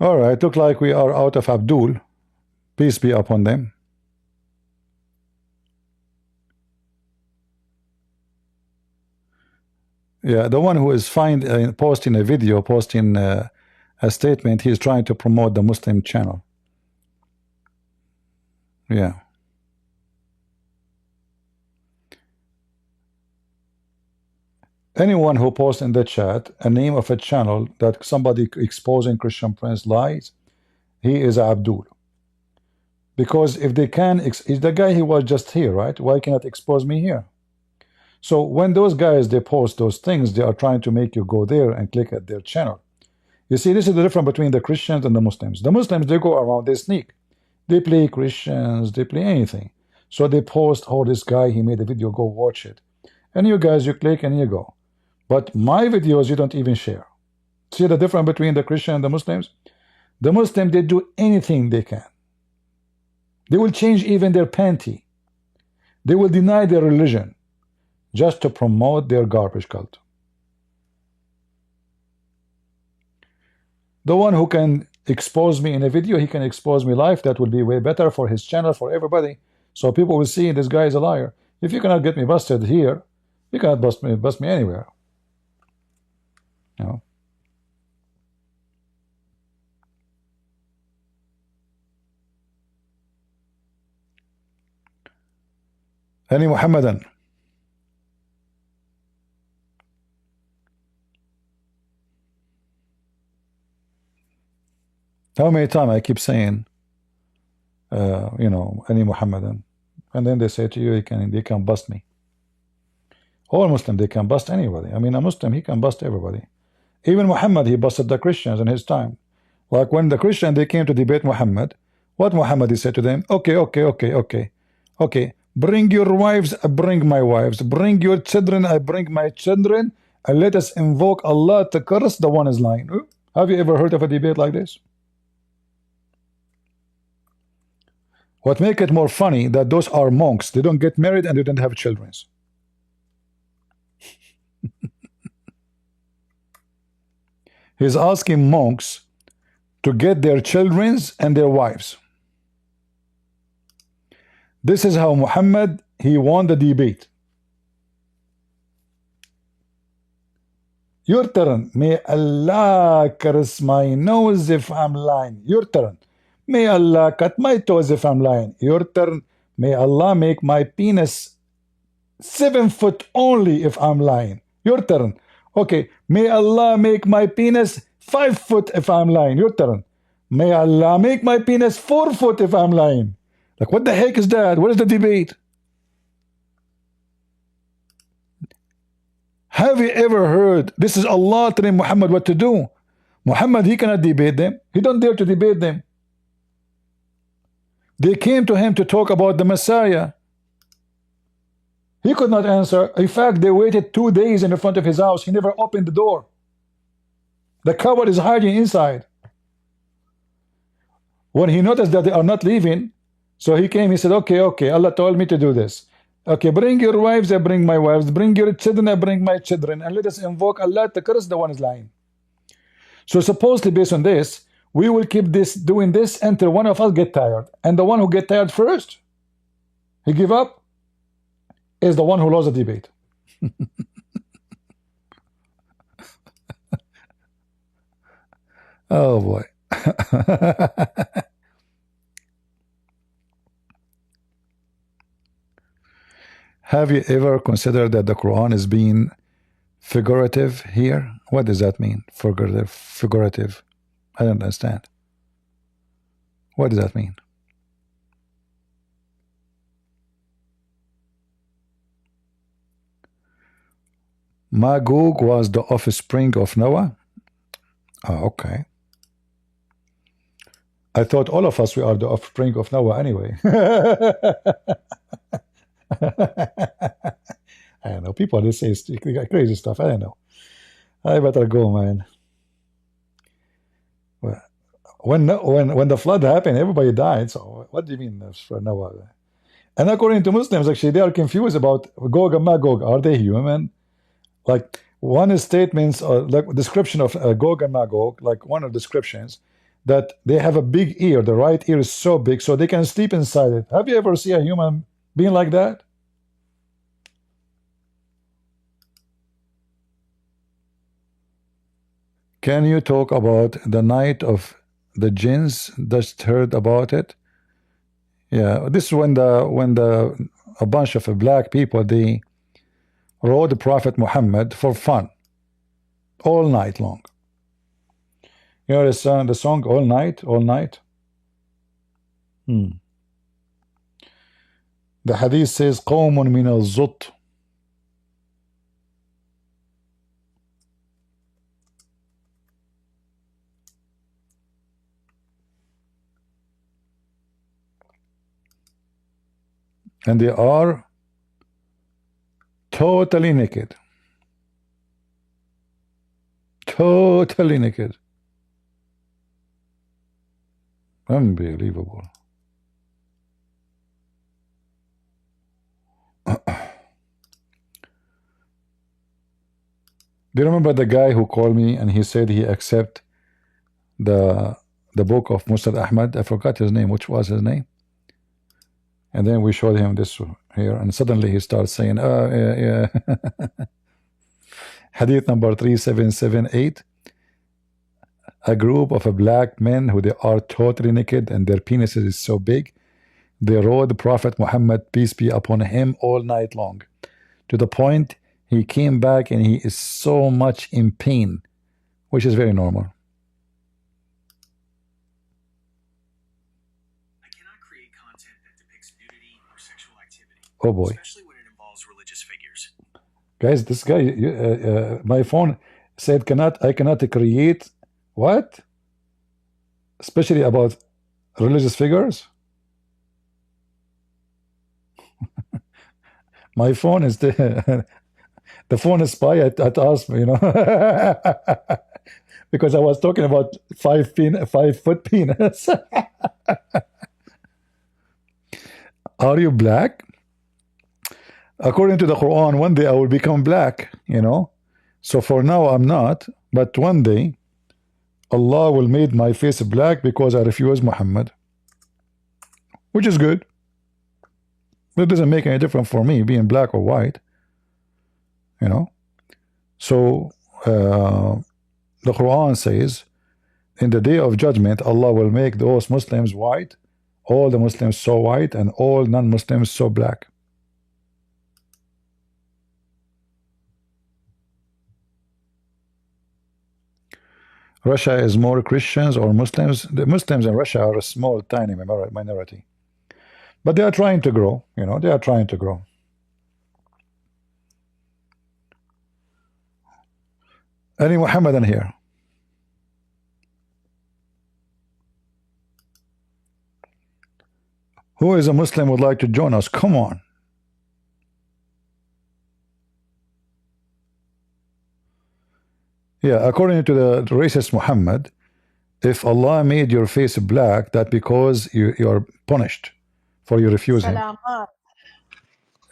S1: All right, look like we are out of Abdul. Peace be upon them. Yeah, the one who is posting a video, posting a statement, he's trying to promote the Muslim channel. Yeah. Anyone who posts in the chat a name of a channel that somebody exposing Christian Prince lies, he is Abdul. Because if they can, is the guy he was just here, right? Why cannot expose me here? So when those guys, they post those things, they are trying to make you go there and click at their channel. You see, this is the difference between the Christians and the Muslims. The Muslims, they go around, they sneak. They play Christians, they play anything. So they post, oh, this guy, he made a video, go watch it. And you guys, you click and you go. But my videos, you don't even share. See the difference between the Christian and the Muslims? The Muslims, they do anything they can. They will change even their panty. They will deny their religion just to promote their garbage cult. The one who can expose me in a video, he can expose me live. That will be way better for his channel, for everybody. So people will see this guy is a liar. If you cannot get me busted here, you cannot bust me anywhere. You know? Any Muhammadan? How many times I keep saying, you know, any Muhammadan, and then they say to you, they can bust me. All Muslim, they can bust anybody. I mean, a Muslim, he can bust everybody. Even Muhammad, he busted the Christians in his time. Like when the Christians, they came to debate Muhammad, what Muhammad, he said to them, okay, bring your wives, I bring my wives, bring your children, I bring my children, and let us invoke Allah to curse the one is lying. Have you ever heard of a debate like this? What make it more funny, that those are monks, they don't get married and they don't have children. He's asking monks to get their children and their wives. This is how Muhammad, he won the debate. Your turn. May Allah curse my nose if I'm lying. Your turn. May Allah cut my toes if I'm lying. Your turn. May Allah make my penis 7 foot only if I'm lying. Your turn. Okay. May Allah make my penis 5 foot if I'm lying. Your turn. May Allah make my penis 4 foot if I'm lying. Like, what the heck is that? What is the debate? Have you ever heard, this is Allah telling Muhammad what to do? Muhammad, he cannot debate them. He don't dare to debate them. They came to him to talk about the Messiah. He could not answer. In fact, they waited 2 days in the front of his house. He never opened the door. The coward is hiding inside. When he noticed that they are not leaving, so he came, he said, okay, Allah told me to do this. Okay, bring your wives, I bring my wives. Bring your children, I bring my children. And let us invoke Allah to curse the one is lying. So supposedly based on this, we will keep doing this until one of us get tired. And the one who get tired first, he give up, is the one who lost the debate. Oh boy. Have you ever considered that the Quran is being figurative here? What does that mean? Figurative. I don't understand. What does that mean? Magog was the offspring of Noah? Oh, okay. I thought all of us, we are the offspring of Noah anyway. I don't know. People, they say crazy stuff. I don't know. I better go, man. When the flood happened, everybody died. So what do you mean for Noah? And according to Muslims, actually, they are confused about Gog and Magog. Are they human? Like one statements or like description of Gog and Magog, like one of the descriptions, that they have a big ear. The right ear is so big, so they can sleep inside it. Have you ever seen a human being like that? Can you talk about the night of the jinns? Just heard about it. Yeah, this is when a bunch of black people, they rode the Prophet Muhammad for fun all night long. You know the song all night. The hadith says قوم من الزط. And they are totally naked. Totally naked. Unbelievable. Do you remember the guy who called me and he said he accept the book of Musnad Ahmad? I forgot his name. Which was his name? And then we showed him this here, and suddenly he starts saying, yeah. Hadith number 3778. A group of black men who they are totally naked and their penises is so big They rode Prophet Muhammad, peace be upon him, all night long, to the point he came back and he is so much in pain, which is very normal.
S11: I cannot create content that depicts nudity or sexual activity,
S1: oh boy,
S11: especially when it involves religious figures.
S1: Guys, this guy, my phone said I cannot create what? Especially about religious figures. My phone is the phone is spy at us, you know, because I was talking about 5-foot penis. Are you black? According to the Quran, one day I will become black, you know. So for now I'm not, but one day Allah will make my face black because I refuse Muhammad, which is good. It doesn't make any difference for me being black or white, you know. So the Quran says in the day of judgment Allah will make those Muslims white, all the Muslims so white, and all non-Muslims so black. Russia is more Christians or Muslims. The Muslims in Russia are a small, tiny minority. But they are trying to grow, you know, they are trying to grow. Any Muhammadan here? Who is a Muslim would like to join us? Come on. Yeah, according to the racist Muhammad, if Allah made your face black, that because you are punished for you refusing.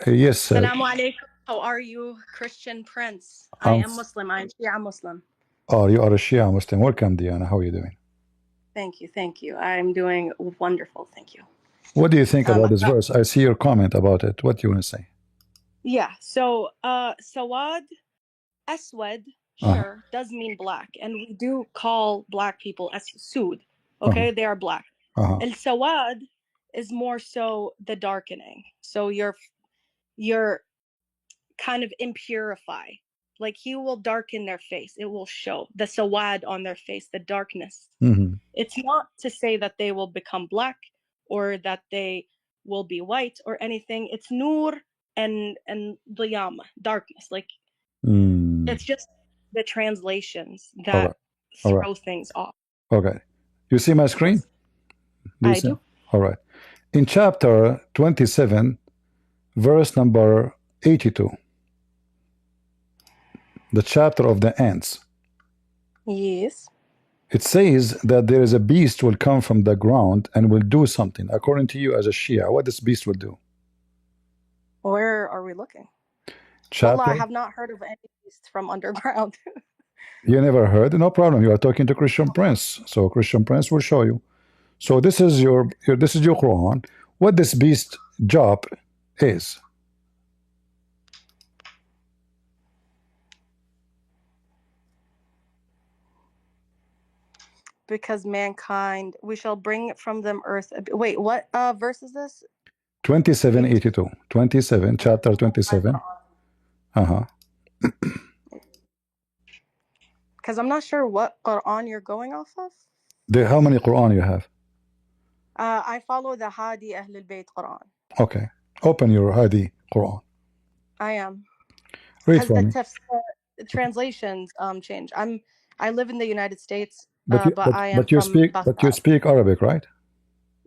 S1: Yes, sir.
S12: Assalamu alaikum. How are you, Christian Prince? I am Muslim. I am Shia Muslim.
S1: Oh, you are a Shia Muslim. Welcome, Diana. How are you doing?
S12: Thank you. Thank you. I'm doing wonderful. Thank you.
S1: What do you think about this verse? I see your comment about it. What do you want to say?
S12: Yeah. So, Sawad, Aswad, sure, does mean black. And we do call black people as Sud. Okay? They are black. El Sawad is more so the darkening. So you're kind of impurify. Like he will darken their face. It will show the sawad on their face, the darkness. It's not to say that they will become black or that they will be white or anything. It's nur and diyama, darkness. Like it's just the translations that throw things off.
S1: Okay. You see my screen?
S12: I do.
S1: All right. In chapter 27, verse number 82, the chapter of the ants.
S12: Yes.
S1: It says that there is a beast will come from the ground and will do something. According to you as a Shia, what this beast will do?
S12: Where are we looking?
S1: Chapter?
S12: Well, I have not heard of any beast from underground.
S1: You never heard? No problem. You are talking to Christian Prince. So Christian Prince will show you. So this is your Quran. What this beast job is.
S12: Because mankind, we shall bring from them earth. Wait, what verse is this?
S1: 2782. 27, chapter 27.
S12: Because I'm not sure what Quran you're going off of.
S1: How many Quran you have?
S12: I follow the Hadi Ahlul Bayt Quran.
S1: Okay. Open your Hadi Quran.
S12: I am.
S1: Read for me.
S12: The translations change. I live in the United States,
S1: but you speak Arabic, right?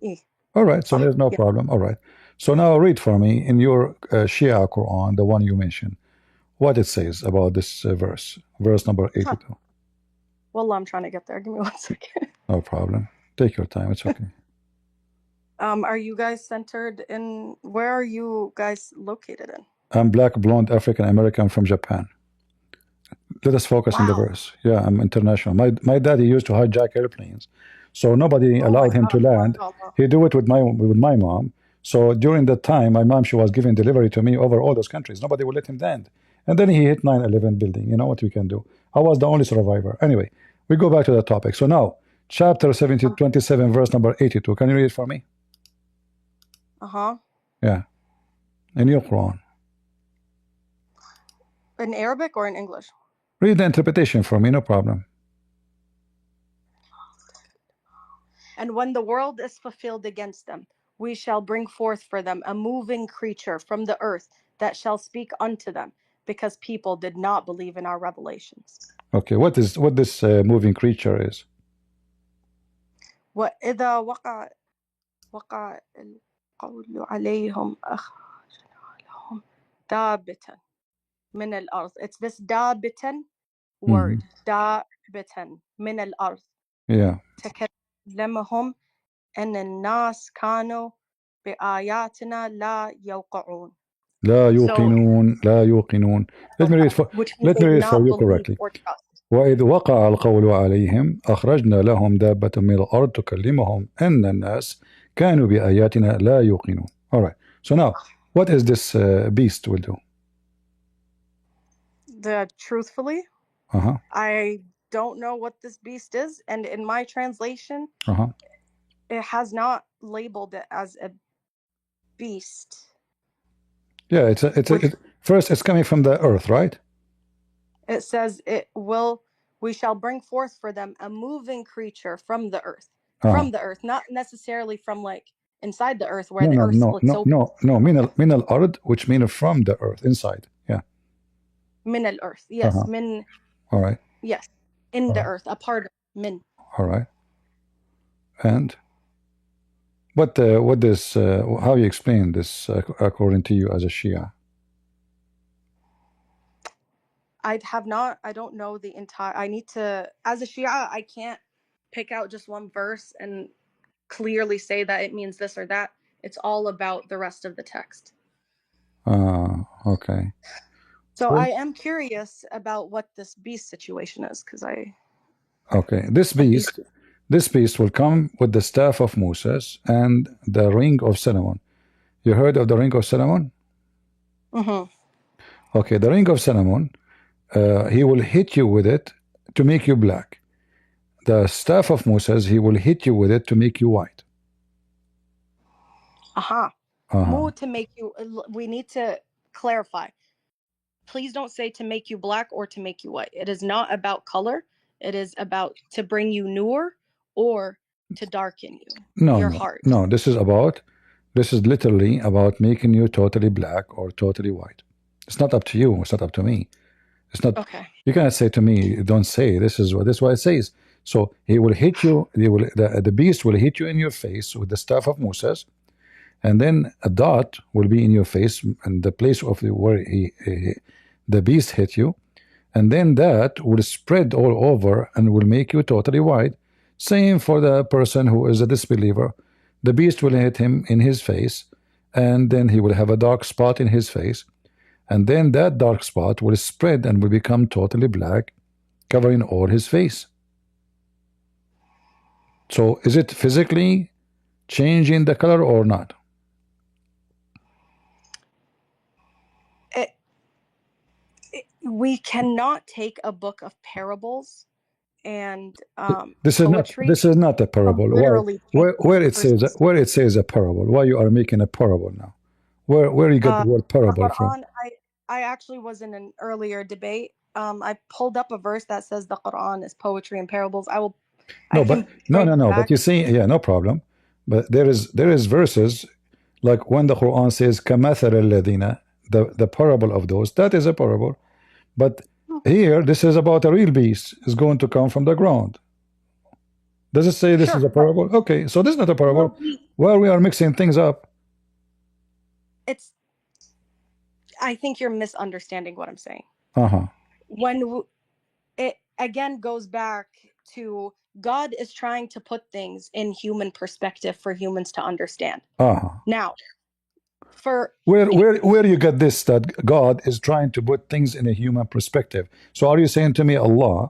S12: Yeah.
S1: All right, so there's no problem. All right. So now read for me in your Shia Quran, the one you mentioned, what it says about this verse number 82.
S12: Well, I'm trying to get there. Give me 1 second.
S1: No problem. Take your time. It's okay.
S12: Are you guys centered in? Where are you guys located in?
S1: I'm black, blonde, African American from Japan. Let us focus on the verse. Yeah, I'm international. My daddy used to hijack airplanes, so nobody allowed him to land. He do it with my mom. So during that time, my mom, she was giving delivery to me over all those countries. Nobody would let him land. And then he hit 9/11 building. You know what we can do? I was the only survivor. Anyway, we go back to the topic. So now, chapter 27, verse number 82. Can you read it for me? Yeah, in your Quran.
S12: In Arabic or in English?
S1: Read the interpretation for me, no problem.
S12: And when the world is fulfilled against them, we shall bring forth for them a moving creature from the earth that shall speak unto them, because people did not believe in our revelations.
S1: Okay, what this moving creature is?
S12: وإذا وقع القول عليهم أخرجنا لهم دابة من الأرض. It's this دابة word. دابة من الأرض.
S1: Yeah.
S12: تكلمهم أن الناس كانوا بآياتنا لا يوقعون.
S1: لا يوقنون لا يوقنون. Let me read for you correctly. وإذ وقع القول عليهم أخرجنا لهم دابة من الأرض تكلمهم أن الناس كانوا بآياتنا لا يوقنون. All right. So now, what is this beast will do?
S12: Truthfully, I don't know what this beast is, and in my translation, it has not labeled it as a beast.
S1: Yeah, first it's coming from the earth, right?
S12: It says we shall bring forth for them a moving creature from the earth. From the earth, not necessarily from like inside the earth where the earth splits open.
S1: No, min al-ard, which means from the earth, inside. Yeah.
S12: Min al-earth, yes. Min.
S1: All right.
S12: Yes, in the earth, a part of min.
S1: All right. And what this? How you explain this according to you as a Shia?
S12: I don't know the entire. I need to, as a Shia, I can't pick out just one verse and clearly say that it means this or that. It's all about the rest of the text.
S1: Okay.
S12: So I am curious about what this beast situation is, because
S1: Okay, this beast will come with the staff of Moses and the ring of Solomon. You heard of the ring of Solomon? Okay, the ring of Solomon, he will hit you with it to make you black. The staff of Moses, he will hit you with it to make you white.
S12: More to make you. We need to clarify. Please don't say to make you black or to make you white. It is not about color. It is about to bring you nur or to darken you. Your heart.
S1: No, this is literally about making you totally black or totally white. It's not up to you. It's not up to me. It's not. Okay. You cannot say to me, don't say this is what it says. So he will hit you. The beast will hit you in your face with the staff of Moses, and then a dot will be in your face and the place of where the beast hit you, and then that will spread all over and will make you totally white. Same for the person who is a disbeliever. The beast will hit him in his face, and then he will have a dark spot in his face, and then that dark spot will spread and will become totally black, covering all his face. So is it physically changing the color or not?
S12: We cannot take a book of parables and
S1: this is not a parable. Where it says a parable? Why you are making a parable now? Where you get the word parable from?
S12: I actually was in an earlier debate. I pulled up a verse that says the Quran is poetry and parables. No.
S1: But you see, yeah, no problem. But there is verses like when the Quran says كَمَثَلَ الَّذِينَ, the parable of those, that is a parable. But here, this is about a real beast is going to come from the ground. Does it say this is a parable? Okay, so this is not a parable. Well, we are mixing things up.
S12: I think you're misunderstanding what I'm saying. When it again goes back to God is trying to put things in human perspective for humans to understand. Now,
S1: where you get this that God is trying to put things in a human perspective? So are you saying to me Allah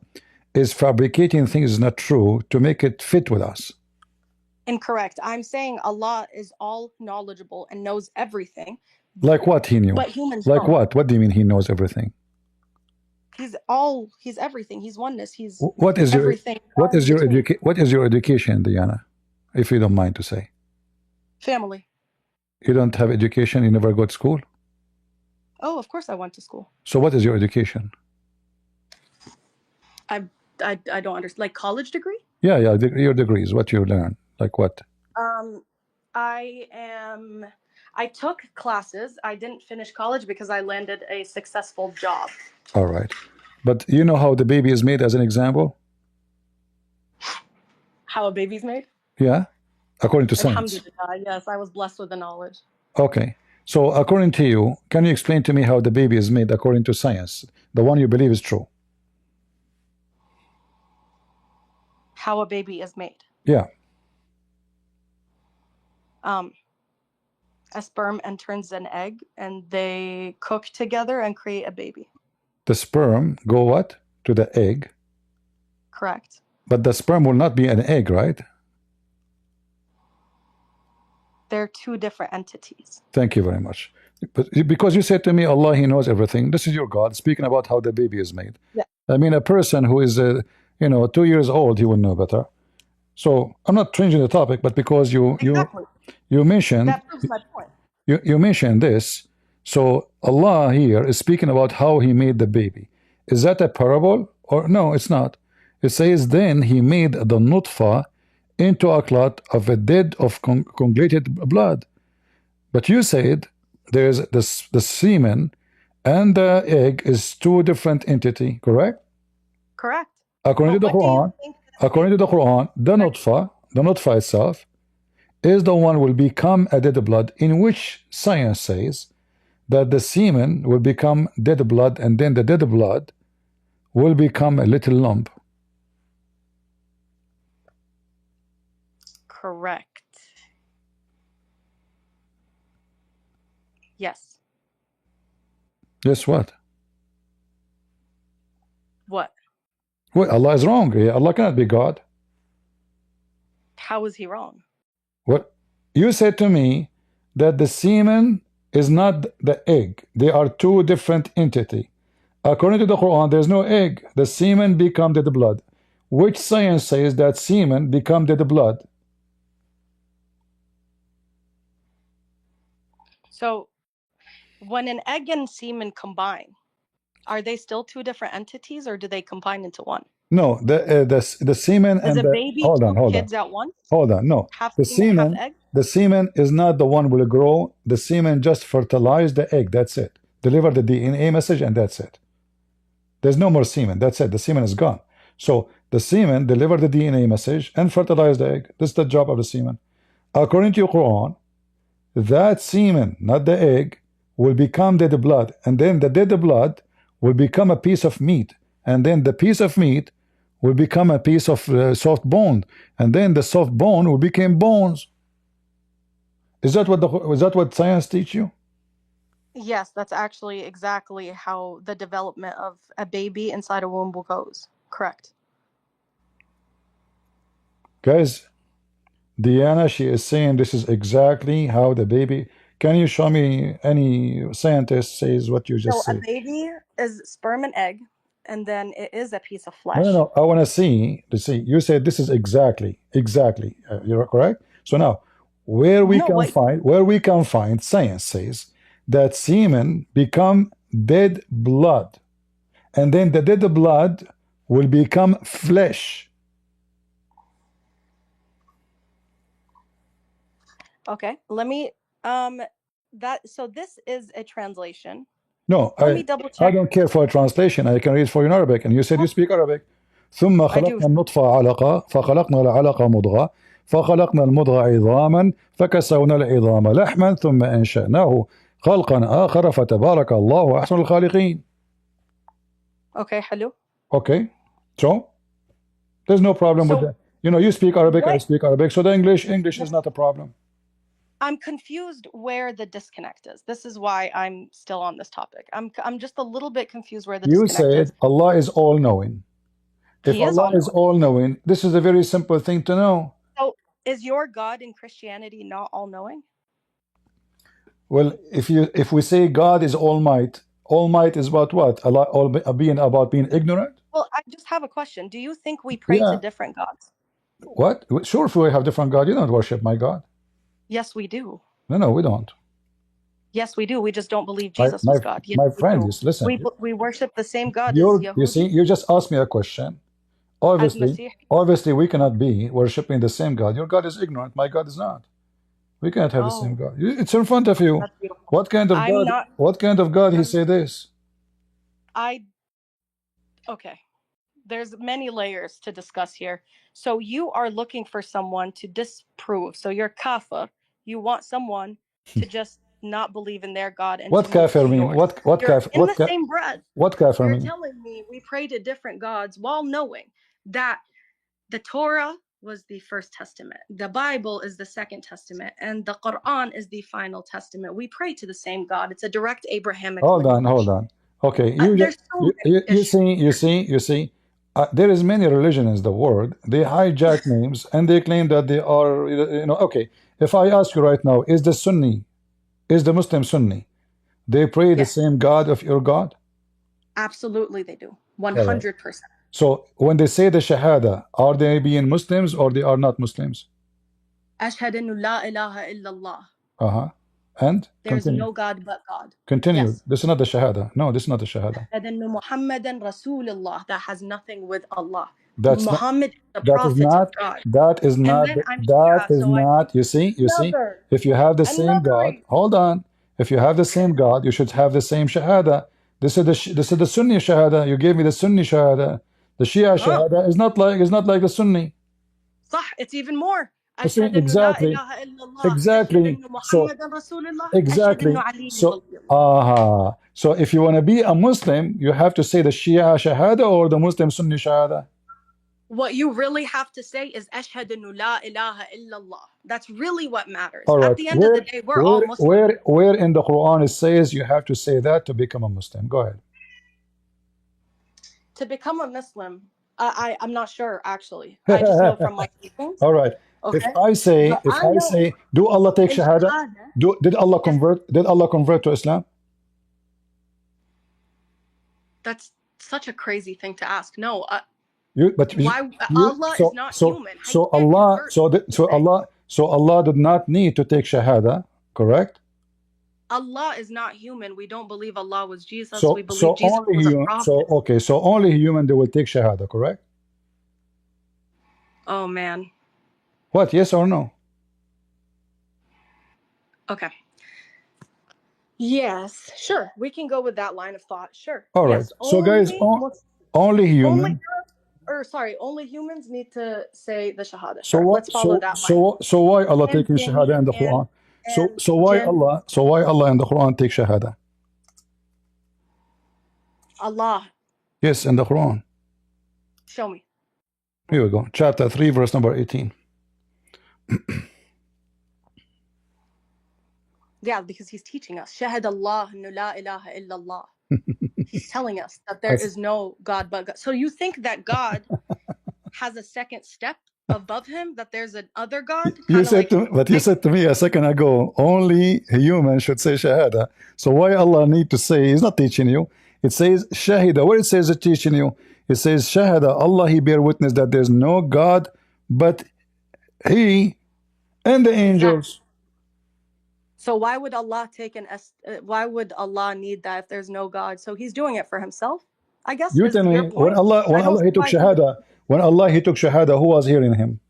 S1: is fabricating things not true to make it fit with us?
S12: Incorrect. I'm saying Allah is all knowledgeable and knows everything.
S1: Like what he knew?
S12: But humans
S1: like
S12: don't.
S1: What do you mean he knows everything?
S12: He's everything. He's oneness. He's
S1: what is
S12: everything.
S1: What is your, what is your, what is your education, Diana, if you don't mind to say?
S12: Family.
S1: You don't have education? You never go to school?
S12: Oh, of course I went to school.
S1: So what is your education?
S12: I don't understand. Like college degree?
S1: Yeah, your degrees. What you learn? Like what?
S12: I took classes. I didn't finish college because I landed a successful job.
S1: All right. But you know how the baby is made as an example?
S12: How a baby's made?
S1: Yeah, according to science.
S12: Alhamdulillah, yes, I was blessed with the knowledge.
S1: Okay. So according to you, can you explain to me how the baby is made according to science? The one you believe is true.
S12: How a baby is made?
S1: Yeah.
S12: A sperm enters an egg and they cook together and create a baby.
S1: The sperm go what? To the egg.
S12: Correct.
S1: But the sperm will not be an egg, right?
S12: They're two different entities.
S1: Thank you very much. But because you said to me, Allah, He knows everything. This is your God speaking about how the baby is made.
S12: Yeah.
S1: I mean, a person who is, 2 years old, he will know better. So I'm not changing the topic, but because you mentioned
S12: that proves my point.
S1: You mentioned this, so Allah here is speaking about how He made the baby. Is that a parable or no? It's not. It says then He made the nutfa into a clot of a dead of coagulated blood. But you said there's the semen and the egg is two different entity, correct?
S12: Correct.
S1: According to the Quran, the nutfa itself is the one will become a dead blood, in which science says that the semen will become dead blood, and then the dead blood will become a little lump.
S12: Correct. Yes.
S1: Guess what?
S12: What?
S1: Well, Allah is wrong. Allah cannot be God.
S12: How is He wrong?
S1: What you said to me that the semen is not the egg. They are two different entity. According to the Quran, there's no egg. The semen become dead blood. Which science says that semen become dead blood?
S12: So, when an egg and semen combine, are they still two different entities, or do they combine into one?
S1: No, the semen
S12: Is
S1: and
S12: a baby
S1: hold on.
S12: kids at once?
S1: Hold on, no.
S12: Half
S1: The
S12: semen, half
S1: semen,
S12: egg?
S1: the semen is not the one will grow. The semen just fertilize the egg. That's it. Deliver the DNA message, and that's it. There's no more semen. That's it. The semen is gone. So the semen deliver the DNA message and fertilize the egg. This is the job of the semen. According to your Quran, that semen, not the egg, will become dead blood, and then the dead blood will become a piece of meat, and then the piece of meat will become a piece of soft bone, and then the soft bone will become bones. Is that what science teach you?
S12: Yes, that's actually exactly how the development of a baby inside a womb goes. Correct.
S1: Guys, Diana, she is saying this is exactly how the baby. Can you show me any scientist says what you just
S12: So
S1: said?
S12: a baby is sperm and egg, and then it is a piece of flesh.
S1: No. I want to see. You said this is exactly. You're correct. So now, where we can find science says that semen become dead blood, and then the dead blood will become flesh.
S12: Okay, let me so this is a translation.
S1: No,
S12: let me double check.
S1: I don't care for a translation. I can read for you in Arabic, and you said you speak Arabic. ثم خلقنا النطفة علقة فخلقنا العلقة مضغة فخلقنا المضغة عظاما فكسونا العظام لحما ثم أنشأناه خلقا آخر فتبارك الله أحسن الخالقين.
S12: Okay, hello.
S1: Okay, so there's no problem with that. You speak Arabic, I speak Arabic, so the English is not a problem.
S12: I'm confused where the disconnect is. This is why I'm still on this topic. I'm just a little bit confused where the disconnect is.
S1: You said Allah is all-knowing. If Allah is all-knowing, this is a very simple thing to know.
S12: So, is your God in Christianity not all-knowing?
S1: Well, if we say God is all-might is about what? About being ignorant?
S12: Well, I just have a question. Do you think we pray to different gods?
S1: What? Sure, if we have different God, you don't worship my God.
S12: Yes, we do.
S1: No, we don't.
S12: Yes, we do. We just don't believe Jesus was God. Yes,
S1: my
S12: we
S1: friend,
S12: do.
S1: just listen.
S12: We worship the same God as
S1: You see,
S12: Yahudi,
S1: you just asked me a question.
S12: as Masih.
S1: Obviously, we cannot be worshiping the same God. Your God is ignorant. My God is not. We cannot have the same God. It's in front of you.
S12: That's beautiful.
S1: What kind of
S12: I'm
S1: God?
S12: not.
S1: What kind of God he say this?
S12: Okay. There's many layers to discuss here. So you are looking for someone to disprove. So you're kafir. You want someone to just not believe in their God and
S1: What
S12: to move
S1: kafir
S12: to
S1: mean?
S12: yours.
S1: What
S12: You're
S1: kafir?
S12: in the same breath.
S1: What kafir
S12: You're
S1: mean?
S12: telling me we pray to different gods while knowing that the Torah was the first testament, the Bible is the second testament, and the Quran is the final testament. We pray to the same God. It's a direct Abrahamic lineage.
S1: Hold on. Okay,
S12: There's so many issues.
S1: you see. There is many religions in the world. They hijack names and they claim that they are, okay. If I ask you right now, is the Muslim Sunni, they pray the same God of your God?
S12: Absolutely, they do. 100%.
S1: So when they say the Shahada, are they being Muslims or they are not Muslims?
S12: Ashhadu an la ilaha illallah.
S1: And
S12: there's
S1: continue.
S12: no God but God.
S1: Continue.
S12: Yes.
S1: This is not the Shahada. No, this is not the Shahada.
S12: Muhammadan Rasulullah. That has nothing with Allah.
S1: That's
S12: Muhammad, the
S1: that
S12: prophet
S1: is not,
S12: of God.
S1: that is not, that is not, you see, if you have the same God, hold on, if you have the same God, you should have the same Shahada. This is the Sunni Shahada. You gave me the Sunni Shahada. The Shia Shahada is not like the Sunni.
S12: صح, it's even more.
S1: Exactly. Exactly. So, exactly. So if you want to be a Muslim, you have to say the Shia Shahada or the Muslim Sunni Shahada.
S12: What you really have to say is Ashhadu an la ilaha illallah. That's really what matters.
S1: All right.
S12: At the end of the day, we're all Muslims.
S1: Where in the Quran it says you have to say that to become a Muslim? Go ahead.
S12: To become a Muslim, I'm not sure actually. I just know from my teachings.
S1: All right.
S12: Okay.
S1: If I say, do Allah take Shahada? Did Allah convert? Did Allah convert to Islam?
S12: That's such a crazy thing to ask. No. Allah is not human.
S1: So Allah did not need to take Shahada, correct?
S12: Allah is not human. We don't believe Allah was Jesus. We believe Jesus was a prophet.
S1: So only human they will take Shahada, correct?
S12: Oh man.
S1: What? Yes or no?
S12: Okay. Yes, sure. We can go with that line of thought. Sure.
S1: All right.
S12: Yes,
S1: so guys, only human.
S12: Only humans need to say the Shahada.
S1: So
S12: sure.
S1: what?
S12: Let's follow that line.
S1: So why Allah taking Shahada in the Quran? So why Allah in the Quran take Shahada?
S12: Allah.
S1: Yes, in the Quran.
S12: Show me.
S1: Here we go. Chapter 3, verse number 18.
S12: Yeah, because he's teaching us. Shahad Allah la ilaha illallah. He's telling us that there is no God but God. So you think that God has a second step above him, that there's another God?
S1: You said to me a second ago, only human should say Shahada. So why Allah need to say, he's not teaching you. It says Shahida. Where it says it's teaching you? It says Shahada. Allah, he bear witness that there's no God but he and the angels.
S12: So why would Allah why would Allah need that if there's no God? So he's doing it for himself, I guess.
S1: You tell me, when Allah he took Shahada, when Allah he took Shahada, who was hearing him?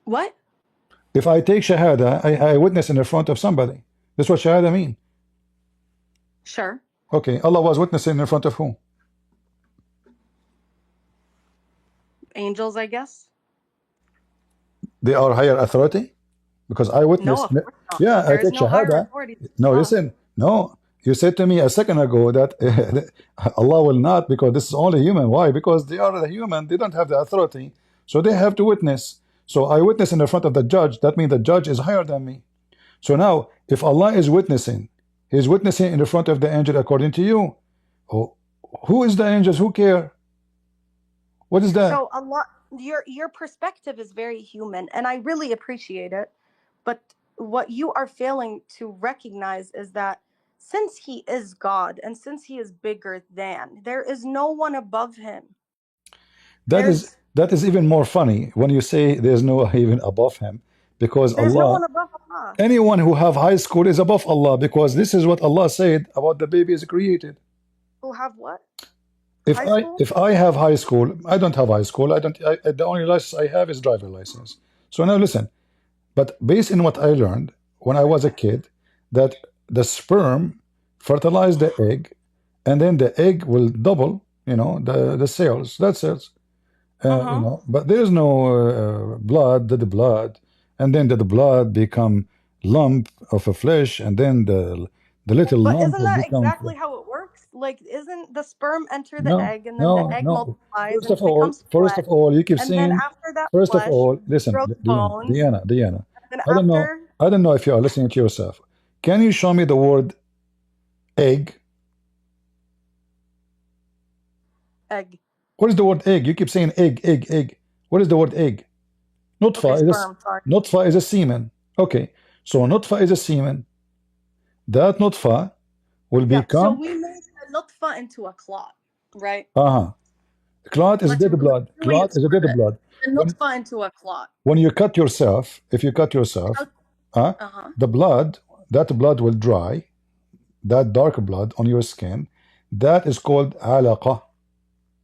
S12: What?
S1: If I take Shahada, I witness in the front of somebody. That's what Shahada mean.
S12: Sure.
S1: Okay, Allah was witnessing in front of whom?
S12: Angels, I guess.
S1: They are higher authority? Because I witness.
S12: No,
S1: yeah, I take Shahada. No, listen. No, you said to me a second ago that Allah will not, because this is only human. Why? Because they are the human. They don't have the authority. So they have to witness. So I witness in the front of the judge. That means the judge is higher than me. So now, if Allah is witnessing, He's witnessing in the front of the angel according to you. Oh, who is the angels? Who care? What is that?
S12: So Allah, your perspective is very human, and I really appreciate it. But what you are failing to recognize is that since he is God and since he is bigger than, there is no one above him.
S1: That that is even more funny when you say there's no even above him, because
S12: There's
S1: Allah,
S12: no one above Allah.
S1: anyone who have high school is above Allah, because this is what Allah said about the baby is created.
S12: Who have what?
S1: If I have high school, I don't have high school. The only license I have is driver license. So now listen, but based on what I learned when I was a kid, that the sperm fertilize the egg, and then the egg will double, the cells. That's it. But there's no blood, the blood, and then the blood become lump of a flesh, and then the little
S12: But
S1: lump
S12: isn't
S1: will
S12: that
S1: become.
S12: exactly how it works? Like, isn't the sperm enter the egg, and then the egg multiplies
S1: First
S12: and
S1: of all,
S12: becomes flesh,
S1: you keep
S12: and
S1: saying.
S12: then after that
S1: First of
S12: flesh
S1: all, listen,
S12: grows bones.
S1: Diana.
S12: And
S1: I don't know.
S12: after
S1: I don't know if you are listening to yourself. Can you show me the word egg?
S12: Egg.
S1: What is the word egg? You keep saying egg. What is the word egg? Nutfa Nutfa is a semen. Okay, so Nutfa is a semen. That Nutfa will become.
S12: So we made a nutfa into a clot, right?
S1: Clot is dead blood. Clot is a dead blood.
S12: A nutfa into a clot.
S1: When you cut yourself, if you cut yourself, the blood, that blood will dry. That dark blood on your skin, that is called alaqa.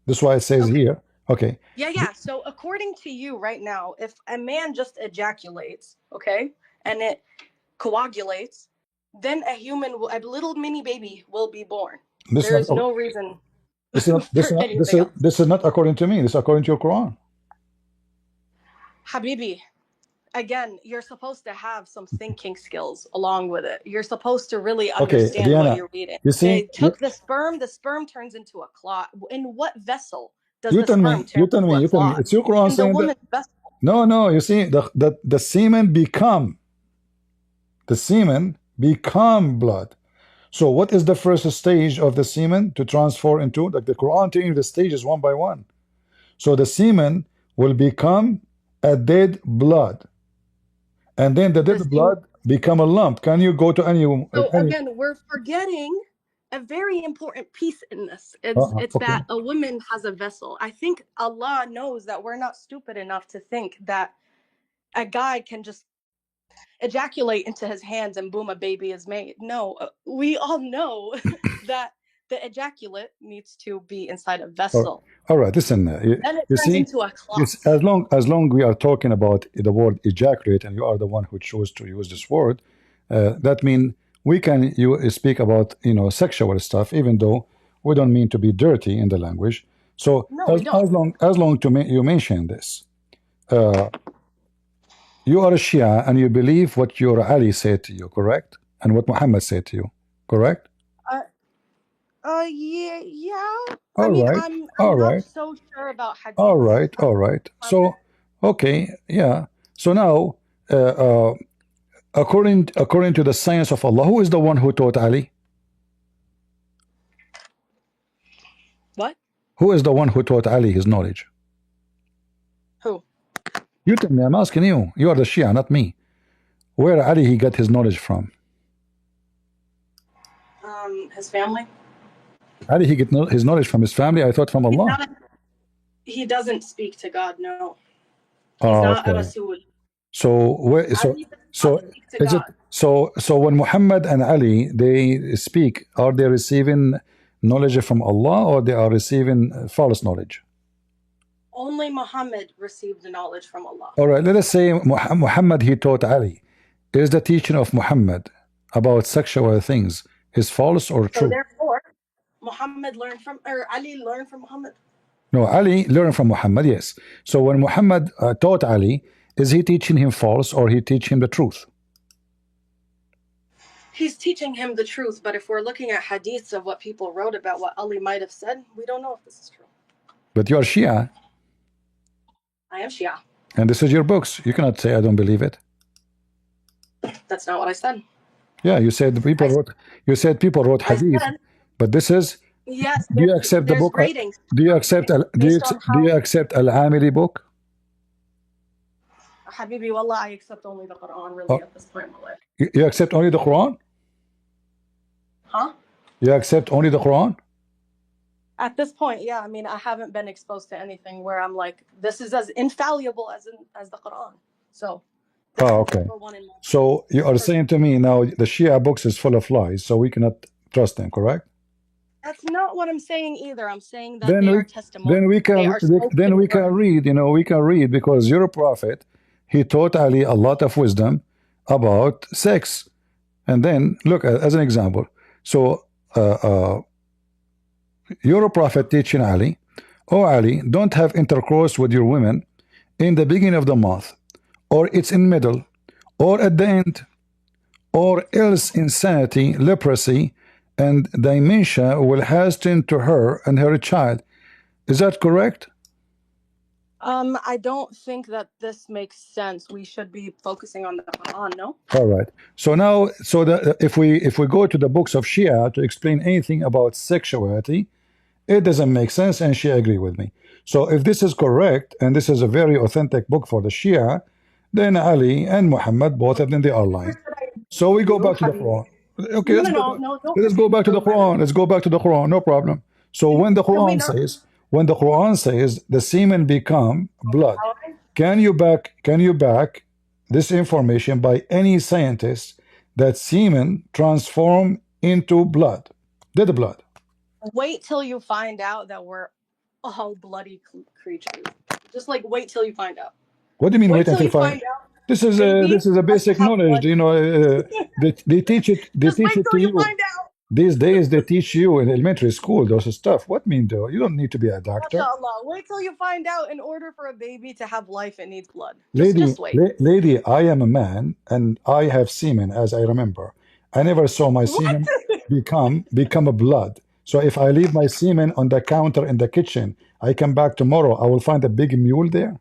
S1: That's why it says here. Okay.
S12: Yeah. So according to you right now, if a man just ejaculates, okay, and it coagulates, then a little mini baby will be born. There is no reason.
S1: This is not according to me. This is according to your Quran.
S12: Habibi, again, you're supposed to have some thinking skills along with it. You're supposed to really understand
S1: Diana,
S12: what you're reading.
S1: You see,
S12: they took the sperm turns into a clot. In what vessel does the sperm turn into a clot?
S1: It's your Quran saying that. No, you see, the semen become blood. So what is the first stage of the semen to transform into? Like the Quran telling you the stages one by one. So the semen will become a dead blood. And then the dead blood become a lump. Can you go to any?
S12: So again, we're forgetting a very important piece in this. It's that a woman has a vessel. I think Allah knows that we're not stupid enough to think that a guy can just ejaculate into his hands and boom, a baby is made. No, we all know that the ejaculate needs to be inside a vessel.
S1: All right, listen.
S12: Then it turns into a clot.
S1: As long we are talking about the word ejaculate, and you are the one who chose to use this word, that means we can speak about sexual stuff, even though we don't mean to be dirty in the language. So as long you mention this, you are a Shia and you believe what your Ali said to you, correct? And what Muhammad said to you, correct?
S12: Yeah. I'm not so sure about hadith.
S1: All right. So, okay, yeah. So now, according to the science of Allah, who is the one who taught Ali?
S12: What?
S1: Who is the one who taught Ali his knowledge?
S12: Who?
S1: You tell me. I'm asking you. You are the Shia, not me. Where Ali he got his knowledge from?
S12: His family.
S1: Ali he get his knowledge from his family? I thought from Allah.
S12: He doesn't speak to God. No. He's not a Rasul.
S1: So when Muhammad and Ali they speak, are they receiving knowledge from Allah or they are receiving false knowledge?
S12: Only Muhammad received the knowledge from Allah.
S1: All right, let us say Muhammad he taught Ali. Is the teaching of Muhammad about sexual things is false or true?
S12: So therefore, Ali learned from Muhammad.
S1: No, Ali learned from Muhammad, yes. So when Muhammad taught Ali, is he teaching him false or he teach him the truth?
S12: He's teaching him the truth, but if we're looking at hadiths of what people wrote about what Ali might have said, we don't know if this is true.
S1: But you are Shia.
S12: I am Shia.
S1: And this is your books. You cannot say I don't believe it.
S12: That's not what I said.
S1: Yeah, you said people wrote hadith. But this is.
S12: Yes.
S1: Do you accept the book? Do you accept Al-Amili book?
S12: Habibi, wallah, I accept only the Quran really at this point in my life.
S1: You accept only the Quran?
S12: Huh?
S1: You accept only the Quran?
S12: At this point, yeah, I mean, I haven't been exposed to anything where I'm like, this is as infallible as the Quran. So this is
S1: Okay.
S12: number one in my
S1: So you are saying to me now the Shia books is full of lies, so we cannot trust them, correct?
S12: That's not what I'm saying either. I'm saying that
S1: Then
S12: they
S1: we
S12: are testimonial.
S1: then we
S12: They
S1: can
S12: are spoken
S1: then we can
S12: word.
S1: read, we can read because your prophet, he taught Ali a lot of wisdom about sex. And then look as an example. So your prophet teaching Ali, oh Ali, don't have intercourse with your women in the beginning of the month, or it's in middle, or at the end, or else insanity, leprosy, and dementia will hasten to her and her child. Is that correct?
S12: I don't think that this makes sense. We should be focusing on the Quran, no?
S1: All right. So now, if we go to the books of Shia to explain anything about sexuality, it doesn't make sense, and she agree with me. So if this is correct, and this is a very authentic book for the Shia, then Ali and Muhammad, both of them, they are lying. So we go back to the Quran. Okay,
S12: No,
S1: let's
S12: no,
S1: go
S12: no,
S1: back.
S12: no, don't
S1: Let's go
S12: repeat
S1: back to the
S12: yourself,
S1: Quran. Let's go back to the Quran. No problem. So when the Quran says the semen become blood, can you back this information by any scientist that semen transform into blood, dead blood?
S12: Wait till you find out that we're all bloody creatures. Just like wait till you find out.
S1: What do you mean wait until
S12: till
S1: you find?
S12: out.
S1: This is a basic knowledge. They teach it. They teach it to you. These days they teach you in elementary school those stuff. What mean though? You don't need to be a doctor.
S12: MashaAllah. Wait till you find out in order for a baby to have life, it needs blood. Just wait.
S1: Lady, I am a man and I have semen as I remember. I never saw my semen become a blood. So if I leave my semen on the counter in the kitchen, I come back tomorrow, I will find a big mule there?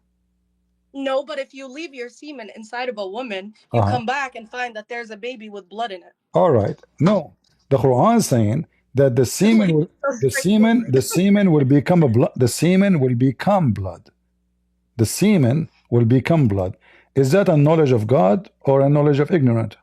S12: No, but if you leave your semen inside of a woman, you come back and find that there's a baby with blood in it.
S1: All right. No. The Quran is saying that the semen will become a blood. The semen will become blood. The semen will become blood. Is that a knowledge of God or a knowledge of ignorant?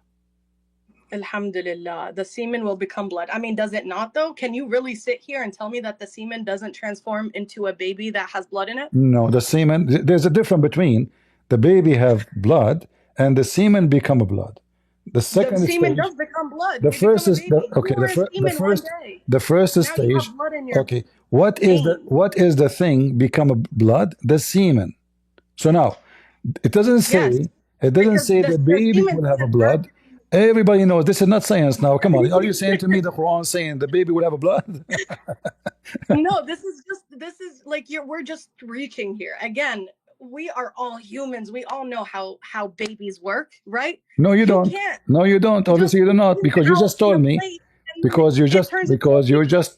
S12: Alhamdulillah, the semen will become blood. I mean, does it not though? Can you really sit here and tell me that the semen doesn't transform into a baby that has blood in it?
S1: No, the semen, there's a difference between the baby have blood and the semen become a blood. The second
S12: semen
S1: stage,
S12: does become blood.
S1: The first is the first stage. Okay, what is the thing become a blood? The semen. So now, it doesn't say the baby will have a blood. Everybody knows this is not science now. Come on, are you saying to me the Quran saying the baby will have a blood?
S12: No, this is like we're just reaching here. Again, we are all humans. We all know how babies work, right?
S1: No, you don't. No, you don't. Obviously, you do not, because you just told me. Because you just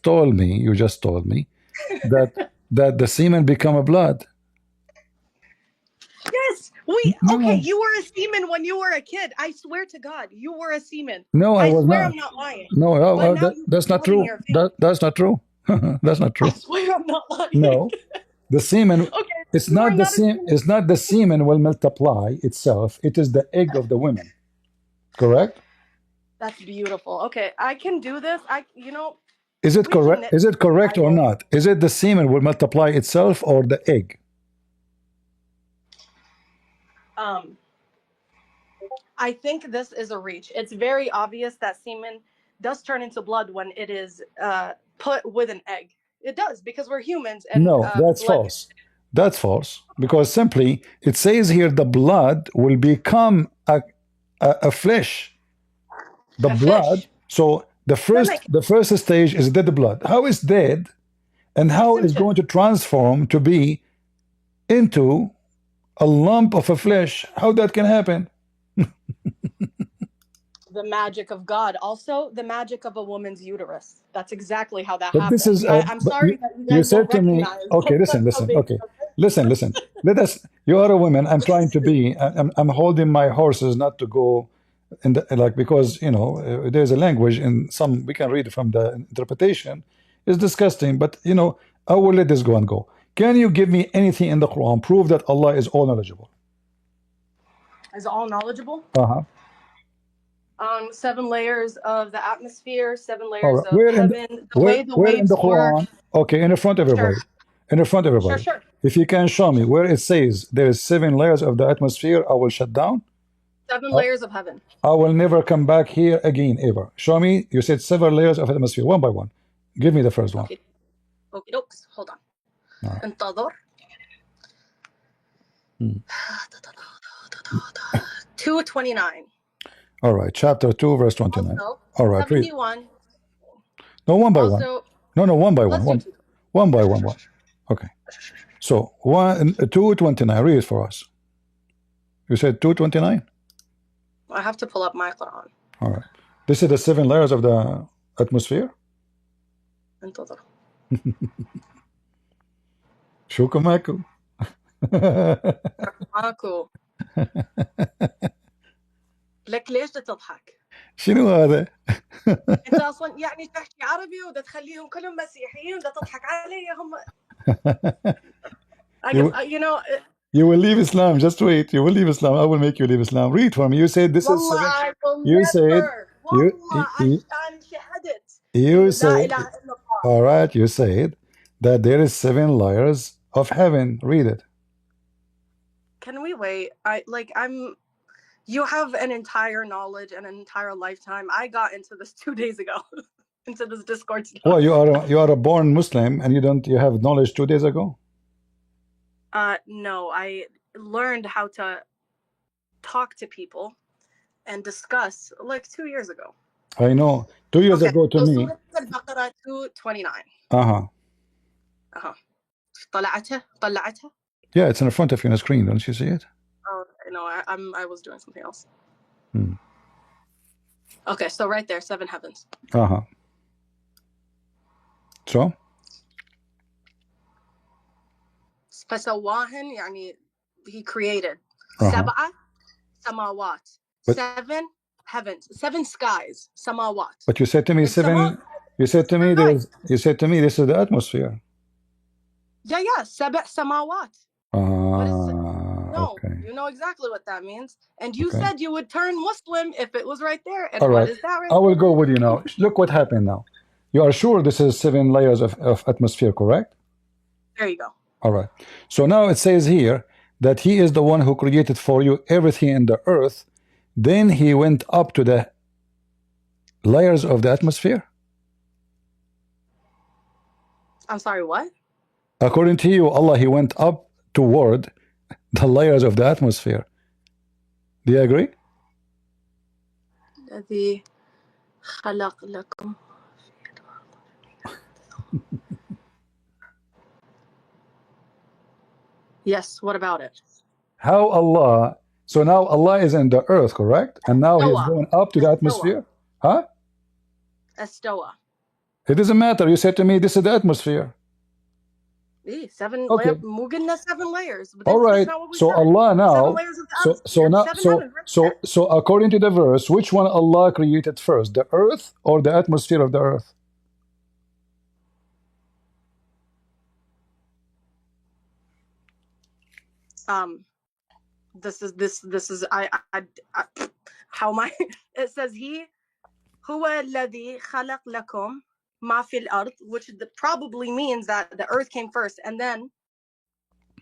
S1: told me that the semen become a blood.
S12: Yes, okay, you were a semen when you were a kid. I swear to God, you were a semen.
S1: No, I was
S12: swear
S1: not.
S12: I'm not lying.
S1: No, that's not true. That's not true. That's not true.
S12: I swear I'm not lying.
S1: No, the semen. It's not the semen. It's not the semen will multiply itself. It is the egg of the women. Correct.
S12: That's beautiful. Okay, I can do this.
S1: Is it correct? Is it correct or not? Is it the semen will multiply itself or the egg?
S12: I think this is a reach. It's very obvious that semen does turn into blood when it is put with an egg. It does, because we're humans. And
S1: no, that's false. That's false, because simply it says here the blood will become a flesh. The blood. So the first stage is dead blood. How is dead, and how is going to transform to be into a lump of a flesh? How that can happen?
S12: The magic of God. Also, the magic of a woman's uterus. That's exactly how that
S1: but
S12: happens.
S1: This is,
S12: I'm sorry that you guys
S1: said to me, okay, listen. Listen. Let us, you are a woman. I'm trying to be, I'm holding my horses not to go in the, because, there's a language in some, we can read from the interpretation. It's disgusting, but, I will let this go and go. Can you give me anything in the Quran, prove that Allah is all knowledgeable?
S12: Is all knowledgeable? 7 layers of the atmosphere, 7
S1: All
S12: layers
S1: right.
S12: of heaven. The way the
S1: Where in the
S12: waves work.
S1: Quran? Okay, in front of everybody.
S12: Sure.
S1: In front of everybody.
S12: Sure.
S1: If you can show me where it says there is 7 layers of the atmosphere, I will shut down.
S12: 7 layers of heaven.
S1: I will never come back here again ever. Show me. You said 7 layers of atmosphere, one by one. Give me the first one.
S12: Okay. Dokes. Hold on.
S1: All right.
S12: انتظر. 229.
S1: All right. Chapter 2, verse 29.
S12: Also,
S1: All right. Read.
S12: 71.
S1: No, one by one.
S12: Also,
S1: No, one by one.
S12: let's do
S1: One by one. Okay. So 229. Read it for us. You said 229.
S12: I have to pull up my Quran.
S1: All right. This is the 7 layers of the atmosphere.
S12: انتظر.
S1: شوكو ماكو.
S12: ماكو. لك ليش تضحك؟
S1: شنو هذا؟
S12: انت اصلا يعني تحكي عربي وده تخليهم كلهم مسيحيين وده تضحك عليهم. You know.
S1: You will leave Islam. Just wait. You will leave Islam. I will make you leave Islam. Read for me. You said this is 7.
S12: I will
S1: You said you said. All right. You said that there is 7 layers of heaven. Read it.
S12: Can we wait? You have an entire knowledge and an entire lifetime. I got into this 2 days ago, into this Discord stuff.
S1: Well, you are a born Muslim and you have knowledge 2 days ago.
S12: No, I learned how to talk to people and discuss like 2 years ago.
S1: I know. 2 years ago to me.
S12: Surah Al-Baqarah 229. طلعتها?
S1: Yeah, it's in front of you on the screen. Don't you see it?
S12: Oh no, I was doing something else. Okay, so right there, 7 heavens.
S1: So?
S12: فسواهن يعني he created 7 samawat, 7 heavens, 7 skies, samawat.
S1: But you said to me 7. You said to me this is the atmosphere.
S12: Yeah, 7 samawat. No,
S1: okay.
S12: You know exactly what that means. And you said you would turn Muslim if it was right there. And
S1: all right.
S12: What is that right
S1: I will
S12: there?
S1: go with you now. Look what happened now. You are sure this is 7 layers of atmosphere, correct?
S12: There you go.
S1: All right. So now it says here that he is the one who created for you everything in the earth. Then he went up to the layers of the atmosphere.
S12: I'm sorry, what?
S1: According to you, Allah, he went up toward the layers of the atmosphere. Do you agree?
S12: الذي خلق لكم. Yes, what about it?
S1: How Allah? So now Allah is in the earth, correct? And now he's going up to the atmosphere? Huh?
S12: Estoa.
S1: It doesn't matter. You said to me this is the atmosphere.
S12: 7
S1: Okay.
S12: مو قلنا 7 layers.
S1: All right. So
S12: said.
S1: Allah now.
S12: 7 layers of the
S1: So according to the verse, which one Allah created first, the earth or the atmosphere of the earth?
S12: This is I how am I? It says he هو الذي خلق لكم ما في الأرض, which probably means that the earth came first, and then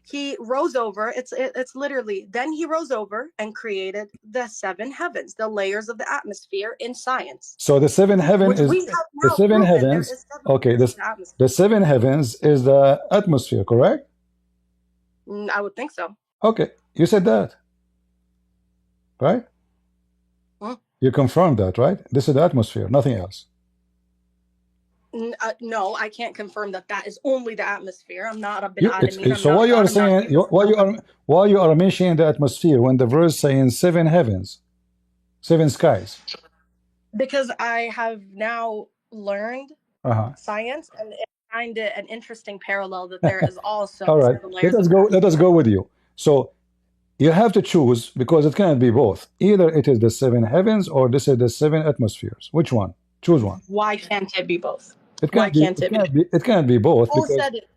S12: he rose over. It's literally then he rose over and created the 7 heavens, the layers of the atmosphere in science.
S1: So the 7 heavens is the 7 heavens. Okay, the 7 heavens is the atmosphere, correct?
S12: I would think so.
S1: Okay, you said that, right? You confirmed that, right? This is the atmosphere, nothing else.
S12: No, I can't confirm that is only the atmosphere. I'm not a bin Adameen.
S1: So why you are saying why you are mentioning the atmosphere when the verse saying 7 heavens, 7 skies?
S12: Because I have now learned science, and I find it an interesting parallel that there is also.
S1: All right, let us go with you. So you have to choose, because it cannot be both. Either it is the 7 heavens or this is the 7 atmospheres. Which one? Choose one.
S12: Why can't it be both?
S1: It can't be both.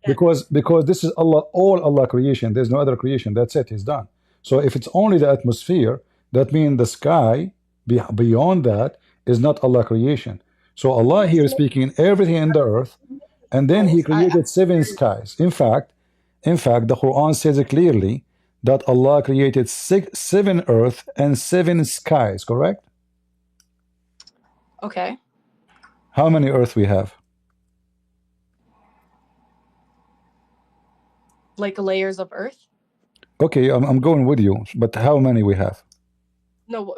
S1: Because this is all Allah creation. There's no other creation. That's it. It's done. So if it's only the atmosphere, that means the sky Beyond that is not Allah creation. So Allah here is speaking everything in the earth, and then He created 7 skies. In fact, the Quran says it clearly that Allah created 7 earth and 7 skies, correct?
S13: Okay.
S1: How many earth we have?
S13: Like layers of earth?
S1: Okay, I'm going with you, but how many we have?
S13: No,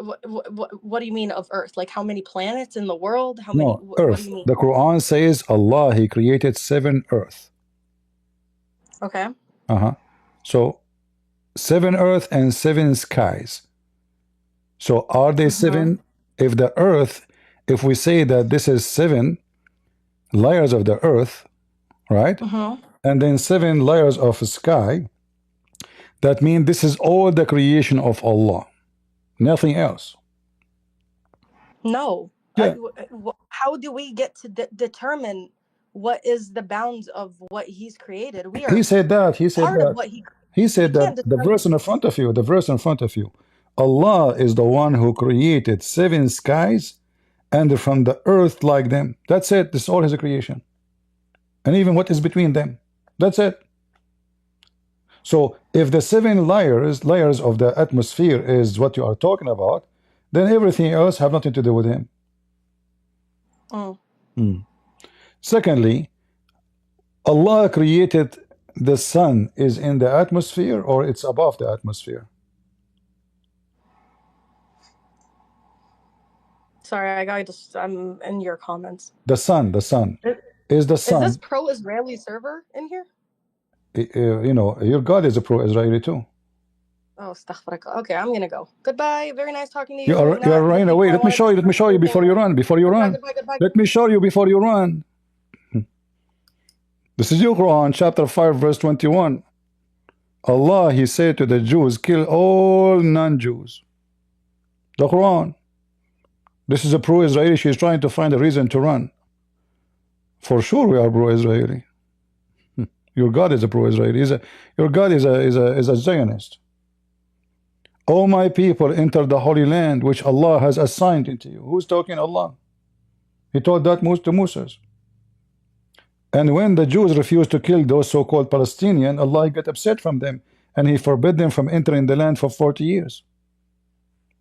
S13: what do you mean of earth? Like how many planets in the world? How many?
S1: No,
S13: What do
S1: earth.
S13: you mean?
S1: The Quran says Allah, He created 7 earth.
S13: Okay.
S1: So 7 earth and 7 skies. So are they 7? If the earth, if we say that this is 7 layers of the earth, right? And then 7 layers of sky, that means this is all the creation of Allah, nothing else.
S13: No.
S1: Yeah.
S13: How do we get to determine what is the bounds of what He's created? We are
S1: He said that. He said
S13: part
S1: that.
S13: of what
S1: He said that. The verse in front of you. The verse in front of you. Allah is the one who created 7 skies, and from the earth like them. That's it. This is all His creation, and even what is between them. That's it. So if the 7 layers of the atmosphere is what you are talking about, then everything else have nothing to do with Him. Secondly, Allah created the sun is in the atmosphere or it's above the atmosphere?
S13: Sorry, I'm in your comments.
S1: The sun. Is the sun.
S13: Is this pro-Israeli server in here?
S1: You know, your God is a pro-Israeli too.
S13: Oh, astaghfirullah. Okay, I'm gonna go. Goodbye. Very nice talking to you.
S1: You are running away. Let me show you. Let me show you before you run.
S13: Goodbye.
S1: Let me show you before you run. This is your Quran, chapter 5, verse 21. Allah, He said to the Jews, kill all non-Jews. The Quran. This is a pro-Israeli. She's trying to find a reason to run. For sure, we are pro-Israeli. Your God is a pro-Israeli. Your God is a Zionist. O my people, enter the Holy Land which Allah has assigned into you. Who's talking? Allah. He told that to Moses. And when the Jews refused to kill those so-called Palestinians, Allah got upset from them, and He forbid them from entering the land for 40 years.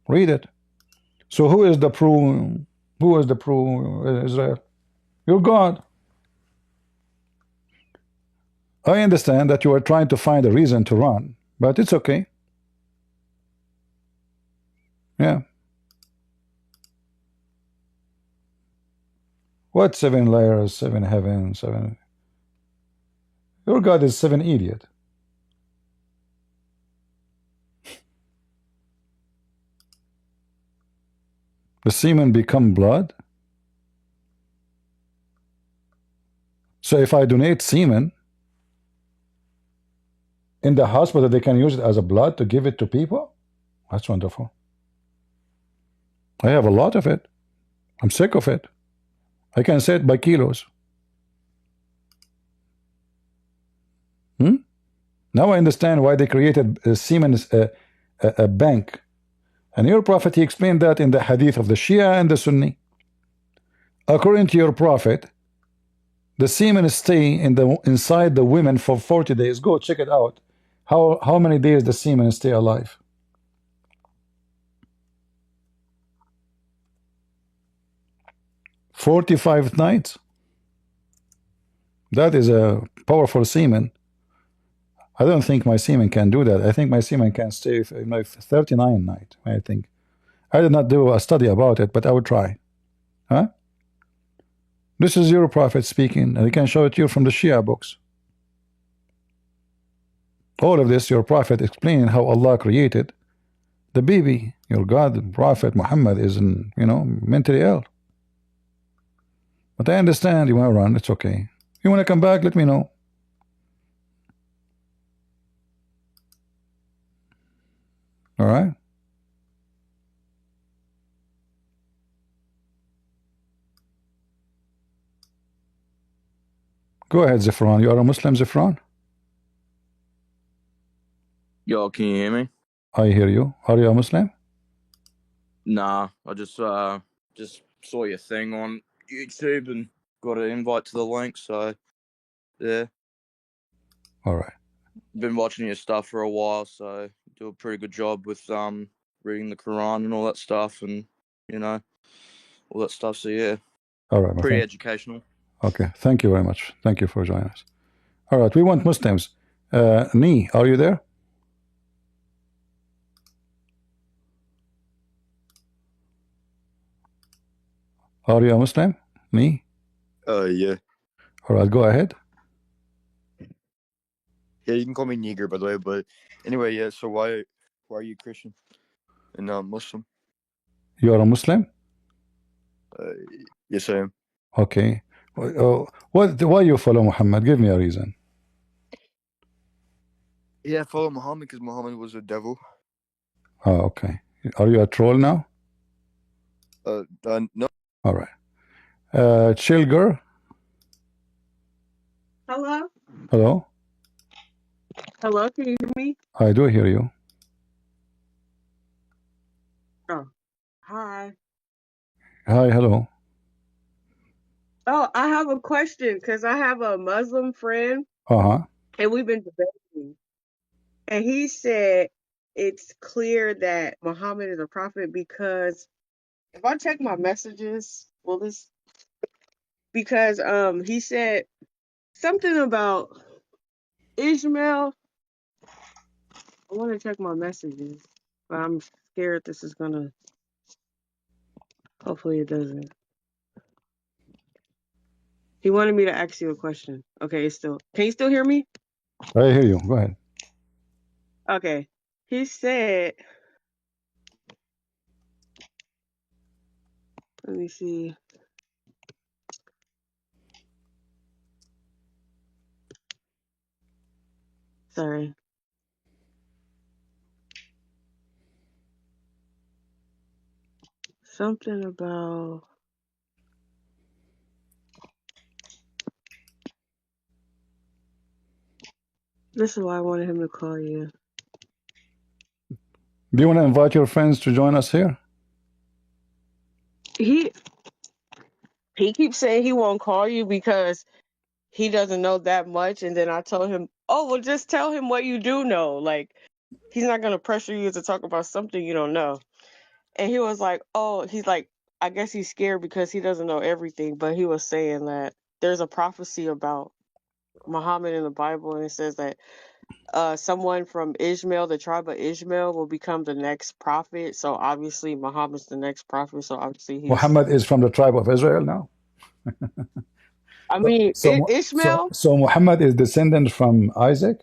S1: Read it. So who is the pro-Israel? Your God. I understand that you are trying to find a reason to run, but it's okay. Yeah. What 7 layers, 7 heavens, 7? Your God is 7 idiot. The semen become blood. So if I donate semen in the hospital, they can use it as a blood to give it to people. That's wonderful. I have a lot of it. I'm sick of it. I can say it by kilos. Now I understand why they created semen a bank. And your prophet, he explained that in the hadith of the Shia and the Sunni. According to your prophet, the semen stay inside the women for 40 days. Go check it out. How many days the semen stay alive? "45 nights." That is a powerful semen. I don't think my semen can do that. I think my semen can stay 39 nights, I think. I did not do a study about it, but I would try. Huh? This is your prophet speaking, and I can show it to you from the Shia books. All of this, your prophet explaining how Allah created the baby. Your God, the Prophet Muhammad, is, mentally ill. But I understand you want to run. It's okay. You want to come back? Let me know. All right. Go ahead, Zifran. You are a Muslim, Zifran?
S14: Yo, can you hear me?
S1: I hear you. Are you a Muslim?
S14: Nah, I just saw your thing on YouTube and got an invite to the link, so yeah.
S1: All right.
S14: Been watching your stuff for a while, so you do a pretty good job with reading the Quran and all that stuff, and you know all that stuff. So yeah,
S1: All right, my
S14: pretty
S1: friend.
S14: educational.
S1: Okay, thank you very much. Thank you for joining us. All right, we want Muslims. Nee, are you there? Are you a Muslim? Nee?
S15: Yeah.
S1: All right, go ahead.
S15: Yeah, you can call me Neger, by the way. But anyway, yeah. So why are you Christian and not Muslim?
S1: You are a Muslim?
S15: Yes, I am.
S1: Okay. Why you follow Muhammad? Give me a reason.
S15: Yeah, I follow Muhammad because Muhammad was a devil.
S1: Oh, okay. Are you a troll now?
S15: No.
S1: All right. Chill girl.
S16: Hello?
S1: Hello.
S16: Hello, can you hear me?
S1: I do hear you.
S16: Oh, hi.
S1: Hi. Hello.
S16: Oh, I have a question because I have a Muslim friend
S1: Uh-huh.
S16: and we've been debating. And he said it's clear that Muhammad is a prophet because if I check my messages, well, this because he said something about Ishmael. I want to check my messages, but I'm scared this is gonna. Hopefully, it doesn't. He wanted me to ask you a question. Okay, it's still. Can you still hear me?
S1: I hear you. Go ahead.
S16: Okay. He said, let me see. Sorry. Something about. This is why I wanted him to call you.
S1: Do you want to invite your friends to join us here?
S16: He keeps saying he won't call you because he doesn't know that much. And then I told him, oh, well, just tell him what you do know. Like, he's not going to pressure you to talk about something you don't know. And he was like, oh, he's like, I guess he's scared because he doesn't know everything. But he was saying that there's a prophecy about Muhammad in the Bible, and it says that someone from Ishmael, the tribe of Ishmael, will become the next prophet. So obviously Muhammad's the next prophet. So obviously he's.
S1: Muhammad is from the tribe of Israel now.
S16: I mean, Ishmael.
S1: So Muhammad is descendant from Isaac.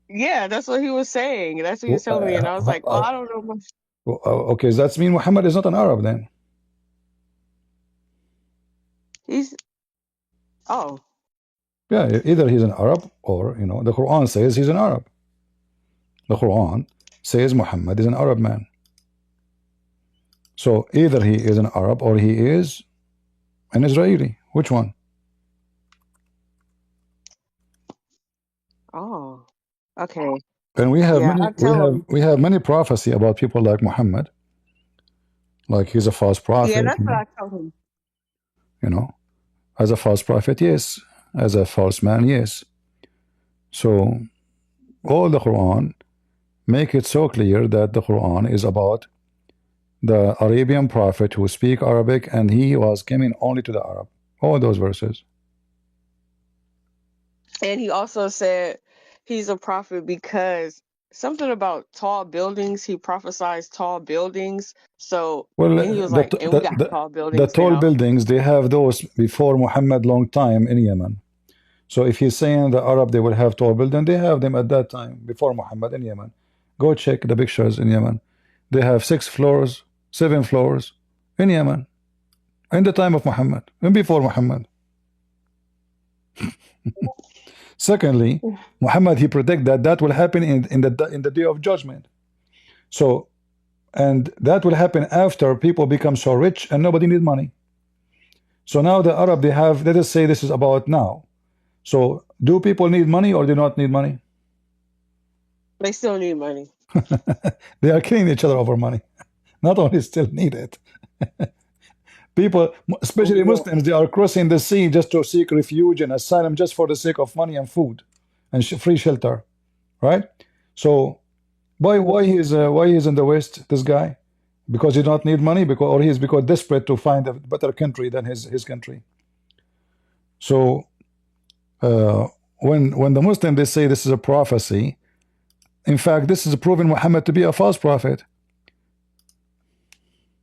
S16: Yeah, that's what he was saying. That's what he was telling me, and I was like, well, I don't know much.
S1: Okay, so that means Muhammad is not an Arab then.
S16: He's. Oh.
S1: Yeah, either he's an Arab or, the Quran says he's an Arab. The Quran says Muhammad is an Arab man. So either he is an Arab or he is an Israeli. Which one?
S16: Oh. Okay.
S1: And we have
S16: we
S1: have many prophecy about people like Muhammad. Like he's a false prophet.
S16: Yeah, that's what I told him.
S1: As a false prophet, yes. As a false man, yes. So all the Quran make it so clear that the Quran is about the Arabian prophet who speak Arabic, and he was coming only to the Arab. All those verses.
S16: And he also said he's a prophet because something about tall buildings. He prophesies tall buildings. So
S1: Well,
S16: and he was like, and we got tall buildings.
S1: the tall buildings, they have those before Muhammad long time in Yemen. So if he's saying the Arab they will have tall buildings, they have them at that time before Muhammad in Yemen. Go check the pictures in Yemen. They have 6 floors, 7 floors in Yemen in the time of Muhammad and before Muhammad. Secondly, Muhammad, he predict that will happen in the day of judgment. So, and that will happen after people become so rich and nobody need money. So now the Arab, they have, let us say this is about now. So do people need money or do not need money?
S16: They still need money.
S1: They are killing each other over money. not only still need it. People, especially Muslims, they are crossing the sea just to seek refuge and asylum just for the sake of money and food and free shelter, right? So why he's in the West, this guy? Because he don't need money, or he's because desperate to find a better country than his country. So when the Muslim, they say this is a prophecy, in fact this is proving Muhammad to be a false prophet.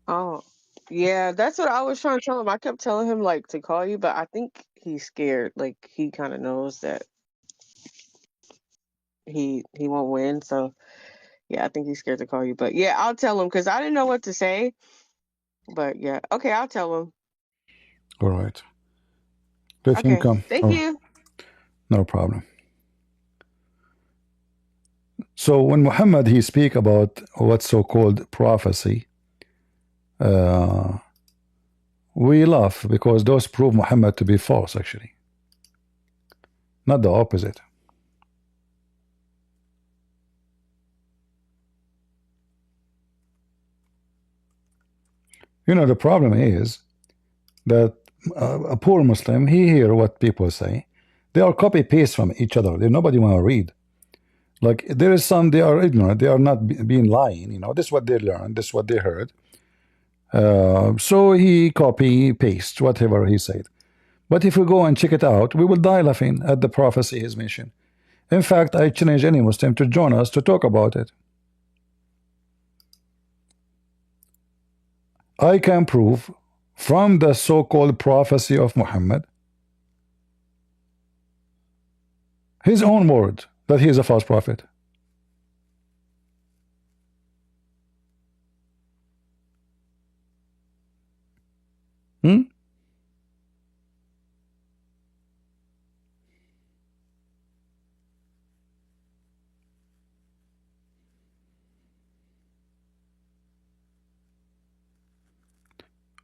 S16: Oh, yeah, that's what I was trying to tell him. I kept telling him like to call you, but I think he's scared. Like he kind of knows that he won't win. So yeah, I think he's scared to call you. But yeah, I'll tell him because I didn't know what to say. But yeah, okay, I'll tell him.
S1: All right. Let him
S16: Okay,
S1: come.
S16: thank you.
S1: No problem. So when Muhammad he speak about what's so-called prophecy, we laugh because those prove Muhammad to be false, actually, not the opposite. You know, the problem is that a poor Muslim, he hear what people say, they are copy paste from each other. Nobody want to read. Like there is some, they are ignorant, they are not being lying, you know, this is what they learned, this is what they heard. So he copy paste whatever he said. But if we go and check it out, we will die laughing at the prophecy he's mentioned. In fact, I challenge any Muslim to join us to talk about it. I can prove from the so-called prophecy of Muhammad, his own word, that he is a false prophet.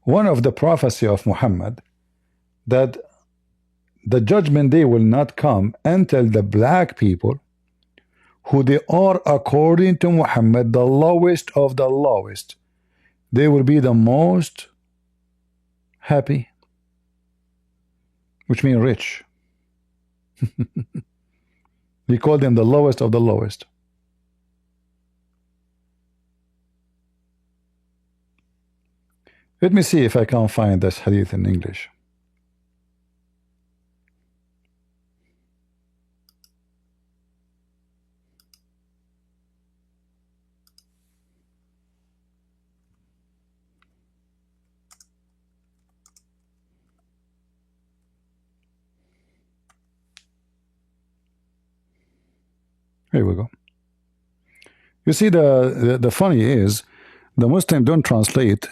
S1: One of the prophecy of Muhammad that the judgment day will not come until the black people, who they are according to Muhammad the lowest of the lowest, they will be the most happy, which means rich. We call them the lowest of the lowest. Let me see if I can find this hadith in English. Here we go. You see, the funny is, the Muslim don't translate.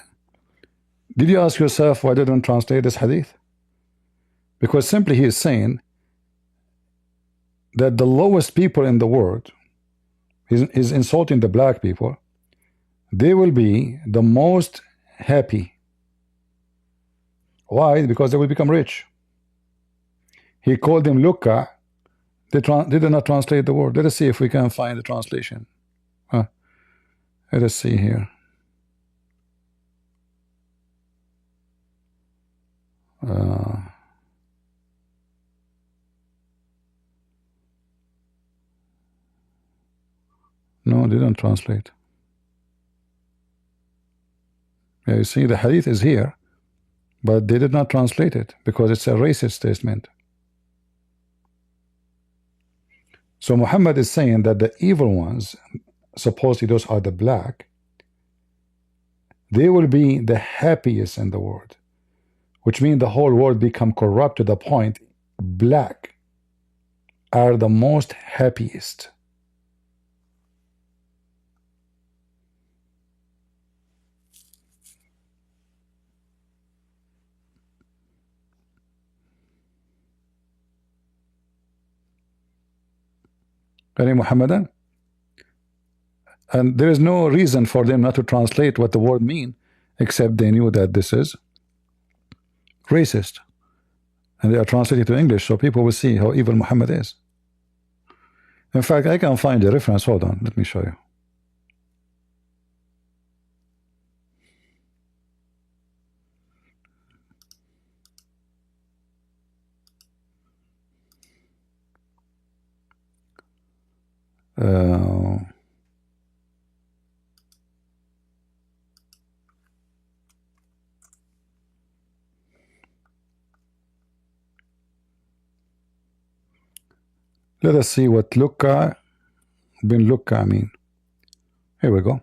S1: Did you ask yourself why they don't translate this hadith? Because simply he is saying that the lowest people in the world, is insulting the black people, they will be the most happy. Why? Because they will become rich. He called them Lukka. They did not translate the word. Let us see if we can find the translation. Let us see here. No, they don't translate. Yeah, you see, the hadith is here, but they did not translate it because it's a racist statement. So Muhammad is saying that the evil ones, supposedly those are the black, they will be the happiest in the world, which means the whole world become corrupt to the point black are the most happiest. Any Muhammadan? And there is no reason for them not to translate what the word mean, except they knew that this is racist. And they are translated to English, so people will see how evil Muhammad is. In fact, I can find a reference. Hold on, let me show you. Let us see what lukka bin lukka mean. Here we go.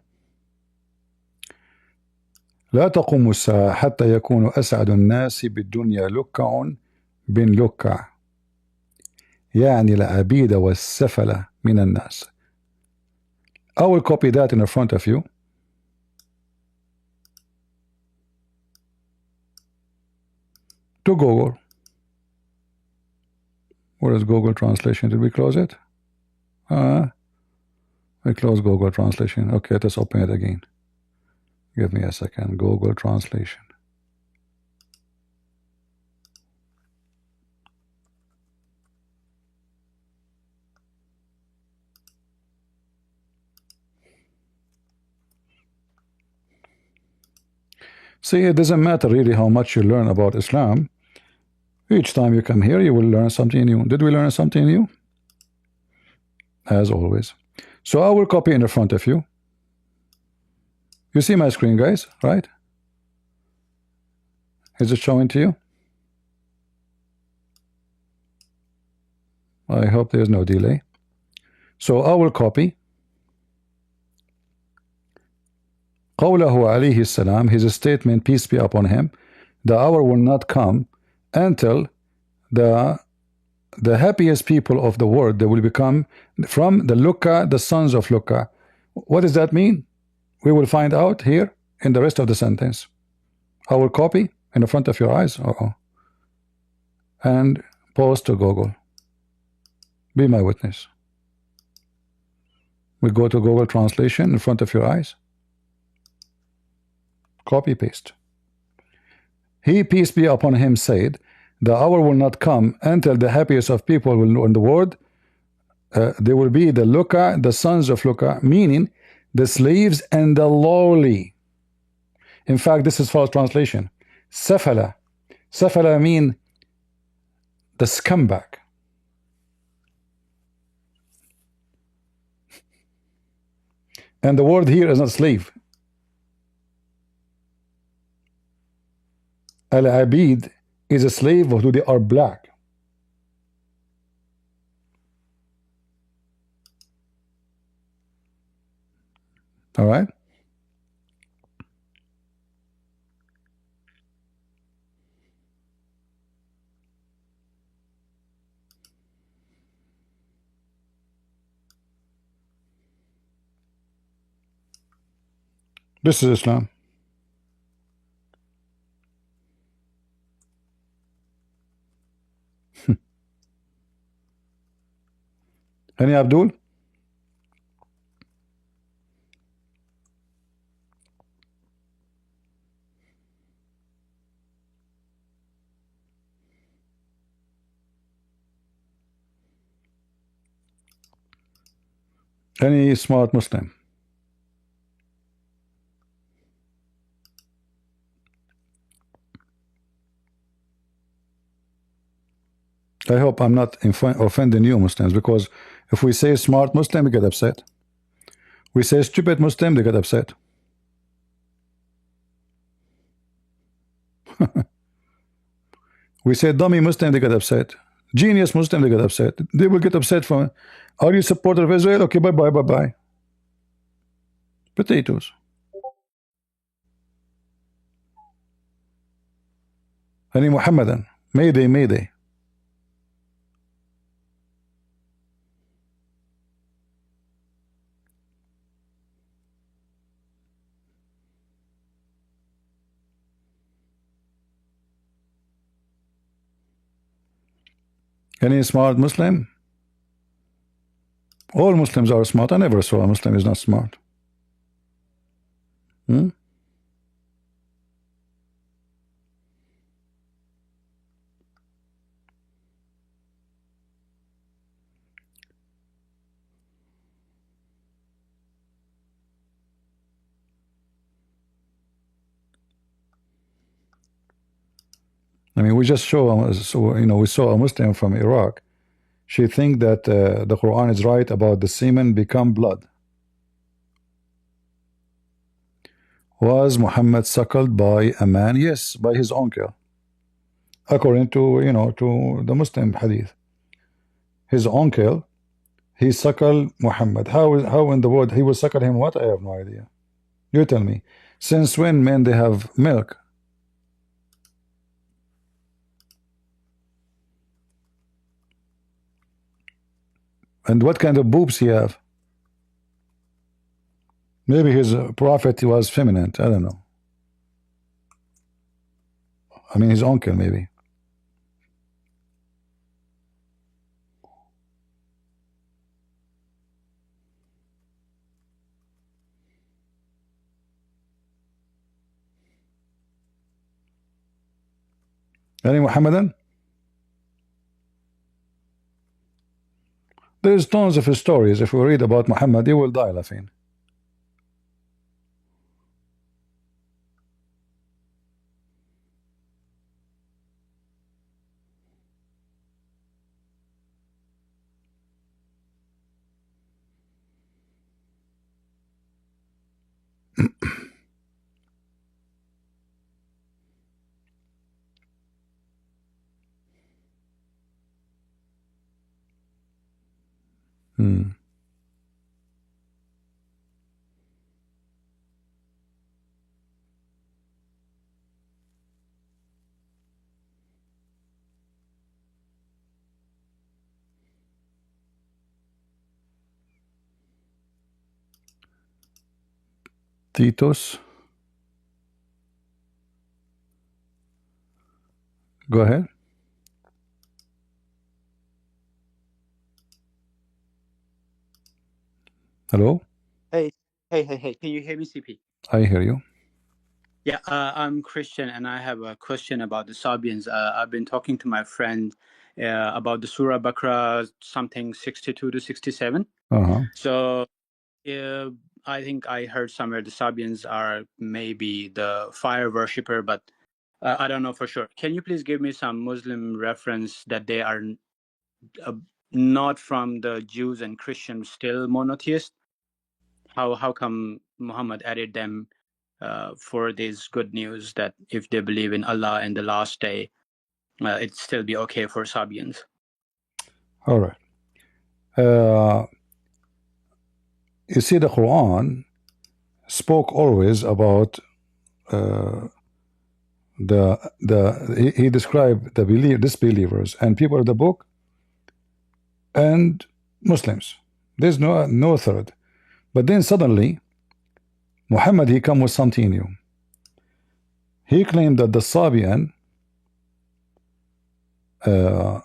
S1: لا تقوم الساعة حتى يكون أسعد الناس بالدنيا لكع بن لكع، يعني العبيد والسفلة من الناس. I will copy that in front of you. To Google. Where is Google Translation? Did we close it? We close Google Translation. Okay, let's open it again. Give me a second. Google Translation. See, it doesn't matter really how much you learn about Islam. Each time you come here, you will learn something new. Did we learn something new? As always. So I will copy in front of you. You see my screen, guys, right? Is it showing to you? I hope there's no delay. So I will copy. قوله عليه السلام, his statement, peace be upon him, the hour will not come until the happiest people of the world, they will become from the Lukka, the sons of Lukka. What does that mean? We will find out here in the rest of the sentence. I will copy in the front of your eyes and post to Google. Be my witness. We go to Google Translation in front of your eyes. Copy paste. He, peace be upon him, said, the hour will not come until the happiest of people will know in the world, they will be the Lukka, the sons of Lukka, meaning the slaves and the lowly. In fact, this is false translation. Safala. Safala mean the scumbag. And the word here is not slave. Al-Abid is a slave who they are black. All right. This is Islam. Any Abdul? Any smart Muslim? I hope I'm not offending you Muslims, because if we say smart Muslim, we get upset. We say stupid Muslim, they get upset. We say dummy Muslim, they get upset. Genius Muslim, they get upset. They will get upset from, are you a supporter of Israel? Okay, bye-bye, bye-bye. Potatoes. Any Muhammadan? Mayday, mayday. Any smart Muslim? All Muslims are smart. I never saw a Muslim is not smart. I mean, we just show, so, you know, we saw a Muslim from Iraq she think that the Quran is right about the semen become blood. Was Muhammad suckled by a man? Yes, by his uncle. According to, you know, to the Muslim hadith. His uncle, he suckled Muhammad. How in the world he will suckle him? What? I have no idea. You tell me. Since when men they have milk? And what kind of boobs he have? Maybe his prophet was feminine. I don't know. I mean his uncle maybe. Any Muhammadan? There's tons of stories. If we read about Muhammad, you will die laughing. Titus. Go ahead. Hello?
S17: Hey, hey. Can you hear me, CP?
S1: I hear you.
S17: Yeah, I'm Christian and I have a question about the Sabians. I've been talking to my friend about the Surah Bakra, something 62 to 67. So I think I heard somewhere the Sabians are maybe the fire worshipper, but I don't know for sure. Can you please give me some Muslim reference that they are not from the Jews and Christians, still monotheist? How come Muhammad added them for this good news that if they believe in Allah and the last day, it'd still be okay for Sabians?
S1: All right. You see, the Quran spoke always about he described the disbelievers and people of the book and Muslims. There's no third. But then suddenly Muhammad, he come with something new. He claimed that the Sabian they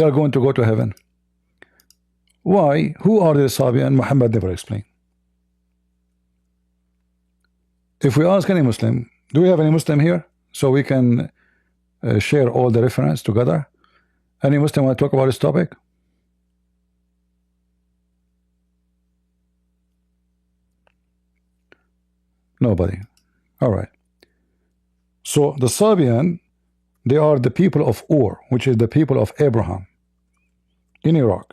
S1: are going to go to heaven. Why? Who are the Sabian? Muhammad never explained. If we ask any Muslim, do we have any Muslim here? So we can share all the reference together. Any Muslim want to talk about this topic? Nobody. All right. So the Sabian, they are the people of Ur, which is the people of Abraham in Iraq.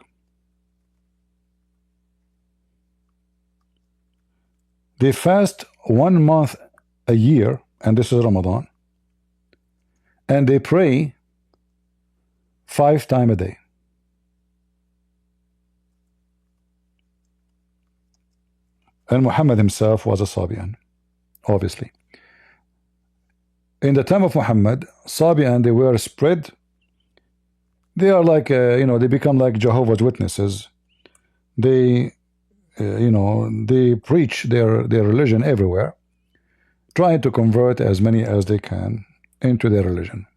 S1: They fast 1 month a year, and this is Ramadan, and they pray 5 times a day. And Muhammad himself was a Sabian, obviously. In the time of Muhammad, Sabian, they were spread. They are like, they become like Jehovah's Witnesses. They, they preach their religion everywhere, trying to convert as many as they can into their religion.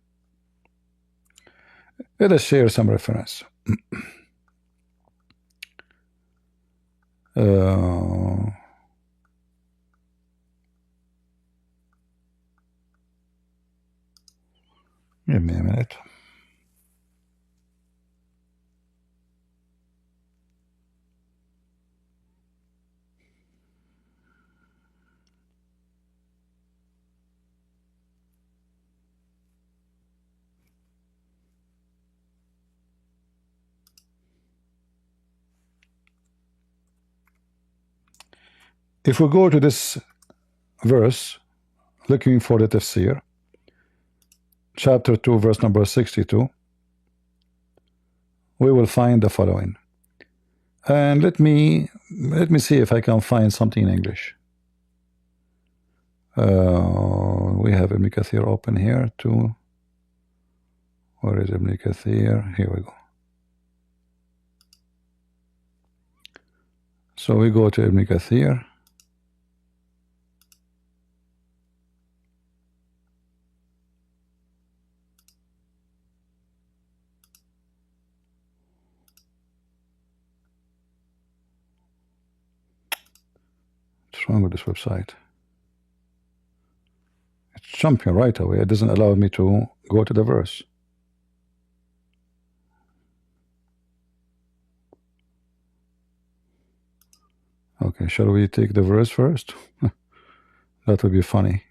S1: Let us share some reference. Give me a minute. if we go to this verse, looking for the tafsir, chapter 2, verse number 62, we will find the following. And let me see if I can find something in English. We have Ibn Kathir open here too. Where is Ibn Kathir? Here we go. So we go to Ibn Kathir. What's wrong with this website? It's jumping right away. It doesn't allow me to go to the verse. Okay, shall we take the verse first? That would be funny.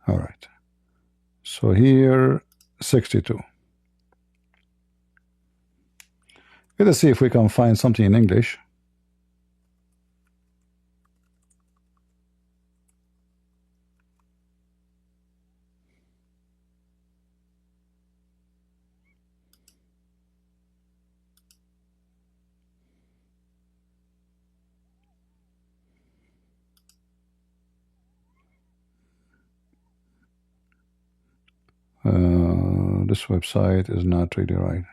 S1: All right. So here, 62. Let us see if we can find something in English. This website is not really right.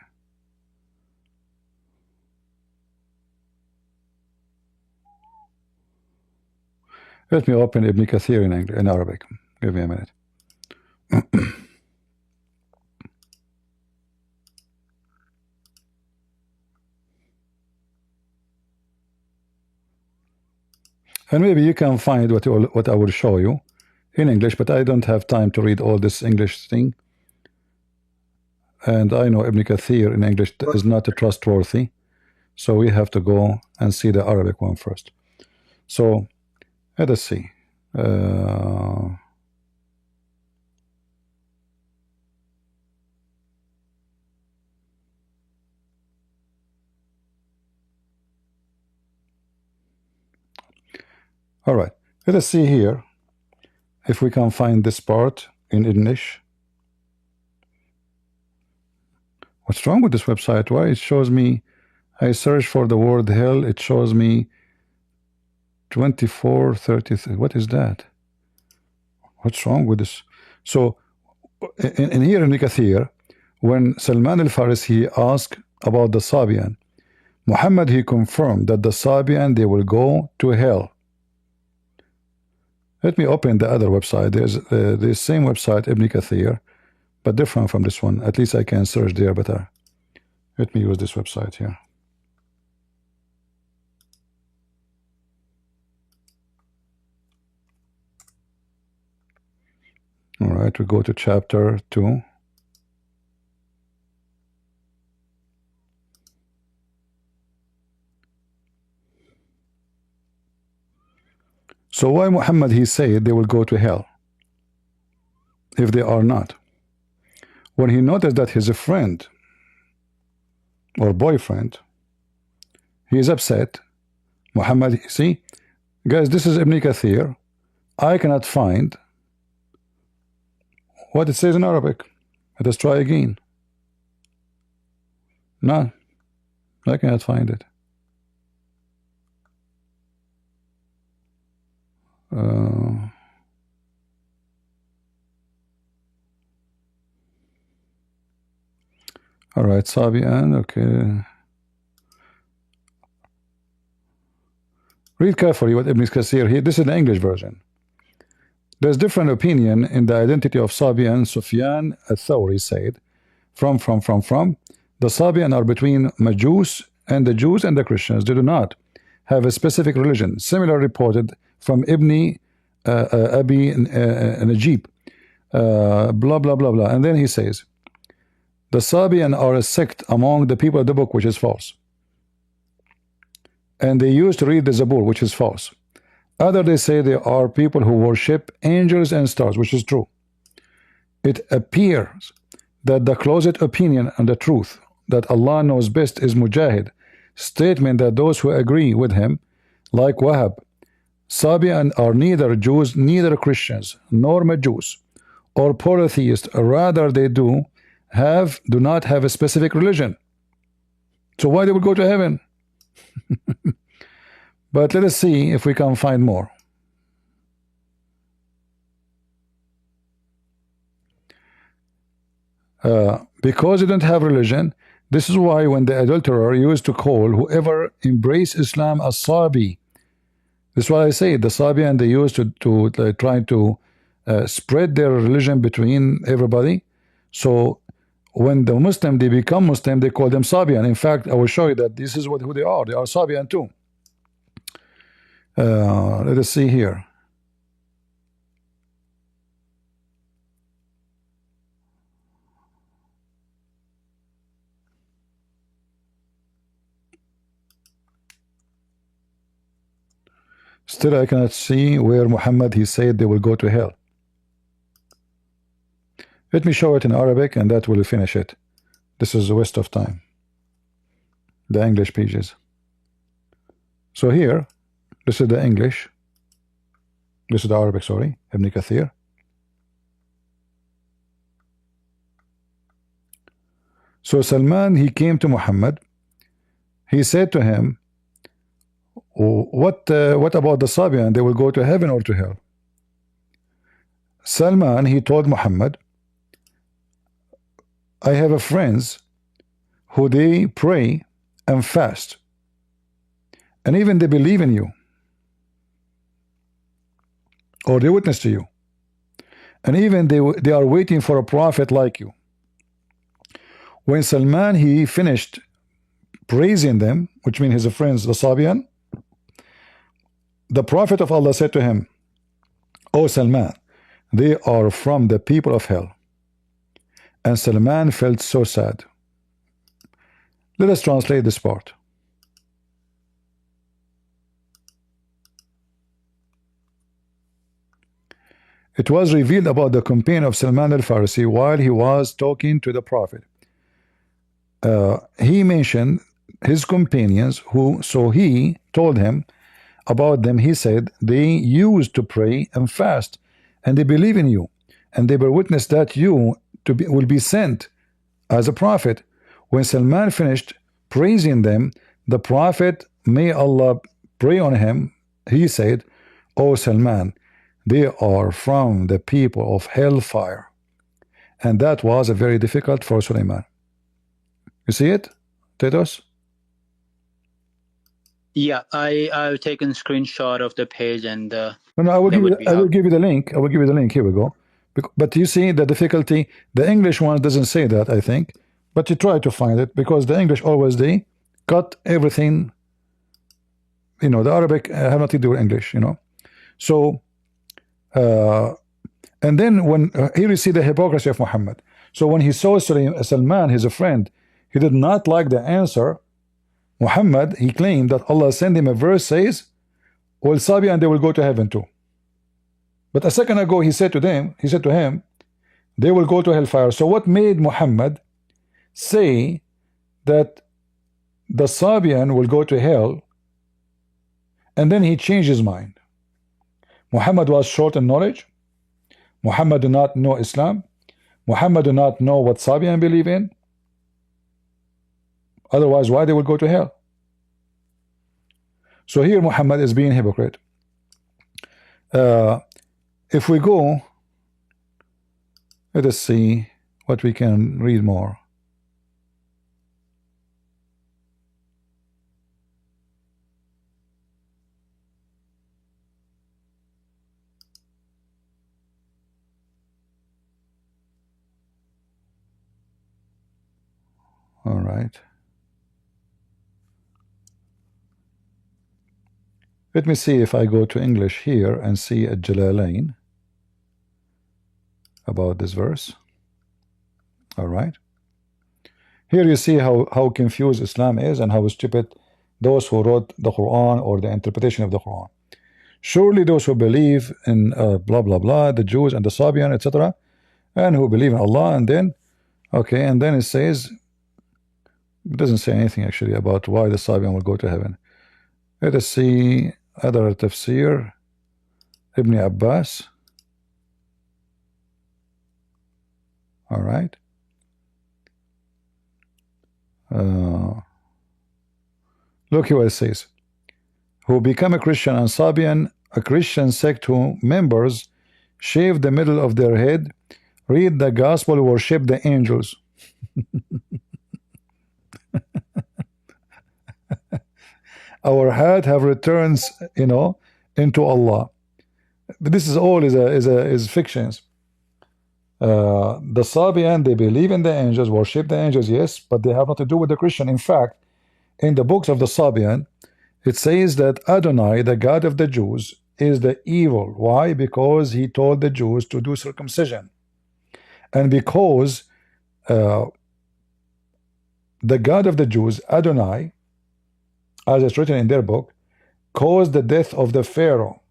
S1: Let me open Ibn Kathir in Arabic. Give me a minute. And maybe you can find what I will show you in English, but I don't have time to read all this English thing. And I know Ibn Kathir in English is not trustworthy, so we have to go and see the Arabic one first. So let us see. All right, let us see here if we can find this part in English. What's wrong with this website? Why it shows me, I search for the word hell, it shows me 2433. What is that? What's wrong with this? So in here in Kathir, when Salman al-Farisi asked about the Sabian, Muhammad, he confirmed that the Sabian, they will go to hell. Let me open the other website. There's the same website, Ibn Kathir, but different from this one. At least I can search there better. Let me use this website here. All right, we go to chapter 2. So why Muhammad, he said they will go to hell if they are not? When he noticed that his friend or boyfriend, he is upset. Muhammad, see, guys, this is Ibn Kathir. I cannot find what it says in Arabic. Let us try again. No, I cannot find it. All right, Sabian, okay. Read carefully what Ibn Kathir here. This is the English version. There's different opinion in the identity of Sabian. Sufyan al-Thawri said, from. The Sabian are between Majus and the Jews and the Christians. They do not have a specific religion. Similar reported from Ibn Abi Najib. Blah, blah, blah, blah. And then he says, the Sabian are a sect among the people of the book, which is false. And they used to read the Zabur, which is false. Other they say they are people who worship angels and stars, which is true. It appears that the closet opinion and the truth that Allah knows best is Mujahid, statement that those who agree with him, like Wahab, Sabian, are neither Jews, neither Christians, nor Majus, or polytheists. Rather, they do not have a specific religion. So why they will go to heaven? But let us see if we can find more. Because they don't have religion, this is why when the adulterer used to call whoever embrace Islam as Sabi, this is why I say the Sabian, they used to try to spread their religion between everybody. So when the Muslim, they become Muslim, they call them Sabian. In fact, I will show you that this is who they are. They are Sabian too. Let us see here. Still, I cannot see where Muhammad, he said they will go to hell. Let me show it in Arabic and that will finish it. This is a waste of time. The English pages. So here, this is the English. This is the Arabic, sorry, Ibn Kathir. So Salman, he came to Muhammad. He said to him, what about the Sabian? They will go to heaven or to hell? Salman, he told Muhammad, I have a friends who they pray and fast, and even they believe in you, or they witness to you, and even they are waiting for a prophet like you. When Salman, he finished praising them, which means his friends, the Sabian, the Prophet of Allah said to him, O Salman, they are from the people of hell. And Salman felt so sad. Let us translate this part. It was revealed about the companion of Salman al-Farsi while he was talking to the Prophet. He mentioned his companions so he told him about them. He said, they used to pray and fast, and they believe in you, and they bear witness that you will be sent as a prophet. When Salman finished praising them, the Prophet, may Allah pray on him, he said, O Salman, they are from the people of hellfire. And that was very difficult for Sulaiman. You see it, Tetos?
S17: Yeah, I've taken a screenshot of the page and
S1: no, I will give you the link. I will give you the link. Here we go. But you see the difficulty. The English one doesn't say that, I think. But you try to find it, because the English always, they cut everything. You know, the Arabic have nothing to do with English, you know. So, and then when here you see the hypocrisy of Muhammad. So when he saw Salman, his friend, he did not like the answer. Muhammad, he claimed that Allah sent him a verse says, well, Sabi, and they will go to heaven too. But a second ago he said to him, they will go to hellfire. So what made Muhammad say that the Sabian will go to hell, and then he changed his mind? Muhammad was short in knowledge. Muhammad did not know Islam. Muhammad did not know what Sabian believe in. Otherwise, why they will go to hell? So here Muhammad is being hypocrite. If we go, let us see what we can read more. All right. Let me see if I go to English here and see a Jalalain about this verse. All right. Here you see how confused Islam is and how stupid those who wrote the Quran or the interpretation of the Quran. Surely those who believe in blah blah blah, the Jews and the Sabian, etc., and who believe in Allah, and then okay, and then it says It doesn't say anything actually about why the Sabian will go to heaven. Let us see other tafsir. Ibn Abbas. All right. Look here what it says. Who become a Christian and Sabian, a Christian sect who members shave the middle of their head, read the gospel, worship the angels. Our heart have returns, into Allah. But this is all is fictions. The Sabian, they believe in the angels, worship the angels, yes, but they have nothing to do with the Christian. In fact, in the books of the Sabian, it says that Adonai, the God of the Jews, is the evil. Why? Because he told the Jews to do circumcision. And because the God of the Jews, Adonai, as it's written in their book, caused the death of the Pharaoh.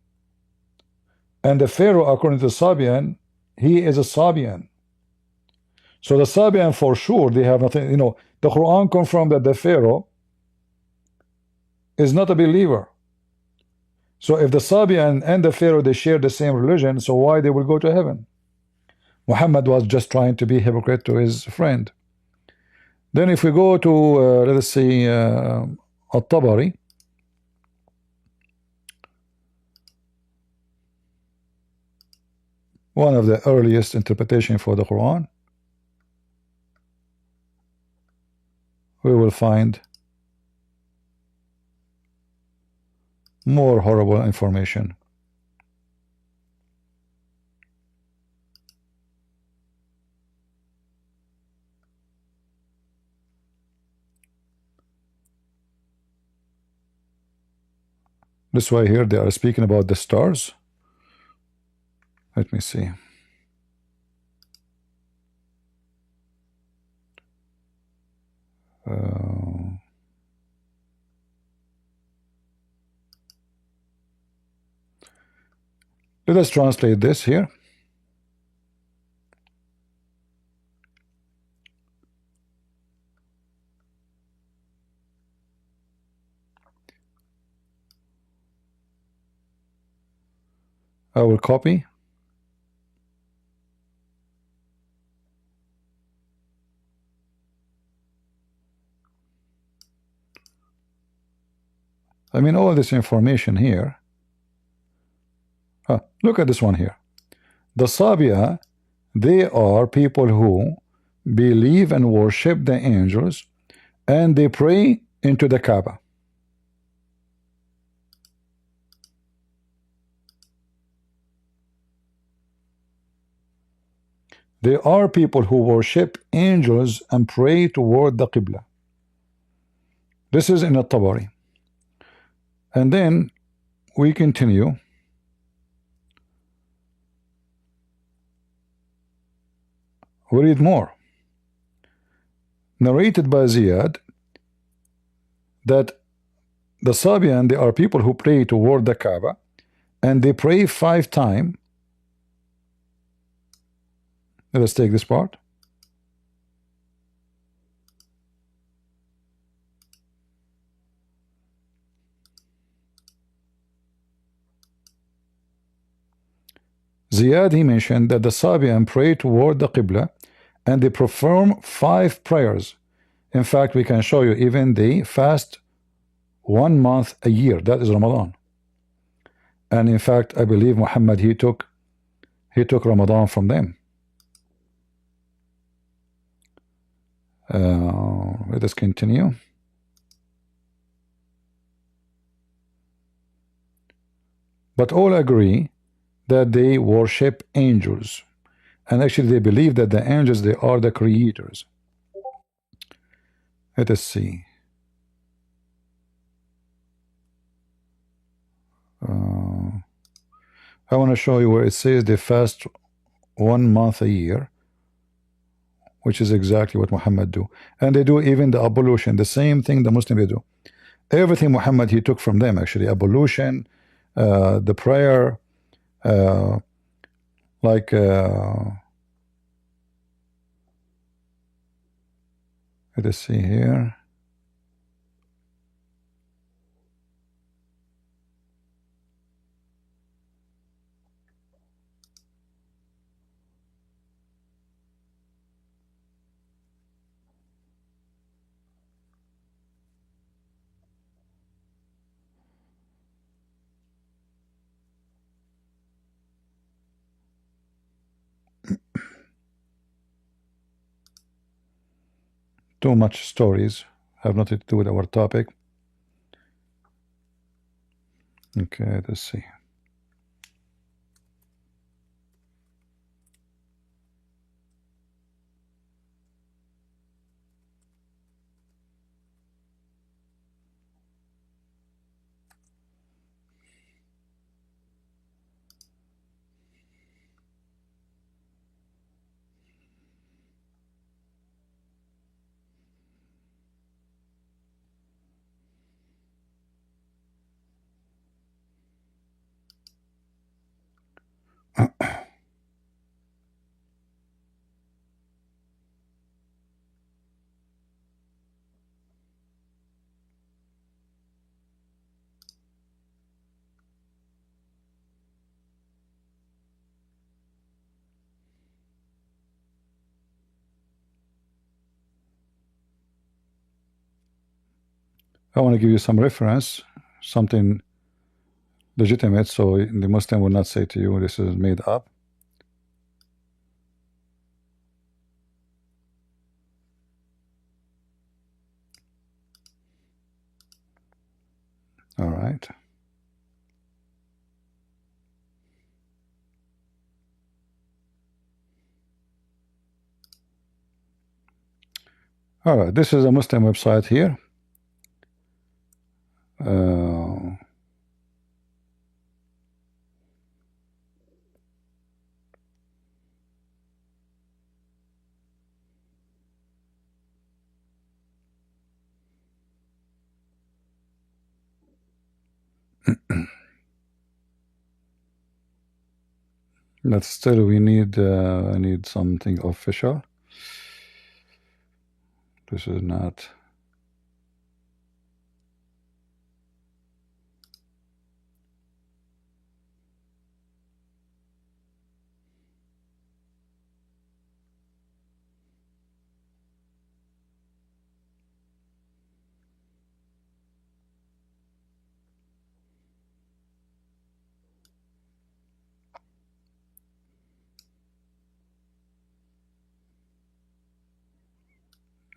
S1: And the Pharaoh, according to Sabian, he is a Sabian. So the Sabian, for sure, they have nothing, the Quran confirmed that the Pharaoh is not a believer. So if the Sabian and the Pharaoh, they share the same religion, so why they will go to heaven? Muhammad was just trying to be hypocrite to his friend. Then if we go to, let us see, At-Tabari, one of the earliest interpretation for the Quran, we will find more horrible information. This way here they are speaking about the stars. Let me see. Let us translate this here. I will copy. I mean, all this information here. Look at this one here. The Sabia, they are people who believe and worship the angels, and they pray into the Kaaba. They are people who worship angels and pray toward the Qibla. This is in At-Tabari. And then we continue. We read more. Narrated by Ziyad that the Sabian, they are people who pray toward the Kaaba, and they pray 5 times. Let us take this part. Ziyad, he mentioned that the Sabian pray toward the Qibla and they perform 5 prayers. In fact, we can show you even they fast 1 month a year. That is Ramadan. And in fact, I believe Muhammad, he took Ramadan from them. Let us continue. But all agree that they worship angels, and actually they believe that the angels, they are the creators. Let us see. I want to show you where it says they fast 1 month a year, which is exactly what Muhammad do. And they do even the ablution, the same thing the Muslims do. Everything Muhammad, he took from them, actually. Ablution, the prayer, like let us see here. too much stories, have nothing to do with our topic. Okay, let's see. I want to give you some reference, something legitimate, so the Muslim will not say to you this is made up. All right. All right, this is a Muslim website here. But still we need I need something official. This is not.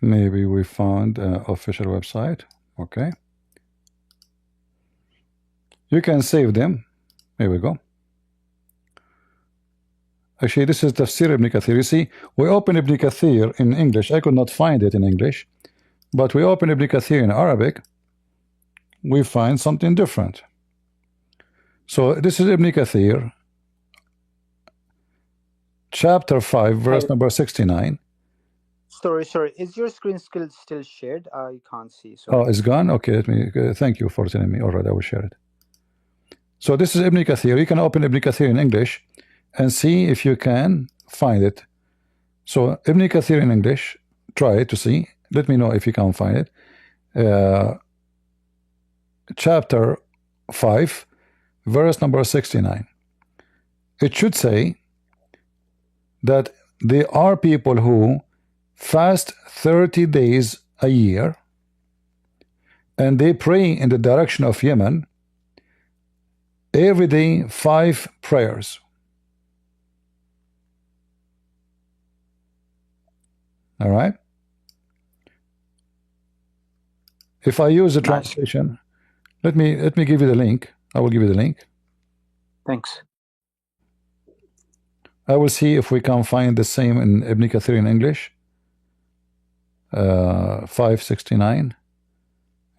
S1: Maybe we found an official website. Okay. You can save them. Here we go. Actually, this is Tafsir Ibn Kathir. You see, we open Ibn Kathir in English. I could not find it in English. But we open Ibn Kathir in Arabic. We find something different. So this is Ibn Kathir, chapter 5, verse number 69.
S18: Sorry. Is your screen still shared? I can't see. So.
S1: Oh, it's gone? Okay, let me. Thank you for telling me. All right, I will share it. So this is Ibn Kathir. You can open Ibn Kathir in English and see if you can find it. So Ibn Kathir in English, try to see. Let me know if you can find it. Chapter 5, verse number 69. It should say that there are people who fast 30 days a year and they pray in the direction of Yemen every day 5 prayers. All right. If I use the translation, let me give you the link. I will give you the link.
S18: Thanks.
S1: I will see if we can find the same in Ibn Kathir in English. 569.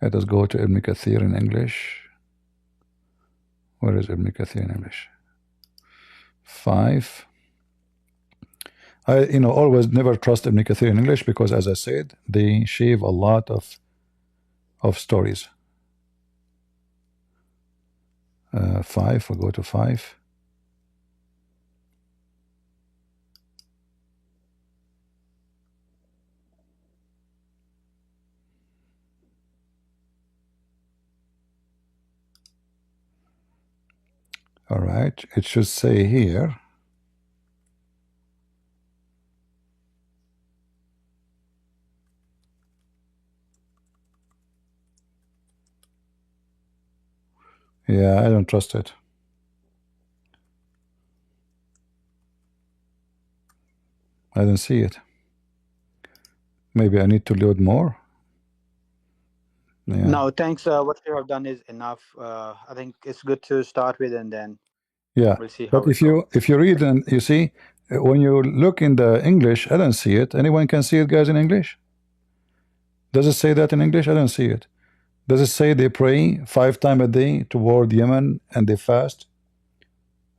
S1: Let us go to Ibn Kathir in English. Where is Ibn Kathir in English? 5. I always never trust Ibn Kathir in English because, as I said, they shave a lot of stories. 5. We'll go to 5. All right, it should say here. Yeah, I don't trust it. I don't see it. Maybe I need to load more. Yeah.
S18: No, thanks. What you have done is enough. I think it's good to start with, and then
S1: Yeah,
S18: we'll see how
S1: but
S18: it goes.
S1: if you read and you see when you look in the English, I don't see it. Anyone can see it, guys, in English? Does it say that in English? I don't see it. Does it say they pray 5 times a day toward Yemen and they fast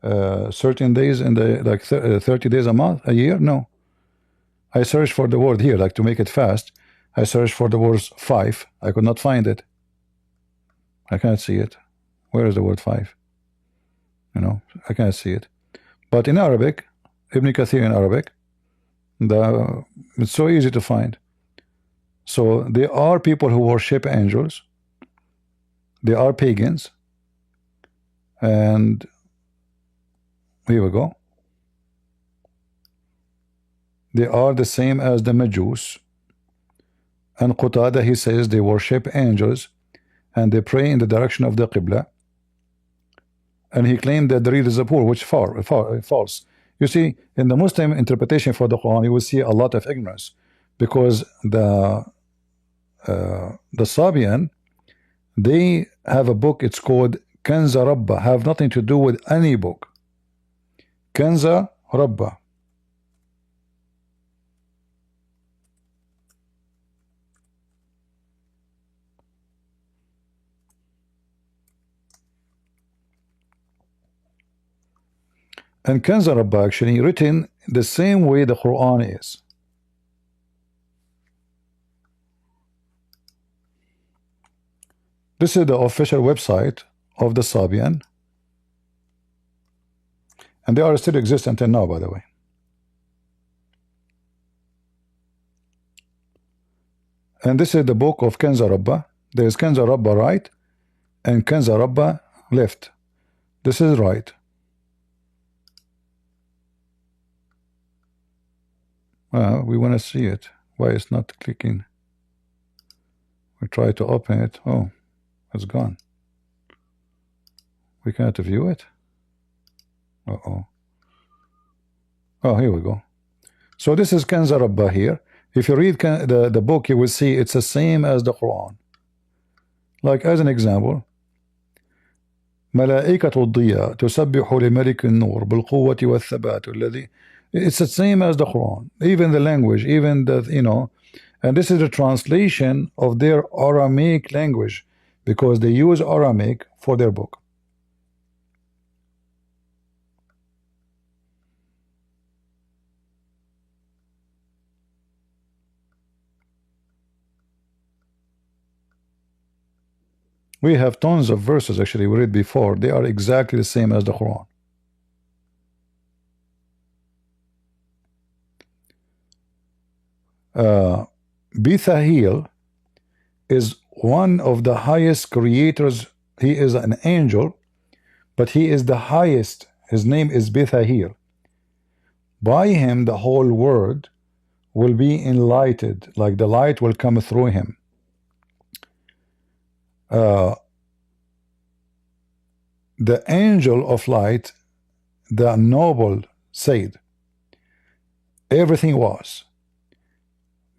S1: certain days in the 30 days a month, a year? No. I searched for the word here, like to make it fast. I searched for the words 5. I could not find it. I can't see it. Where is the word 5? You know, I can't see it. But in Arabic, Ibn Kathir in Arabic, it's so easy to find. So there are people who worship angels. They are pagans. And here we go. They are the same as the Majus. And Qatada, he says they worship angels and they pray in the direction of the Qibla. And he claimed that the reader is poor, which false. You see, in the Muslim interpretation for the Quran, you will see a lot of ignorance, because the Sabian, they have a book. It's called Kanza Rabba. Have nothing to do with any book. Kanza Rabba. And Kanza Rabba actually written the same way the Quran is. This is the official website of the Sabian, and they are still exist until now, by the way. And this is the book of Kanza Rabba. There is Kanza Rabba right and Kanza Rabba left. This is right. We want to see it. Why it's not clicking? We try to open it. Oh, it's gone. We can't view it. Uh-oh. Oh, here we go. So this is Kanza Rabba here. If you read the book, you will see it's the same as the Quran. Like as an example, ملائكة الضياء تسبح لملك النور بالقوة والثبات الذي. It's the same as the Quran. Even the language, even the, you know, and this is the translation of their Aramaic language, because they use Aramaic for their book. We have tons of verses actually we read before. They are exactly the same as the Quran. Bithahil is one of the highest creators. He is an angel, but he is the highest. His name is Bithahil. By him the whole world will be enlightened, like the light will come through him. The angel of light, the noble, said, everything was.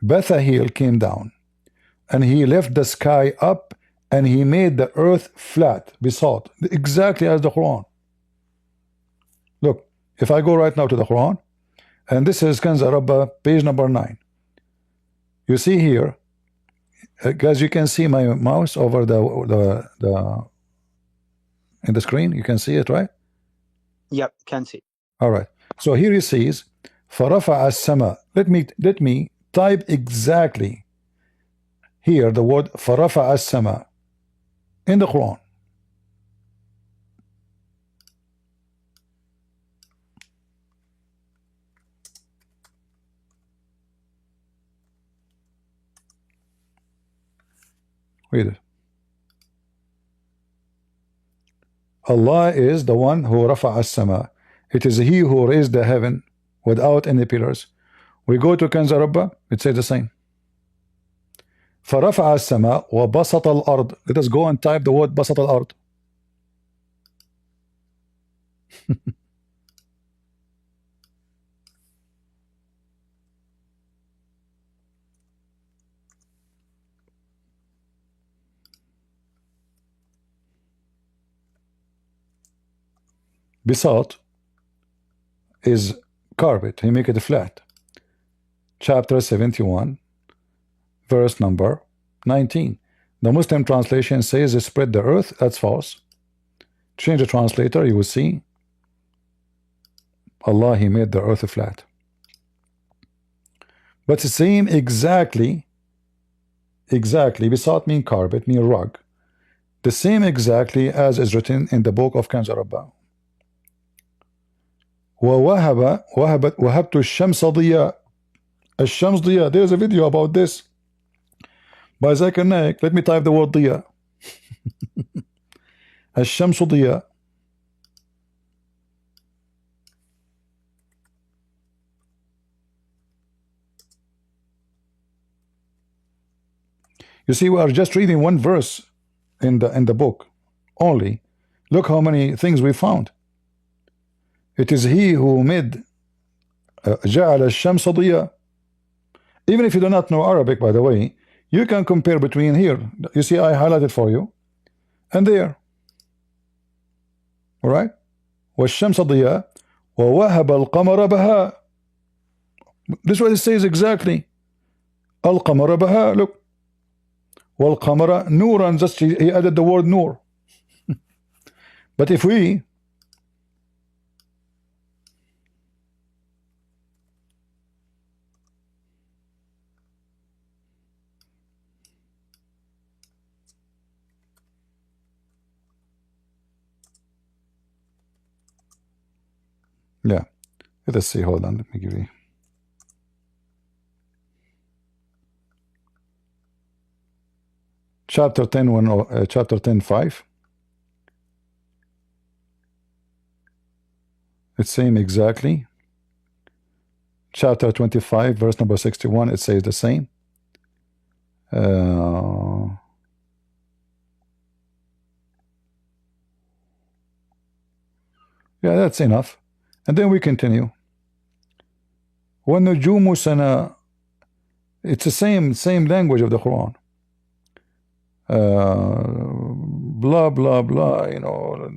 S1: Bethahil came down, and he left the sky up, and he made the earth flat, besought, exactly as the Quran. Look, if I go right now to the Quran, and this is Kanza Rabba, page number 9. You see here, guys, you can see my mouse over the in the screen. You can see it, right?
S18: Yep, can see.
S1: All right. So here he says, فَرَفَعَ السَّمَاء. Let me type exactly here the word فَرَفَعَ السَّمَاء in the Quran. Read it. Allah is the one who رفع السماء. It is he who raised the heaven without any pillars. We go to Kanza Rabba, it says the same. فرفع السماء وبسط الأرض. Let us go and type the word بسط الأرض. Bisat is carpet. He make it flat. Chapter 71, verse number 19. The Muslim translation says spread the earth. That's false. Change the translator, you will see Allah, He made the earth flat. But the same exactly, Bisat mean carpet, mean rug. The same exactly as is written in the book of Kanz Rabbah. وَوَهَبْتُ الشَّمْسَ ضِيَاء. الشَّمْس ضِيَاء. There's a video about this by Zakir Naik. Let me type the word ضِيَاء. الشَّمْس ضِيَاء. You see, we are just reading one verse in the book only. Look how many things we found. It is He who made جعل الشمس ضياء. Even if you do not know Arabic, by the way, you can compare between here. You see, I highlighted for you, and there. All right. والشمس ضياء ووهب القمر بهاء. This is what it says exactly. القمر بهاء. Look. والقمر نورا. Just he added the word nur. But if we yeah, let's see, hold on, let me give you chapter 10 chapter 10:5. It's same exactly. Chapter 25 verse number 61, it says the same. Yeah, that's enough. And then we continue. وَالنُّجُومُ سَنَا. It's the same language of the Quran. Blah blah blah, you know.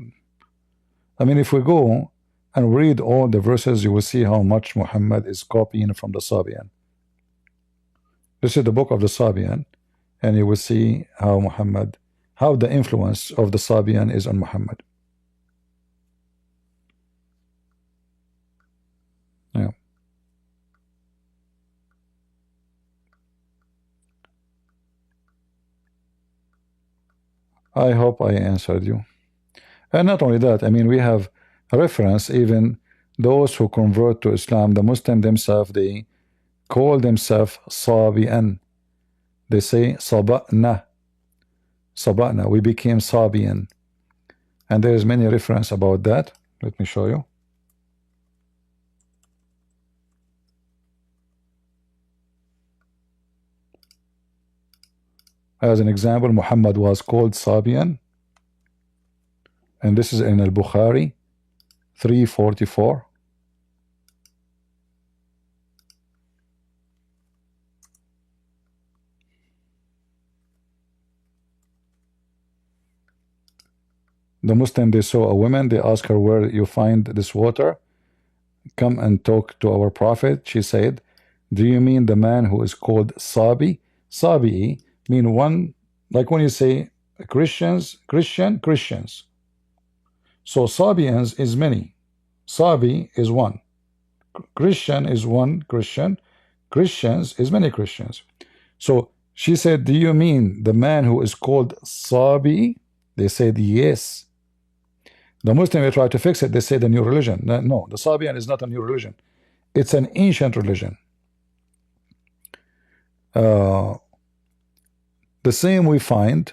S1: I mean, if we go and read all the verses, you will see how much Muhammad is copying from the Sabian. This is the book of the Sabian, and you will see how how the influence of the Sabian is on Muhammad. Yeah. I hope I answered you. And not only that, I mean, we have a reference, even those who convert to Islam, the Muslim themselves, they call themselves Sabian. They say Saba'na. Saba'na, we became Sabian. And there is many reference about that. Let me show you. As an example, Muhammad was called Sabian, and this is in Al-Bukhari 344. The Muslim, they saw a woman, they asked her, where you find this water? Come and talk to our Prophet. She said, do you mean the man who is called Sabi? Sabi mean one, like when you say Christians. So Sabians is many. Sabi is one. Christian is one Christian. Christians is many Christians. So she said, do you mean the man who is called Sabi? They said yes. The Muslim, they try to fix it. They say the new religion. No, the Sabian is not a new religion. It's an ancient religion. The same we find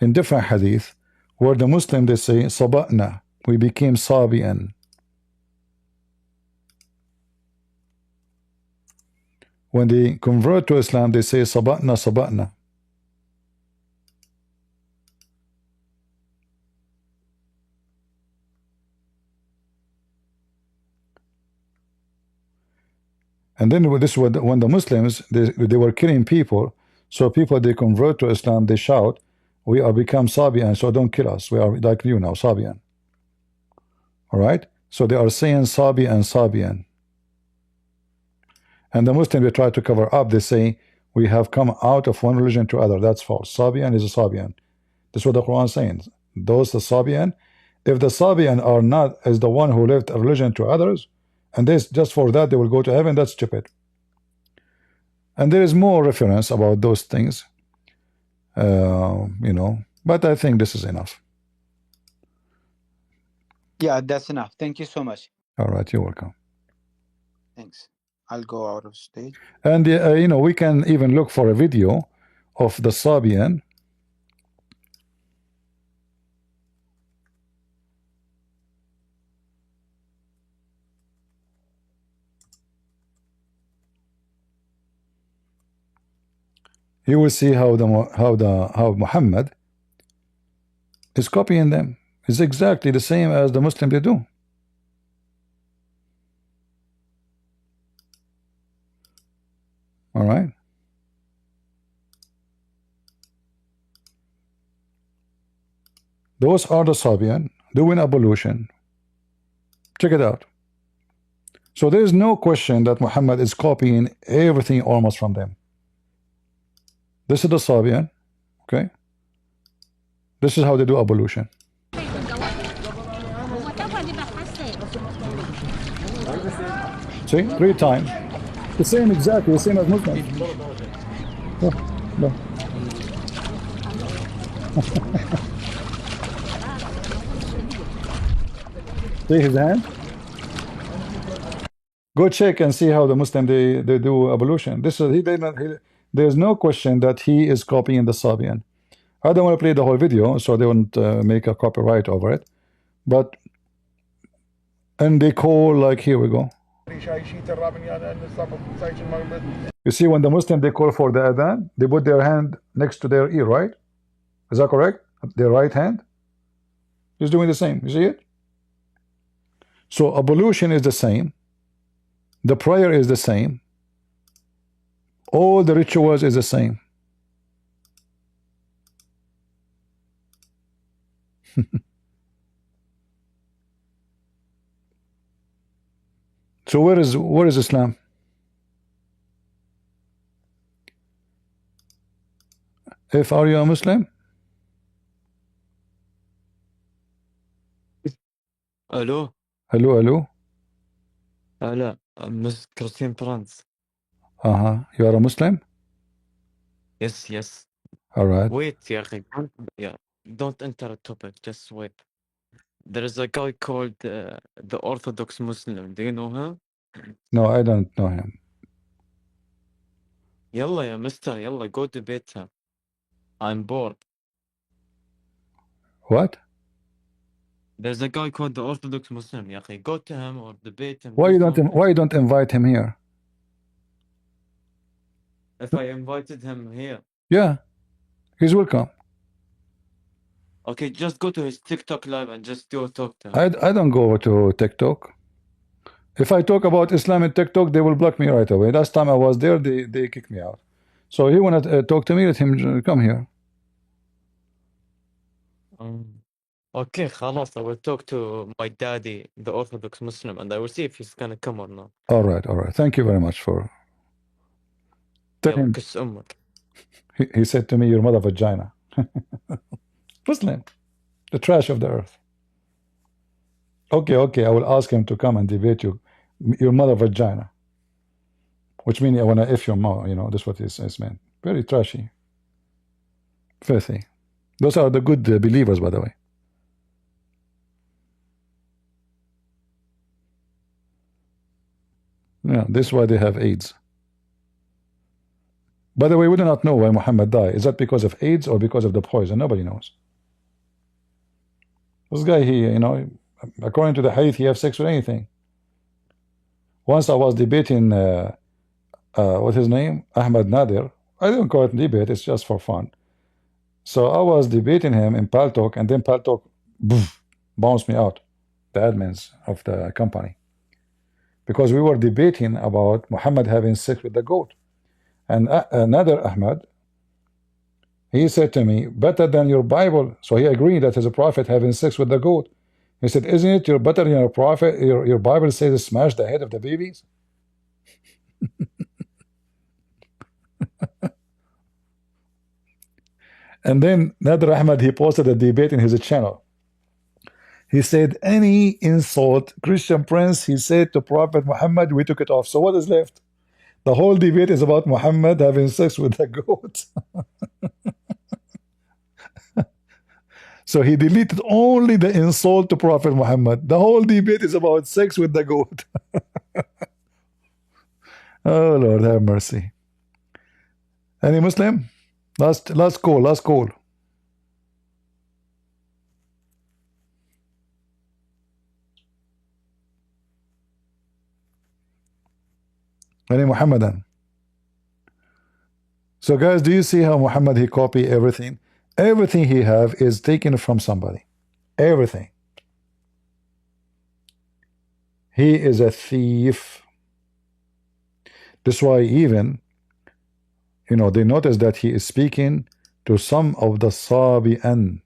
S1: in different hadith where the Muslim, they say Saba'na, we became Sabian. When they convert to Islam, they say Saba'na, Saba'na. And then this was when the Muslims, they were killing people. So people, they convert to Islam, they shout, We are become Sabian, so don't kill us. We are like you now, Sabian. All right? So they are saying Sabi and Sabian. And the Muslims, they try to cover up. They say, we have come out of one religion to other. That's false. Sabian is a Sabian. That's what the Quran is saying. Those the Sabian, if the Sabian are not as the one who left a religion to others, and this just for that they will go to heaven, that's stupid. And there is more reference about those things, you know, but I think this is enough.
S18: Yeah, that's enough. Thank you so much.
S1: All right, you're welcome.
S18: Thanks. I'll go out of stage.
S1: And you know, we can even look for a video of the Sabian. You will see how Muhammad is copying them. It's exactly the same as the Muslim they do. All right. Those are the Sabian doing evolution. Check it out. So there is no question that Muhammad is copying everything almost from them. This is the Sabian, okay? This is how they do evolution. See, 3 times. The same, exactly, the same as Muslims. No. See his hand? Go check and see how the Muslim they do evolution. This is there's no question that he is copying the Sabian. I don't want to play the whole video, so they won't make a copyright over it. But and they call, like, here we go. You see, when the Muslim they call for the adhan, they put their hand next to their ear, right? Is that correct? Their right hand. He's doing the same. You see it? So evolution is the same. The prayer is the same. All the rituals is the same. So where is Islam? If are you a Muslim?
S19: Hello.
S1: Hello, hello.
S19: Hello. I'm Christian Prince.
S1: You are a Muslim?
S19: Yes, yes.
S1: All right.
S19: Wait, يا أخي. Yeah. Don't enter a topic. Just wait. There is a guy called the Orthodox Muslim. Do you know him?
S1: No, I don't know him.
S19: يلا يا mister. يلا go debate him. I'm bored.
S1: What?
S19: There's a guy called the Orthodox Muslim. يا أخي. Go to him or debate him.
S1: Why
S19: Do
S1: you
S19: something.
S1: don't invite him here?
S19: If I invited him here.
S1: Yeah, he's welcome.
S19: Okay, just go to his TikTok live and just do a talk to him.
S1: I don't go to TikTok. If I talk about Islam in TikTok, they will block me right away. Last time I was there, they kicked me out. So he want to talk to me, let him come here.
S19: Okay, خلاص. I will talk to my daddy, the Orthodox Muslim, and I will see if he's gonna come or not.
S1: All right, all right. Thank you very much for. Tell him.
S19: كس أمك.
S1: He said to me, "Your mother vagina." Muslim, the trash of the earth. Okay. I will ask him to come and debate you. Your mother vagina. Which means I want to F your mom. You know, that's what it's meant. Very trashy. Filthy. Those are the good believers, by the way. Yeah, this is why they have AIDS. By the way, we do not know why Muhammad died. Is that because of AIDS or because of the poison? Nobody knows. This guy, you know, according to the hadith, he have sex with anything. Once I was debating, what's his name? Ahmad Nadir. I don't call it debate, it's just for fun. So I was debating him in Paltalk, and then Paltalk bounced me out, the admins of the company. Because we were debating about Muhammad having sex with the goat. And another Ahmad, He said to me, better than your Bible. So he agreed that as a prophet having sex with the goat. He said, isn't it you're better than your prophet? Your Bible says smash the head of the babies. And then Nader Ahmad, he posted a debate in his channel. He said, any insult, Christian Prince, he said to Prophet Muhammad, we took it off. So what is left? The whole debate is about Muhammad having sex with a goat. So he deleted only the insult to Prophet Muhammad. The whole debate is about sex with the goat. Oh, Lord, have mercy. Any Muslim? Last call. Any Muhammadan? So guys, do you see how Muhammad, he copy everything? Everything he have is taken from somebody. Everything. He is a thief. That's why even, you know, they notice that he is speaking to some of the Sabi'an.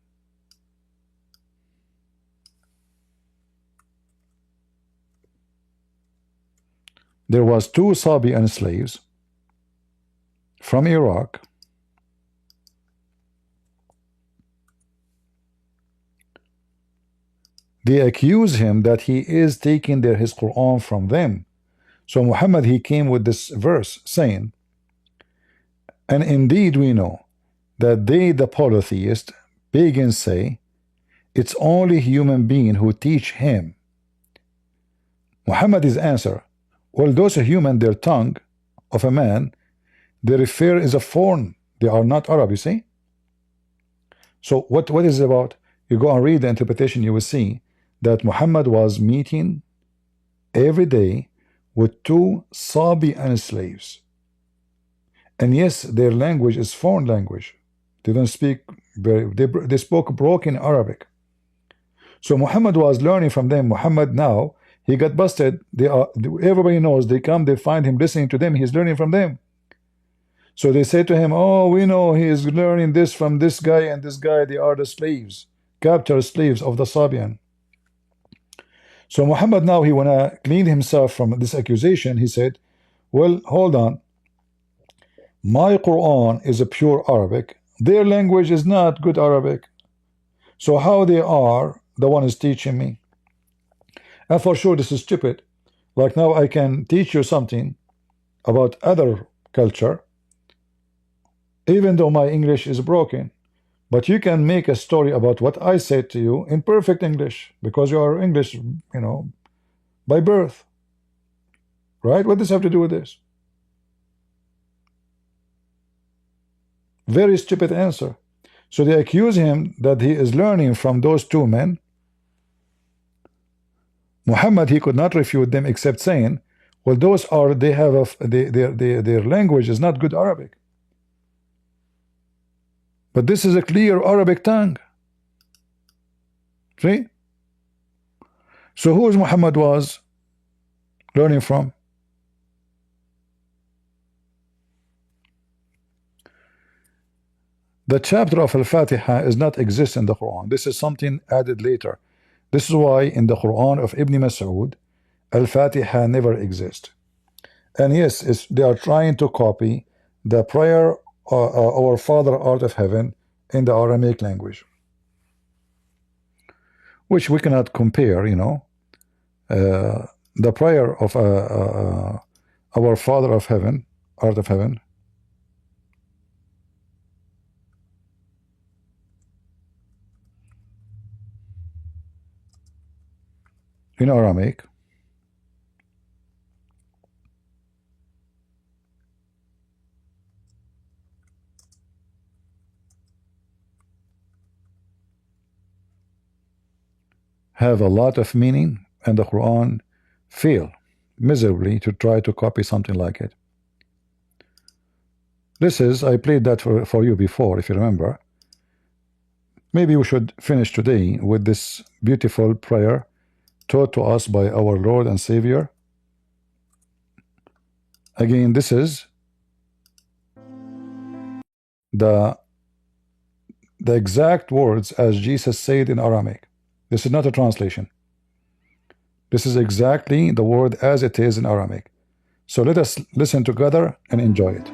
S1: There was 2 Sabi'an slaves from Iraq. They accuse him that he is taking his Quran from them. So Muhammad, he came with this verse saying, and indeed we know that they, the polytheist, pagans say, it's only human being who teach him. Muhammad's answer, well, those are human, their tongue of a man, they refer is a foreign. They are not Arab, you see? So what is it about? You go and read the interpretation, you will see that Muhammad was meeting every day with 2 Sabi'an slaves. And yes, their language is foreign language. They don't speak they spoke broken Arabic. So Muhammad was learning from them. Muhammad now, he got busted. Everybody knows, they come, they find him listening to them, he's learning from them. So they say to him, oh, we know he is learning this from this guy and this guy, they are the slaves, captured slaves of the Sabian. So Muhammad now, he wanna clean himself from this accusation. He said, well, hold on, my Quran is a pure Arabic, their language is not good Arabic, so how they are the one is teaching me? And for sure this is stupid. Like now I can teach you something about other culture even though my English is broken, but you can make a story about what I said to you in perfect English because you are English, you know, by birth, right? What does this have to do with this? Very stupid answer. So they accuse him that he is learning from those 2 men. Muhammad, he could not refute them except saying, well, those are, they have their language is not good Arabic. But this is a clear Arabic tongue. See? So who is Muhammad was learning from? The chapter of Al-Fatiha is not exist in the Quran. This is something added later. This is why in the Quran of Ibn Mas'ud, Al-Fatiha never exists. And yes, they are trying to copy the prayer, Our Father art of heaven, in the Aramaic language, which we cannot compare, you know. The prayer of Our Father of heaven, art of heaven, in Aramaic, have a lot of meaning, and the Quran fail miserably to try to copy something like it. This is, I played that for you before, if you remember. Maybe we should finish today with this beautiful prayer taught to us by our Lord and Savior. Again, this is the the exact words as Jesus said in Aramaic. This is not a translation. This is exactly the word as it is in Aramaic. So let us listen together and enjoy it.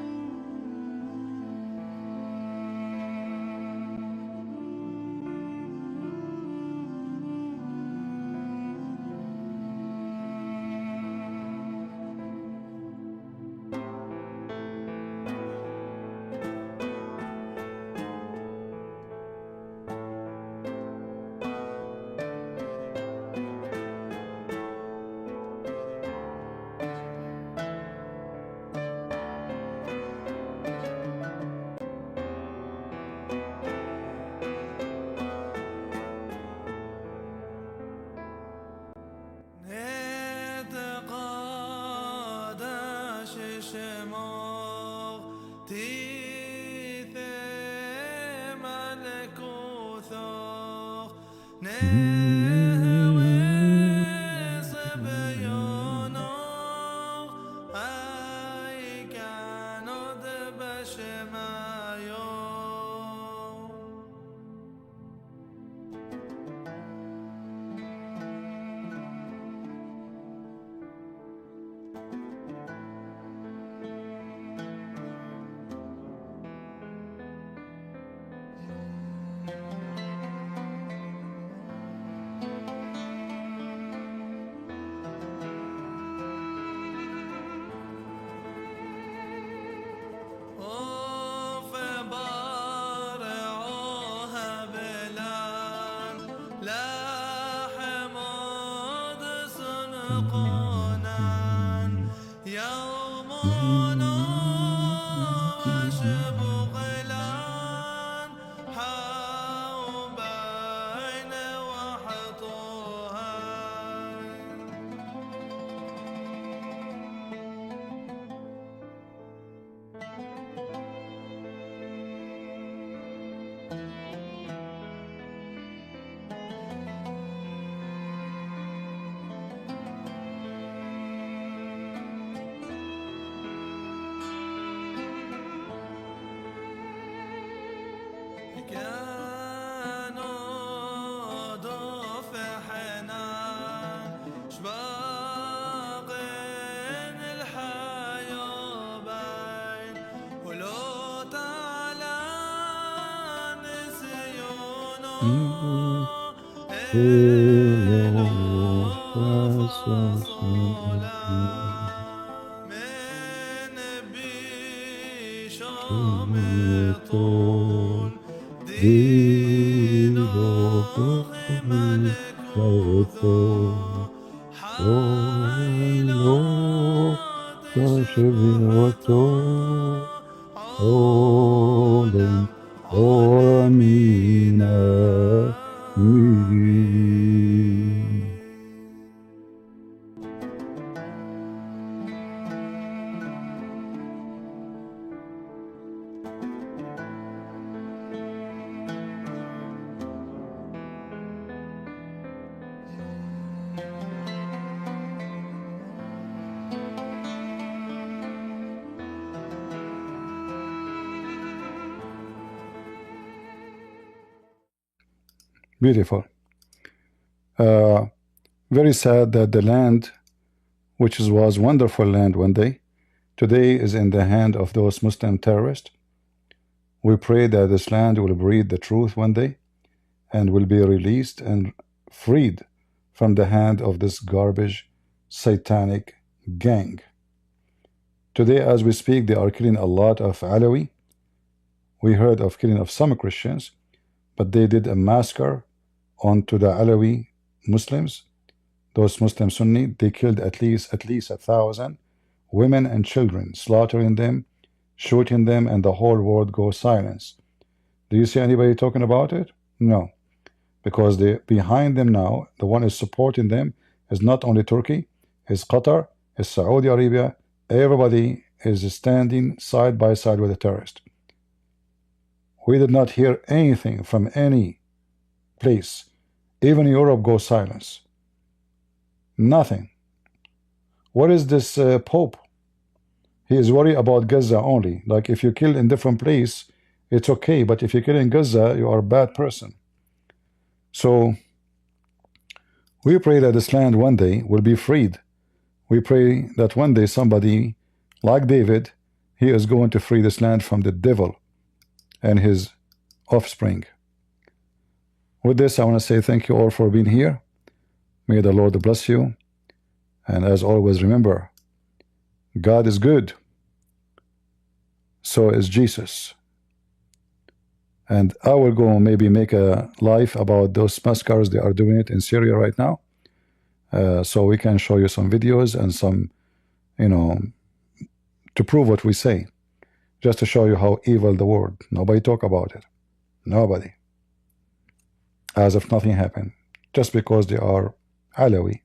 S1: Beautiful. Very sad that the land, which was wonderful land one day, today is in the hand of those Muslim terrorists. We pray that this land will breed the truth one day and will be released and freed from the hand of this garbage satanic gang. Today, as we speak, they are killing a lot of Alawi. We heard of killing of some Christians, but they did a massacre onto the Alawi Muslims, those Muslim Sunni. They killed at least 1,000 women and children, slaughtering them, shooting them, and the whole world goes silence. Do you see anybody talking about it? No, because they behind them now, the one is supporting them is not only Turkey, is Qatar, is Saudi Arabia. Everybody is standing side by side with the terrorist. We did not hear anything from any place. Even Europe goes silence. Nothing. What is this Pope? He is worried about Gaza only. Like if you kill in different place, it's okay. But if you kill in Gaza, you are a bad person. So we pray that this land one day will be freed. We pray that one day somebody like David, he is going to free this land from the devil and his offspring. With this, I want to say thank you all for being here. May the Lord bless you. And as always, remember, God is good. So is Jesus. And I will go maybe make a live about those massacres. They are doing it in Syria right now. So we can show you some videos and some, to prove what we say. Just to show you how evil the world. Nobody talk about it. Nobody. As if nothing happened. Just because they are Alawi,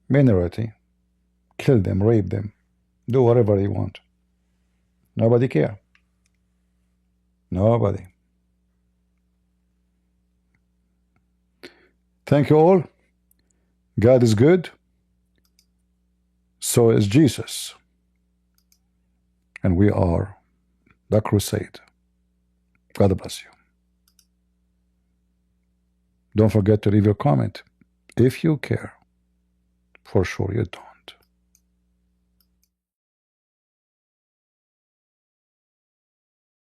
S1: minority. Kill them, rape them. Do whatever you want. Nobody care. Nobody. Thank you all. God is good. So is Jesus. And we are the crusade. God bless you. Don't forget to leave your comment if you care. For sure you don't.